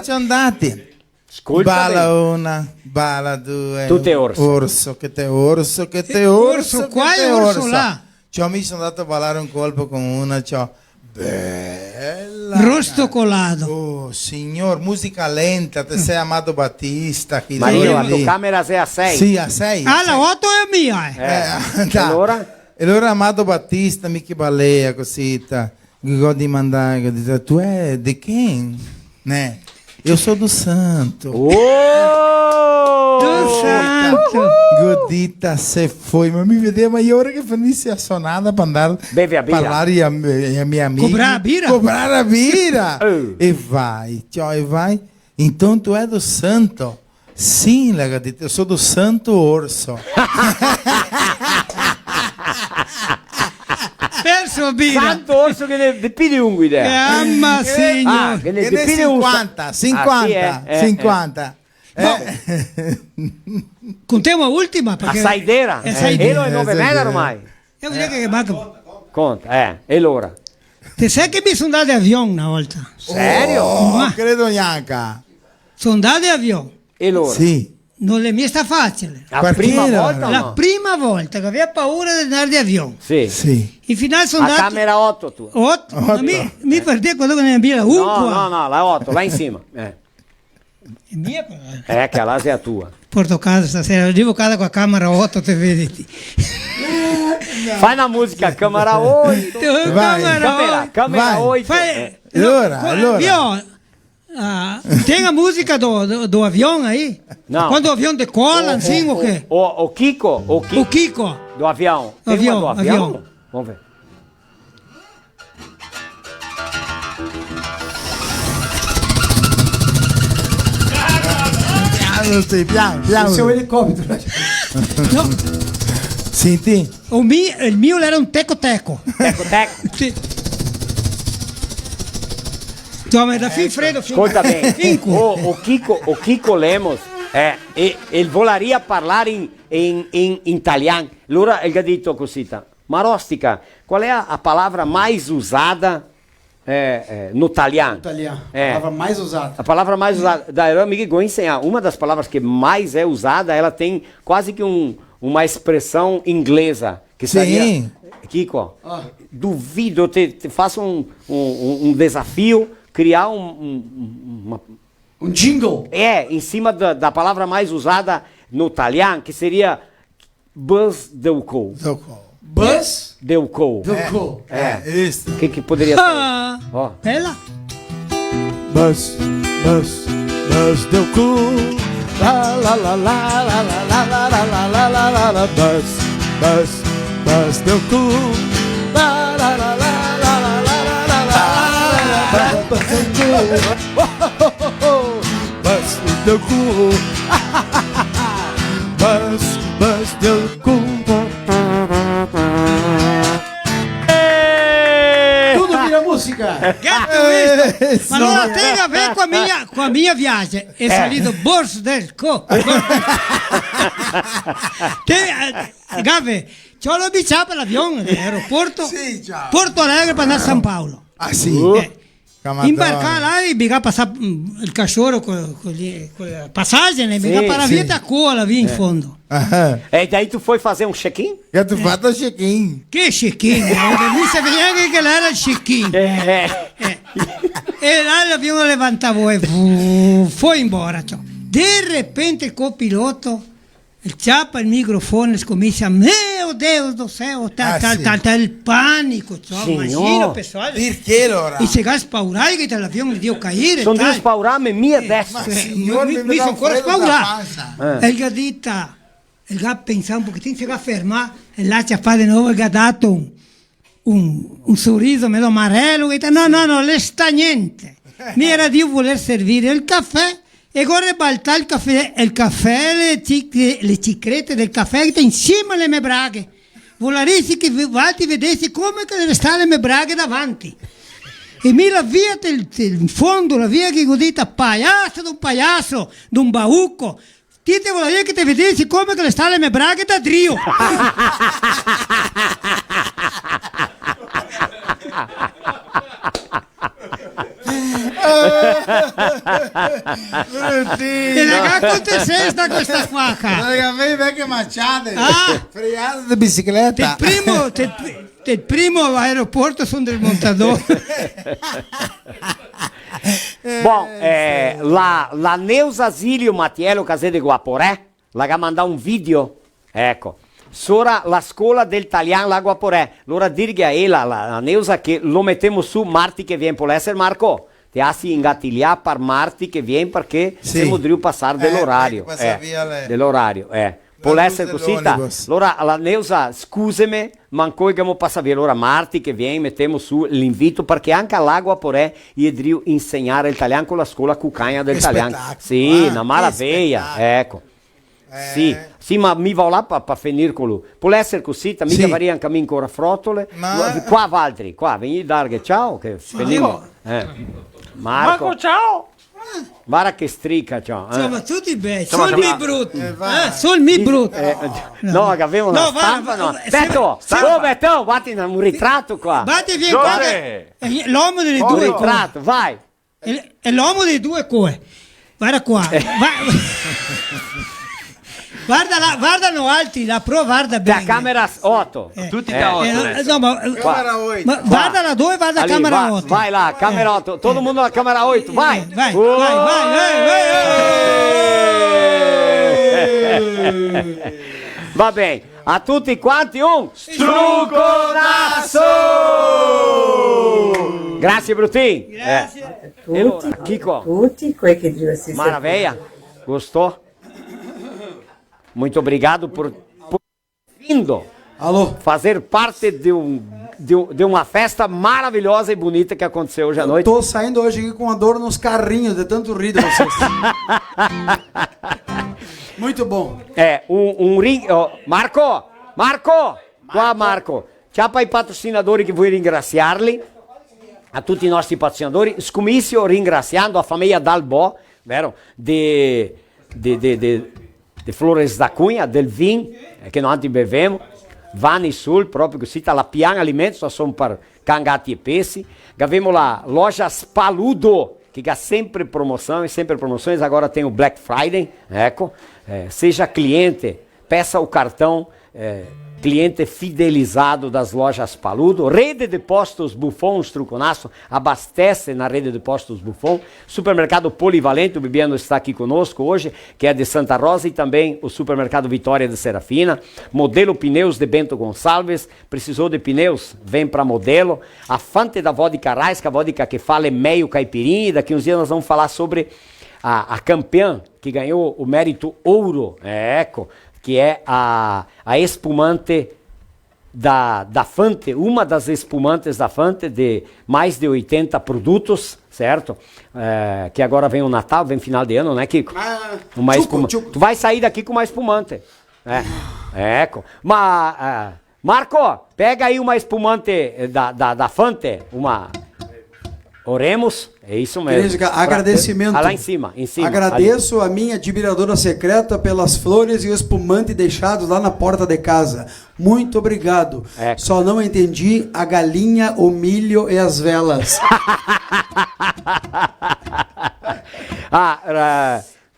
ci andati. Balla una, balla due. Tutte orso. Orso, che te orso qua e orso là. Cioè, mi sono andato a ballare un colpo con una, cioè, bella. Rostocolato. Oh, signor, musica lenta, te sei Amato Battista. Ma io la camera sei a 6. Sì, a 6. Ah, la 8 è mia. Allora? E allora Amato Battista mi che ballea così, di mandare, tu è di King? Ne? Io sono do Santo. Do Santo. Godita se foi, ma mi vedeva maiore che finisse a suonare per andare a parlare a miei amici. Cobrare a birra. E vai, ciao, e vai. Então tu é do Santo. Sim, Lagadita, eu sou do Santo Orso. Perso birra. Santo orso che ne pide un guida. Mamma signor. Che ne pide 50, 50. Contiamo l'ultima perché a Saidera. E lo è 9 metri ormai. Io voglio che manca. Conta, e l'ora. Te sai che mi sono dato avion una volta? Serio? Non credo neanche. Sono andato in avione. E loro? Sì. Non le mia sta facile. La prima volta? La prima volta che aveva paura di andare di avione. Sì. In finale sono andato. A camera 8 tu. 8? Ma mi perdì quello che ne abbiamo un qua. No, la 8, là in cima. È mia? Che la sei a tua. Porto casa stasera, arrivo a casa con la camera 8, te vedi. Fai una musica, camera 8. Camera 8. Allora. Tem a música do avião aí? Não. Quando o avião decola, assim, o quê? O Kiko. O Kiko. Do avião. Avião. Vamos ver. Piano. O seu helicóptero. Não. Senti? O mio era um teco-teco. Teco-teco. Toma, da fin freddo. Ascolta bene. O Kiko Lemos ele volaria parlare in italiano. Allora ele ha detto così. Ma Rostica, qual è a palavra mais usada no italiano? A palavra mais usada. A palavra mais usada. Daí eu me vou ensinar. Uma das palavras que mais é usada, ela tem quase que uma expressão inglesa. Que seria... Kiko, duvido, eu te faço um desafio, criar um jingle. Em cima da palavra mais usada no italiano, que seria bus del cou. Bus del cou. Isso. O que poderia ser? Ela? Bus del cou. La la la la la la la la la la la la la. Bus del cou. La la la la la la la la la la. Bus del cou. Bus del cou. Tudo vira música. Ma non tem a ver com a minha viagem. É salido Borso del Co. Gave, c'ho l'obiccia per l'avione dell'aeroporto. Porto Alegre per andare a San Paolo. Ah sì? Imbarcar lá e bigar passar il cachorro con la passagem, bigar para a via da cola via in fondo. E daí tu foi fazer um check-in? Tu fatto check-in. Che check-in? Non mi sapeva neanche che era il check-in. E là l'avione levantava e foi embora. De repente il copiloto Ele chapa il microfono e comincia, meu Deus do céu, tá il panico, imagina, pessoal. Perché allora? E chega a spaurar che l'avione gli dio caire. Sono due spaurar, ma mia destra. Mi sono ancora spaurar. E il gadita, il gat pensa un pochettino, si va ferma e là ci fa di nuovo, il gat dato un sorriso medio amarello, e no, le sta niente. Mi era di voler servire il caffè. E corre balta il caffè, le cicrette del caffè che insieme alle mie braghe. Voleresti che Valti vedessi come che deve stare le mie braghe davanti. E mi la via in fondo, la via che godita pagliasso d'un baucco. Ti te volevo che ti vedessi come che le sta le mie braghe da trio. E che aconteceu sta questa qua? Ragazzi, vecchie machate. Fregato di bicicletta. Il primo aeroporto sono del montador. Bom, la Neuza Zilio Mattiello Casé de Guaporé, la che ha mandato un video, ecco, sora la scuola del italiano la Guaporé. Allora dirgli a ella, la Neuza, che lo mettiamo su Marti che viene, può essere Marco? Ti assi ingattigliare per Marti che viene perché siamo dovuti passare dell'orario. Dell'orario, Può essere così. Allora la Neuza, scusami, manco che abbiamo passato via. Allora Marti che viene, mettiamo su l'invito perché anche all'Agua Porè io devo insegnare l'italiano con la scuola Cucagna del italiano. Sì, una maraviglia, ecco. Sì, ma mi va là per finire con lui. Può essere così, mica varia anche ancora frottole. Qua Valtteri, qua, vieni a darghe ciao che finimo. Marco, ciao. Guarda che stricca, ciao. Insomma, tutti bei, solo mi brutti. Solo mi brutti. No, che avevo una stampa, no. Beto, guardi un ritratto qua. Batti via qua. L'uomo delle due un ritratto, vai. È l'uomo delle due cuore. Guarda qua. Guardano alti, la pro guarda bene. Da camera 8. Tutti da 8. Camera 8. Guarda la 2, guarda la camera 8. Vai là, camera 8. Tutto il mondo alla camera 8. Vai. Vai. Va bene. A tutti quanti un struconasso! Grazie Brutin. Grazie. Tutti quei che Dio si Maravilha. Gostou? Muito obrigado por vindo fazer parte de uma festa maravilhosa e bonita que aconteceu hoje à noite. Tô saindo hoje aqui com uma dor nos carrinhos de tanto rir de vocês. Muito bom. Ring. Marco! Qua Marco. Ciao ai patrocinatori che vuoi ringraziarli, a tutti i nostri patrocinatori. Scomissio ringraziando a famiglia Dalbò, vero? De Flores da Cunha, del vin, che noi bevemo, Vani Sul, proprio così, la Pian Alimentos, só sono per cangati e pesci. Abbiamo la loja Spaludo, que ha sempre promoções, agora tem o Black Friday, ecco. Seja cliente, peça o cartão, cliente fidelizado das lojas Paludo. Rede de Postos Buffon Struconasso, abastece na Rede de Postos Buffon. Supermercado Polivalente, o Bibiano está aqui conosco hoje, que é de Santa Rosa, e também o Supermercado Vitória de Serafina. Modelo Pneus de Bento Gonçalves, precisou de pneus? Vem para Modelo. A Fante da Vodka Raiz, que a vodka que fala é meio caipirinha, e daqui uns dias nós vamos falar sobre a campeã, que ganhou o mérito ouro, ecco, que é a espumante da Fante, uma das espumantes da Fante, de mais de 80 produtos, certo? Que agora vem o Natal, vem final de ano, né, Kiko? Uma espumante. Tu vai sair daqui com uma espumante. Ecco. Mas, Marco, pega aí uma espumante da Fante, uma... Oremos, é isso mesmo. Querido, agradecimento. Lá em cima. Agradeço a minha admiradora secreta pelas flores e o espumante deixados lá na porta de casa. Muito obrigado. Só não entendi a galinha, o milho e as velas.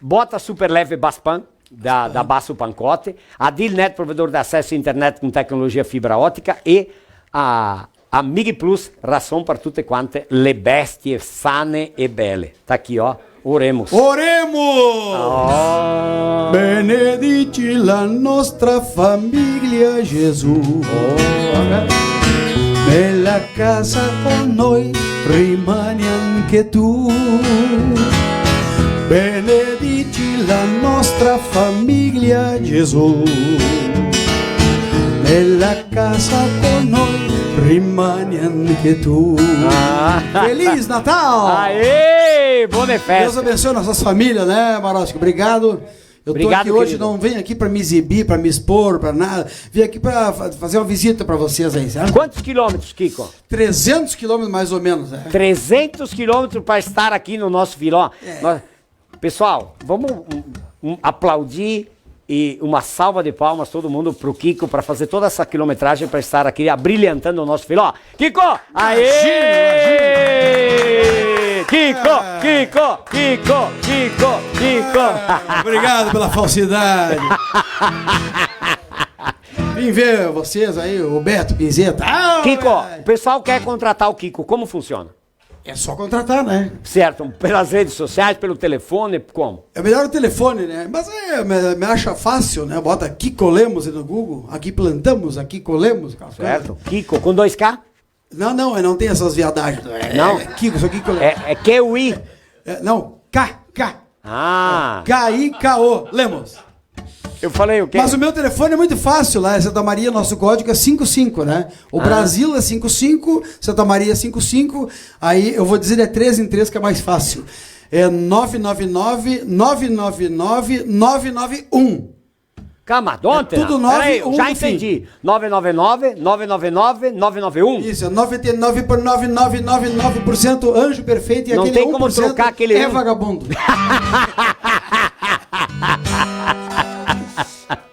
Bota super leve Baspan, da Basso Pancote. A Dilnet, provedor de acesso à internet com tecnologia fibra ótica. E a Mig Plus, ração para tutte quante le bestie sane e belle. Tá aqui, ó. Oremos. Oh. Benedici la nostra famiglia, Gesù. Nella casa con noi rimani anche tu. Benedici la nostra famiglia, Gesù. Nella casa con noi rimani anche tu. Feliz Natal! Aê! Boa festa! Deus abençoe nossas famílias, né, Marosco? Obrigado. Eu tô aqui hoje, querido. Não venho aqui para me exibir, para me expor, para nada. Vim aqui para fazer uma visita para vocês aí, certo? Quantos quilômetros, Kiko? 300 quilômetros mais ou menos. 300 quilômetros para estar aqui no nosso Filó. Pessoal, vamos aplaudir e uma salva de palmas todo mundo pro Kiko para fazer toda essa quilometragem para estar aqui abrilhantando o nosso Filó. Kiko! Aê! Kiko! Obrigado pela falsidade. Vim ver vocês aí, o Beto Pinzeta. Kiko, o pessoal quer contratar o Kiko, como funciona? É só contratar, né? Certo, pelas redes sociais, pelo telefone, como? É melhor o telefone, né? Mas me acha fácil, né? Bota Kiko Lemos no Google, aqui plantamos, aqui colhemos. Certo, Kiko, com 2K? Não tem essas viadagens. Não? Kiko, só Kiko Lemos. É Q-U-I? Não, K. K-I-K-O, Lemos. Eu falei o quê? Mas o meu telefone é muito fácil lá, Santa Maria, nosso código é 55, né? O Brasil é 55, Santa Maria é 55, aí eu vou dizer 3 em 3 que é mais fácil. É 999-999-991. Calma, ontem. É tudo 9, já entendi. 999-999-991. Isso, é 99,9999% anjo perfeito e não aquele tem como trocar aquele é vagabundo.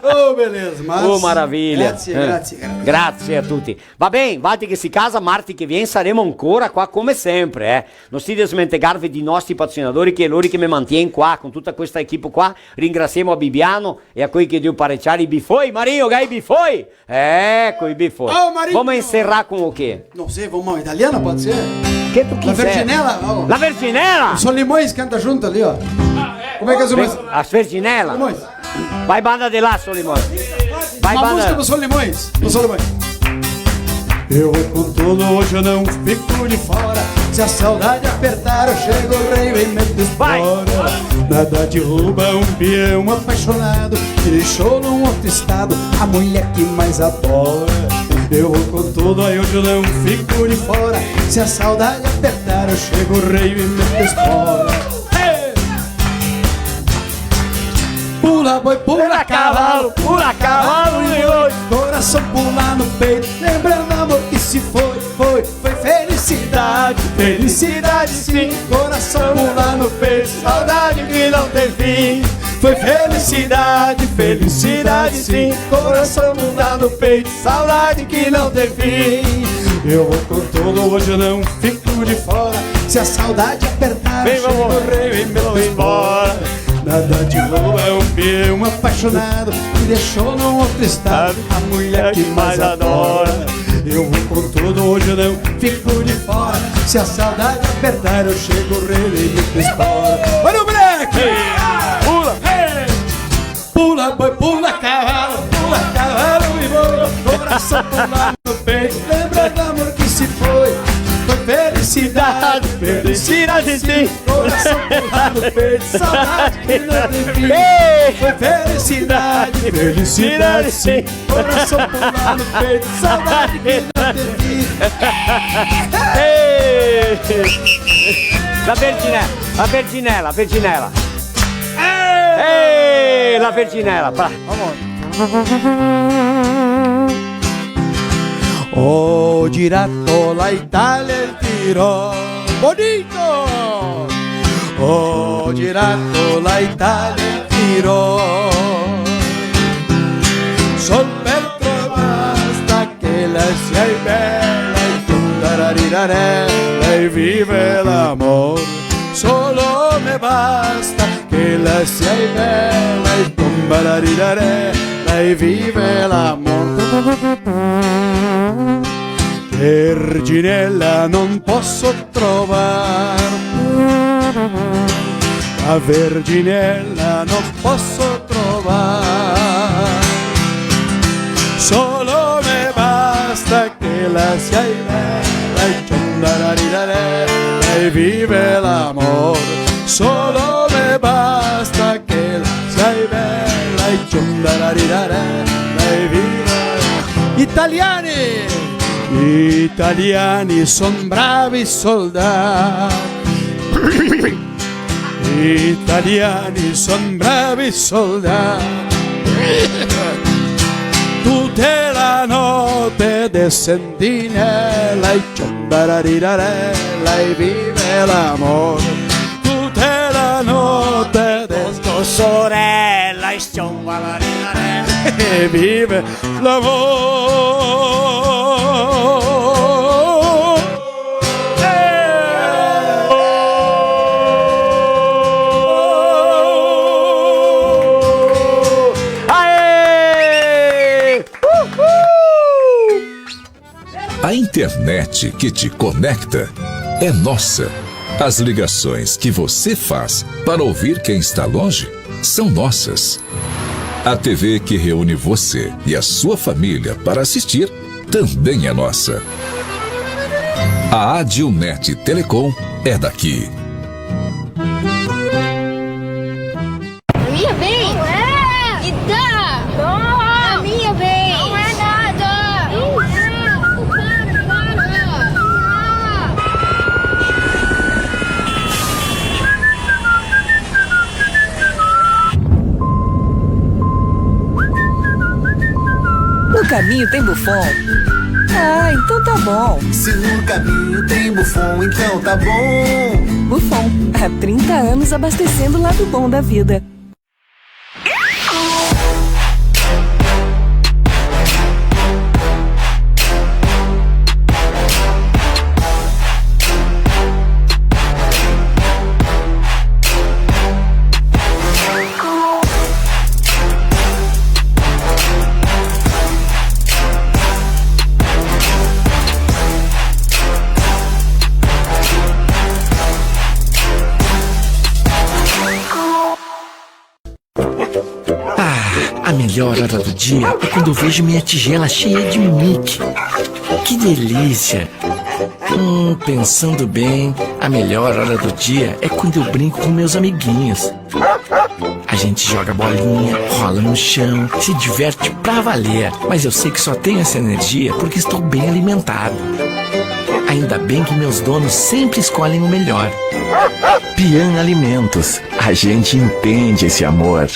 Oh, beleza, mas... Oh, maravilha. Grazie a tutti. Va bene, vate che si casa, martedì che viene saremo ancora qua come sempre, Non si dimenticarvi di nostri patrocinatori, che è loro che mi mantiene qua, con tutta questa equipe qua. Ringraziamo a Bibiano e a quelli che devono pareggiare i bifoi. Mario, gai bifoi? Ecco i bifoi. Oh, vamos encerrar com o quê? Não sei, vamos uma italiana, pode ser? Que tu quiser. La Verginella. Oh. La Verginella? O Solimões canta junto ali, ó. Como é que é o Solimões? As Verginella? Solimões. Vai banda de lá, Solimões. Vai uma banda. música do Solimões. Eu vou com tudo, hoje eu não fico de fora. Se a saudade apertar, eu chego, o rei vem me desfora. Nada derruba um peão apaixonado que deixou num outro estado a mulher que mais adora. Eu vou com tudo, aí hoje eu não fico de fora. Se a saudade apertar, eu chego, o rei vem me desfora. Pula boi, pula cavalo e oi. Coração pula no peito, lembrando amor que se foi felicidade, felicidade sim. Coração pula no peito, saudade que não tem fim. Foi felicidade, felicidade sim. Coração pula no peito, saudade que não tem fim. Eu vou com tudo, hoje eu não fico de fora. Se a saudade apertar, vem, eu morrer, vem me embora. Nada de lua é um peão apaixonado que deixou num outro estado a mulher que mais adora. Eu vou com tudo, hoje eu não fico de fora. Se a saudade apertar, eu chego, o rei e me espora. Olha o moleque! Pula! Pula, boi, pula cavalo e vou. Coração pula no peito, lembra do amor que se foi. Foi felicidade, felicidade sim. Coração pula no peito, saudade que não tem fim. Foi felicidade, felicidade sim. Coração pula no peito, saudade que não tem fim. La Verginella. Ehi, la Verginella. Vamos. Ho girato la Italia e il Tiro, bonito! Ho girato la Italia e il Tiro, sol per basta che la sia bella e tu tararirarella e vive l'amor. Solo me basta che la sia bella e tu tararirarella e vive l'amor. Verginella non posso trovare, a Verginella non posso trovare. Solo me basta che la sia bella e vive l'amore. Solo me basta che la sia bella e vive. Italiani son bravi soldati. Italiani son bravi soldati. Tutta la notte de sentinella e ciambararirarella e vive l'amore. Tutta la notte de sorella e ciambararirarella e vive l'amore. A internet que te conecta é nossa. As ligações que você faz para ouvir quem está longe são nossas. A TV que reúne você e a sua família para assistir também é nossa. A Adilnet Telecom é daqui. A minha vez? Não é! E dá! Não! A minha vez! Não é nada! No caminho tem Buffon? Ah, então tá bom. Se no caminho tem Buffon, então tá bom. Buffon, há 30 anos abastecendo o lado bom da vida. A melhor hora do dia é quando eu vejo minha tigela cheia de Mickey. Que delícia! Pensando bem, a melhor hora do dia é quando eu brinco com meus amiguinhos. A gente joga bolinha, rola no chão, se diverte pra valer. Mas eu sei que só tenho essa energia porque estou bem alimentado. Ainda bem que meus donos sempre escolhem o melhor. Pian Alimentos. A gente entende esse amor.